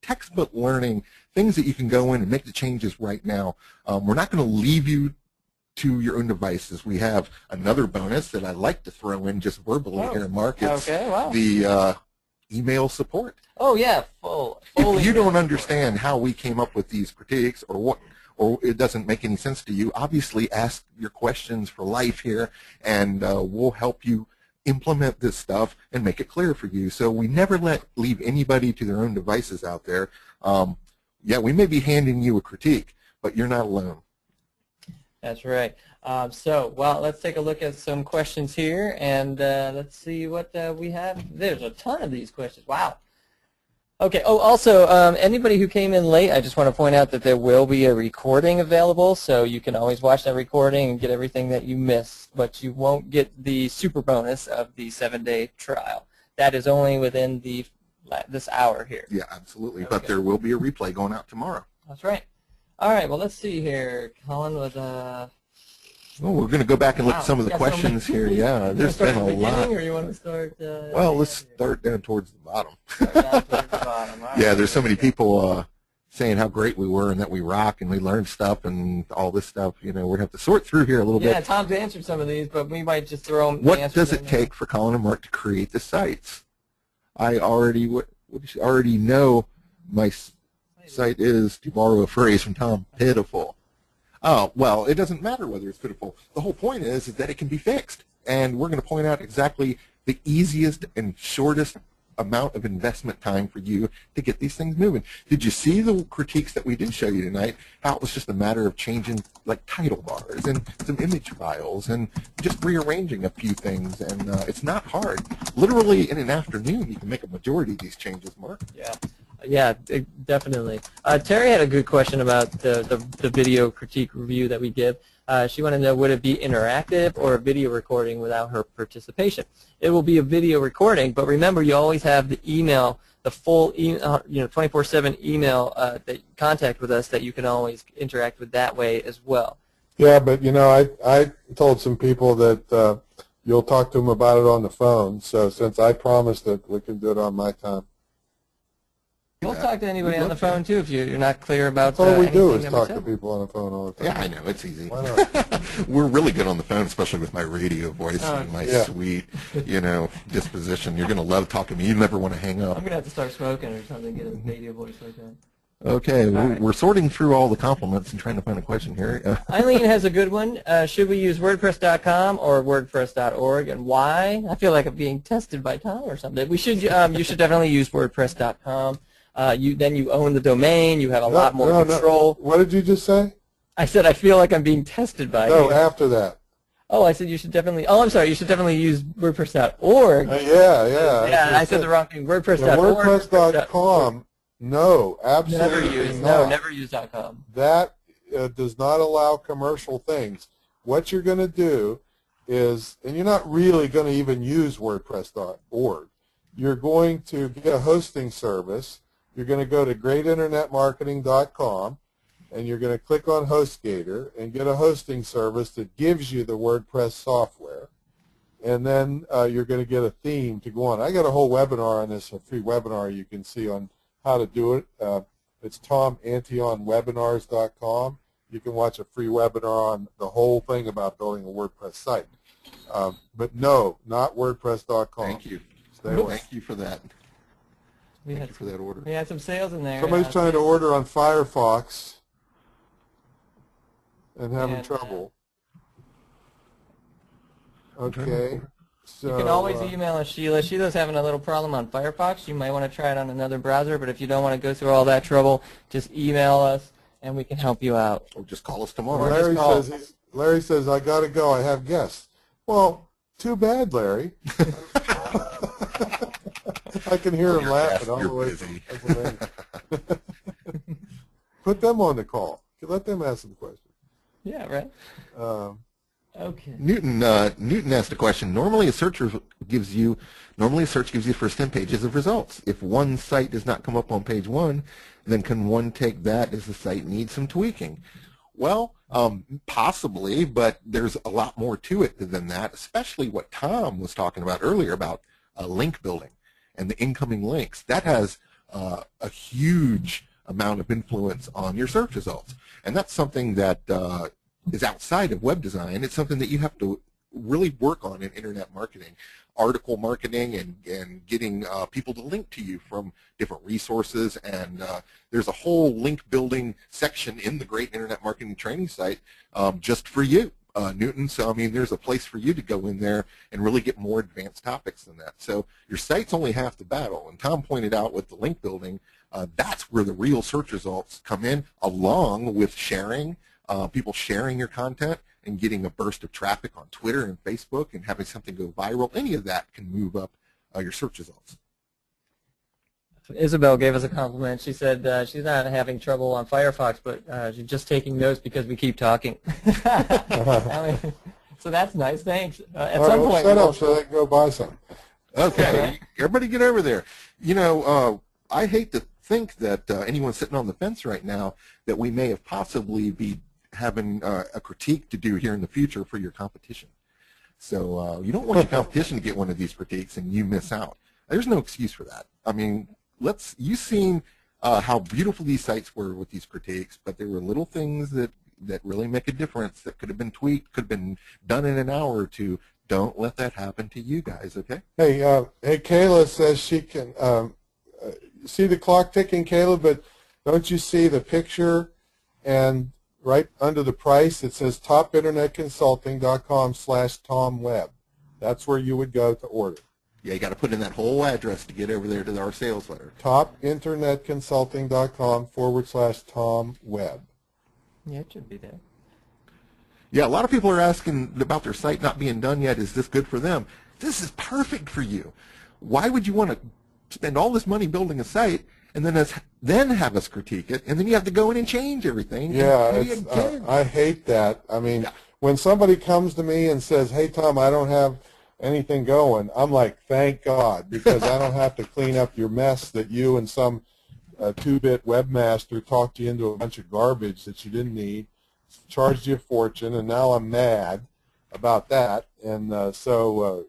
textbook learning, things that you can go in and make the changes right now. We're not going to leave you to your own devices. We have another bonus that I like to throw in just verbally here, Mark. It's the email support. Oh yeah, full If you email don't understand how we came up with these critiques or it doesn't make any sense to you, obviously ask your questions for life here, and we'll help you implement this stuff and make it clear for you. So we never leave anybody to their own devices out there. Yeah, we may be handing you a critique, but you're not alone. That's right. Well, let's take a look at some questions here, and let's see what we have. There's a ton of these questions. Wow. Okay. Oh, also, anybody who came in late, I just want to point out that there will be a recording available, so you can always watch that recording and get everything that you missed, but you won't get the super bonus of the 7-day trial. That is only within this hour here. Yeah, absolutely. Okay. But there will be a replay going out tomorrow. That's right. All right. Well, let's see here. Colin was Well, we're going to go back and look at some of the questions here. Yeah, there's been a lot. Or you want to start? Well, let's start down towards the bottom. Start down towards the bottom. All right. Yeah, there's so many people saying how great we were and that we rock and we learned stuff and all this stuff. You know, we're going to have to sort through here a little bit. Yeah, Tom's answered some of these, but we might just throw them. What does it take for Colin and Mark to create the sites? I already know my site is, to borrow a phrase from Tom, pitiful. Oh, well, it doesn't matter whether it's pitiful. The whole point is that it can be fixed. And we're going to point out exactly the easiest and shortest amount of investment time for you to get these things moving. Did you see the critiques that we did show you tonight? How it was just a matter of changing like title bars and some image files and just rearranging a few things. And it's not hard. Literally in an afternoon, you can make a majority of these changes, Mark. Yeah. Yeah, definitely. Terry had a good question about the video critique review that we give. She wanted to know, would it be interactive or a video recording without her participation? It will be a video recording, but remember, you always have the email, the full 24/7 email contact with us that you can always interact with that way as well. Yeah, but you know, I told some people that you'll talk to them about it on the phone. So since I promised it, we can do it on my time. We'll talk to anybody on the phone, too, if you're not clear about all we do is that talk to people on the phone all the time. Yeah, I know. It's easy. Why not? We're really good on the phone, especially with my radio voice and my yeah. sweet, disposition. You're going to love talking to me. You never want to hang up. I'm going to have to start smoking or something, get a radio voice like that. Okay, right. We're sorting through all the compliments and trying to find a question here. Eileen has a good one. Should we use WordPress.com or WordPress.org, and why? I feel like I'm being tested by Tom or something. We should. You should definitely use WordPress.com. Then you own the domain. You have a lot more control. No. What did you just say? I said I feel like I'm being tested by No, you. after that. Oh, I said you should definitely. Oh, I'm sorry. You should definitely use WordPress.org. Yeah. Yeah, I said the wrong thing. WordPress.org. WordPress.com No, Never absolutely use. not. No, never use .com. That does not allow commercial things. What you're going to do is, and you're not really going to even use WordPress.org. You're going to get a hosting service. You're going to go to greatinternetmarketing.com, and you're going to click on HostGator and get a hosting service that gives you the WordPress software. And then you're going to get a theme to go on. I got a whole webinar on this, a free webinar you can see on how to do it. It's TomAntionWebinars.com. You can watch a free webinar on the whole thing about building a WordPress site. But no, not WordPress.com. Thank you. Stay away. Thank you for that. Thank you for that order. We had some sales in there. Somebody's trying to order on Firefox and having trouble. Okay. So, you can always email us, Sheila. Sheila's having a little problem on Firefox. You might want to try it on another browser, but if you don't want to go through all that trouble, just email us and we can help you out. Or just call us tomorrow. Larry says, I got to go. I have guests. Well, too bad, Larry. I can hear him laughing all the way from Pennsylvania. Put them on the call. Let them ask some questions. Yeah, right. Okay. Newton asked a question. Normally a search gives you the first 10 pages of results. If one site does not come up on page 1, then can one take that as the site needs some tweaking? Well, possibly, but there's a lot more to it than that, especially what Tom was talking about earlier about link building and the incoming links. That has a huge amount of influence on your search results. And that's something that is outside of web design. It's something that you have to really work on in internet marketing, article marketing, and getting people to link to you from different resources. And there's a whole link building section in the Great Internet Marketing Training site just for you, Newton. So, I mean, there's a place for you to go in there and really get more advanced topics than that. So your site's only half the battle. And Tom pointed out with the link building, that's where the real search results come in, along with sharing, people sharing your content and getting a burst of traffic on Twitter and Facebook and having something go viral. Any of that can move up your search results. Isabel gave us a compliment. She said she's not having trouble on Firefox, but she's just taking notes because we keep talking. I mean, so that's nice. Thanks. At some point, shut up so they can go buy some. Okay, everybody get over there. You know, I hate to think that anyone sitting on the fence right now that we may have possibly be having a critique to do here in the future for your competition. So you don't want your competition to get one of these critiques and you miss out. There's no excuse for that. I mean, you've seen how beautiful these sites were with these critiques, but there were little things that really make a difference that could have been tweaked, could have been done in an hour or two. Don't let that happen to you guys, okay? Hey, Kayla says she can see the clock ticking, Kayla, but don't you see the picture and right under the price it says topinternetconsulting.com/TomWeb. That's where you would go to order. Yeah, you got to put in that whole address to get over there to our sales letter. topinternetconsulting.com/TomWeb. Yeah, it should be there. Yeah, a lot of people are asking about their site not being done yet. Is this good for them? This is perfect for you. Why would you want to spend all this money building a site and then have us critique it, and then you have to go in and change everything? Yeah, I hate that. I mean, when somebody comes to me and says, hey, Tom, I don't have anything going, I'm like, thank God, because I don't have to clean up your mess that you and some 2-bit webmaster talked you into a bunch of garbage that you didn't need, charged you a fortune, and now I'm mad about that. And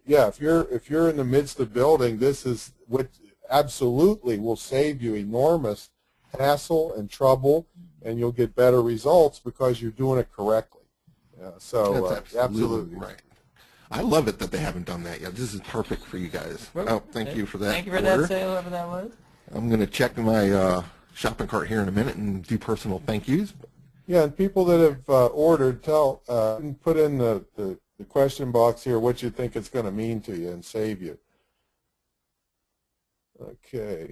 yeah, if you're in the midst of building, this is what absolutely will save you enormous hassle and trouble, and you'll get better results because you're doing it correctly. So that's absolutely right. I love it that they haven't done that yet. This is perfect for you guys. Oh, thank you for that. Thank you for that sale, whoever that was. I'm going to check my shopping cart here in a minute and do personal thank yous. Yeah, and people that have ordered, put in the question box here what you think it's going to mean to you and save you. Okay.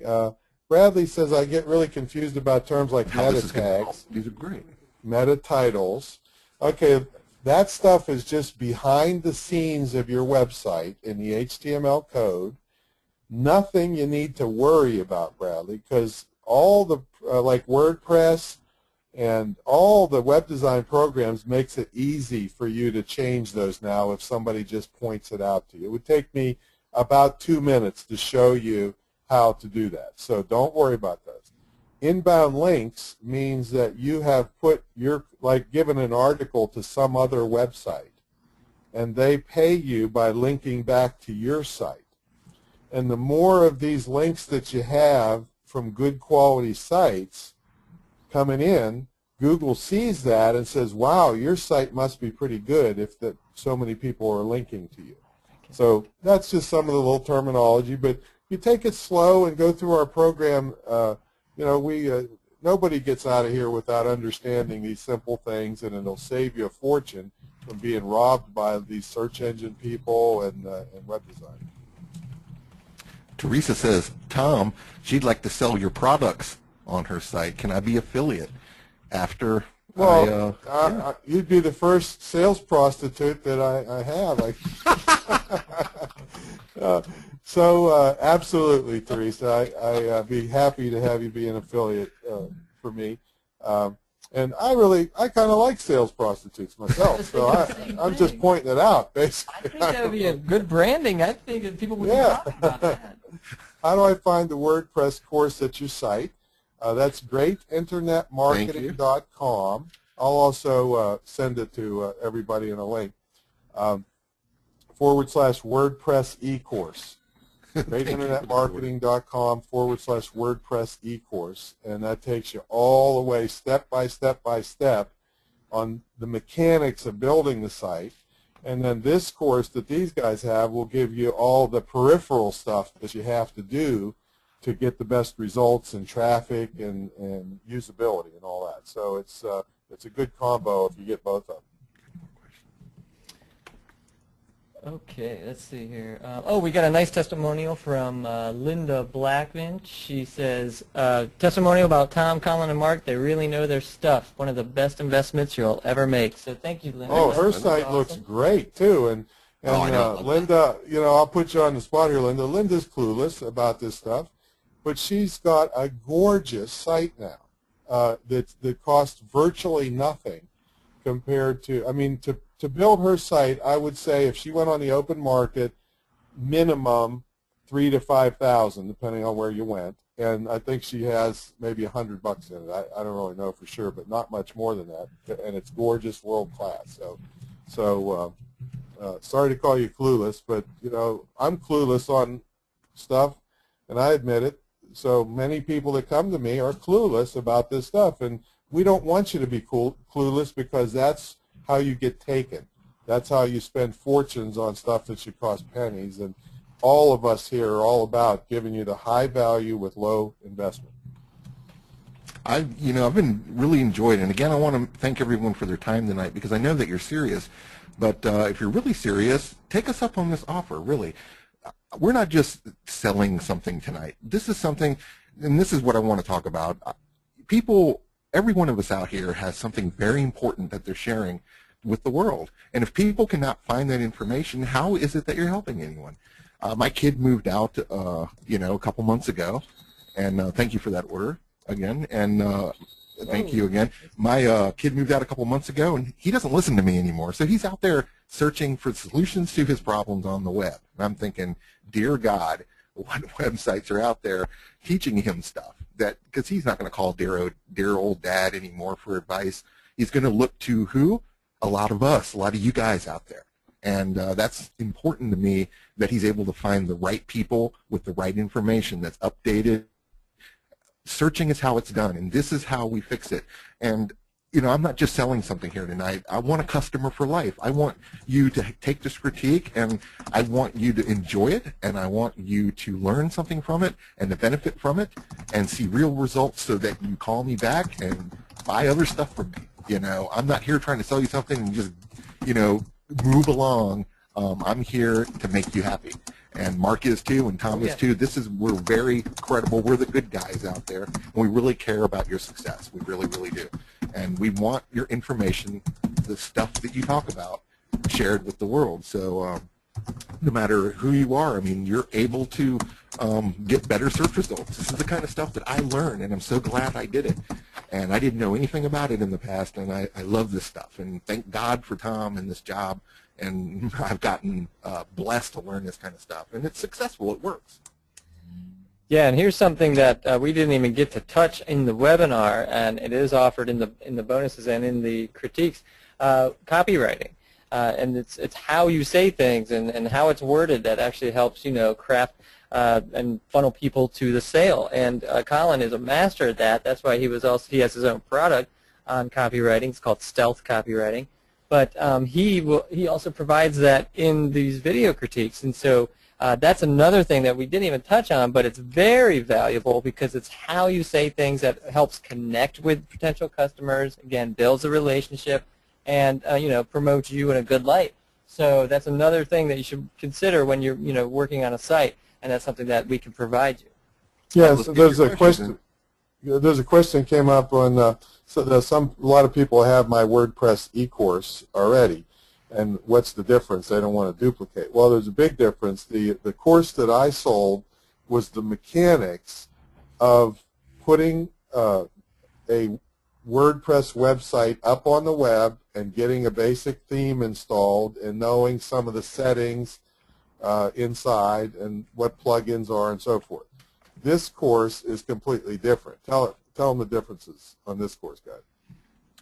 Bradley says, I get really confused about terms like meta tags. These are great. Meta titles. Okay, that stuff is just behind the scenes of your website in the HTML code. Nothing you need to worry about, Bradley, because all the like WordPress and all the web design programs makes it easy for you to change those now if somebody just points it out to you. It would take me about 2 minutes to show you how to do that. So don't worry about those. Inbound links means that you have put your, like given an article to some other website, and they pay you by linking back to your site. And the more of these links that you have from good quality sites coming in, Google sees that and says, wow, your site must be pretty good if that so many people are linking to you. So that's just some of the little terminology, but you take it slow and go through our program. You know, nobody gets out of here without understanding these simple things, and it'll save you a fortune from being robbed by these search engine people and web design. Teresa says, Tom, she'd like to sell your products on her site. Can I be affiliate? After well, you'd be the first sales prostitute that I have. So absolutely, Teresa, I'd be happy to have you be an affiliate for me. And I kind of like sales prostitutes myself, so I'm just pointing it out, basically. I think that would be a good branding. I think that people would be talking about that. How do I find the WordPress course at your site? That's greatinternetmarketing.com. I'll also send it to everybody in a link. /WordPress e-course. greatinternetmarketing.com/WordPress e-course. And that takes you all the way step by step by step on the mechanics of building the site. And then this course that these guys have will give you all the peripheral stuff that you have to do to get the best results in traffic and usability and all that. So it's a good combo if you get both of them. Okay, let's see here. Oh, we got a nice testimonial from Linda Blackman. She says, testimonial about Tom, Colin, and Mark. They really know their stuff. One of the best investments you'll ever make. So thank you, Linda. Oh, her site looks great, too. And Linda, you know, I'll put you on the spot here, Linda. Linda's clueless about this stuff, but she's got a gorgeous site now that costs virtually nothing compared to, I mean, to build her site, I would say if she went on the open market, minimum $3,000 to $5,000, depending on where you went. And I think she has maybe $100 in it. I don't really know for sure, but not much more than that. And it's gorgeous, world class. So sorry to call you clueless, but you know I'm clueless on stuff, and I admit it. So many people that come to me are clueless about this stuff, and we don't want you to be clueless because that's how you get taken. That's how you spend fortunes on stuff that should cost pennies. And all of us here are all about giving you the high value with low investment. I've been really enjoyed, and again, I want to thank everyone for their time tonight because I know that you're serious. But if you're really serious, take us up on this offer. Really, we're not just selling something tonight. This is something, and this is what I want to talk about. People. Every one of us out here has something very important that they're sharing with the world. And if people cannot find that information, how is it that you're helping anyone? My kid moved out, a couple months ago, and thank you for that order again. And thank you again. My kid moved out a couple months ago, and he doesn't listen to me anymore. So he's out there searching for solutions to his problems on the web. And I'm thinking, dear God, what websites are out there teaching him stuff? That because he's not going to call dear old dad anymore for advice. He's going to look to who? A lot of us, a lot of you guys out there. And that's important to me that he's able to find the right people with the right information that's updated. Searching is how it's done, and this is how we fix it. And you know, I'm not just selling something here tonight. I want a customer for life. I want you to take this critique, and I want you to enjoy it, and I want you to learn something from it and to benefit from it and see real results so that you call me back and buy other stuff from me. You know, I'm not here trying to sell you something and just, you know, move along. I'm here to make you happy. And Mark is too, and Tom is too. We're very credible. We're the good guys out there, and we really care about your success. We really, really do. And we want your information, the stuff that you talk about, shared with the world. So no matter who you are. I mean, you're able to get better search results. This is the kind of stuff that I learned, and I'm so glad I did it. And I didn't know anything about it in the past, and I love this stuff. And thank God for Tom and this job. And I've gotten blessed to learn this kind of stuff. And it's successful. It works. Yeah, and here's something that we didn't even get to touch in the webinar, and it is offered in the bonuses and in the critiques, copywriting. And it's how you say things and how it's worded that actually helps, craft and funnel people to the sale. And Colin is a master at that. That's why he has his own product on copywriting. It's called Stealth Copywriting. But he also provides that in these video critiques. And so that's another thing that we didn't even touch on, but it's very valuable because it's how you say things that helps connect with potential customers, again, builds a relationship, and promotes you in a good light. So that's another thing that you should consider when you're working on a site, and that's something that we can provide you. Yes, there's a question. There's a question came up on so there's a lot of people have my WordPress e-course already, and what's the difference? They don't want to duplicate. Well, there's a big difference. The course that I sold was the mechanics of putting a WordPress website up on the web and getting a basic theme installed and knowing some of the settings inside and what plugins are and so forth. This course is completely different. Tell them the differences on this course, guys.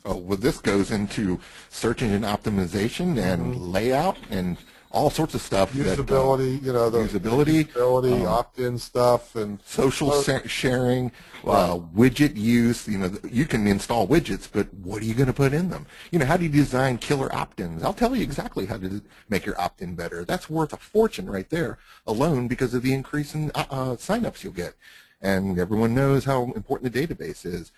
Oh, well, this goes into search engine optimization and layout and all sorts of stuff. Usability, usability, opt-in stuff, and social sharing, widget use. You can install widgets, but what are you going to put in them? How do you design killer opt-ins? I'll tell you exactly how to make your opt-in better. That's worth a fortune right there alone because of the increase in signups you'll get. And everyone knows how important the database is.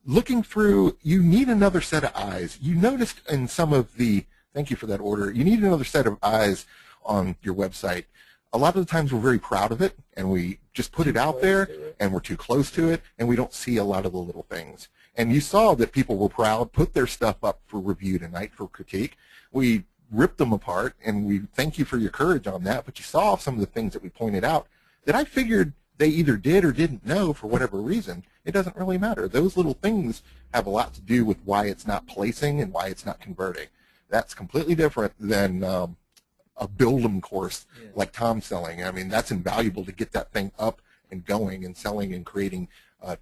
Looking through, you need another set of eyes. You noticed in some of the, thank you for that order, you need another set of eyes on your website. A lot of the times we're very proud of it, and we just put it out there, and we're too close to it, and we don't see a lot of the little things. And you saw that people were proud, put their stuff up for review tonight, for critique. We ripped them apart, and we thank you for your courage on that, but you saw some of the things that we pointed out that I figured they either did or didn't know for whatever reason. It doesn't really matter. Those little things have a lot to do with why it's not placing and why it's not converting. That's completely different than a build 'em course like Tom's selling. I mean, that's invaluable to get that thing up and going and selling and creating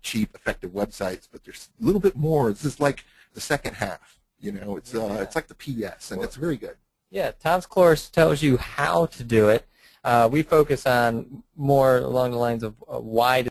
cheap, effective websites. But there's a little bit more. This is like the second half. It's like the PS, and it's very good. Yeah, Tom's course tells you how to do it. We focus on more along the lines of why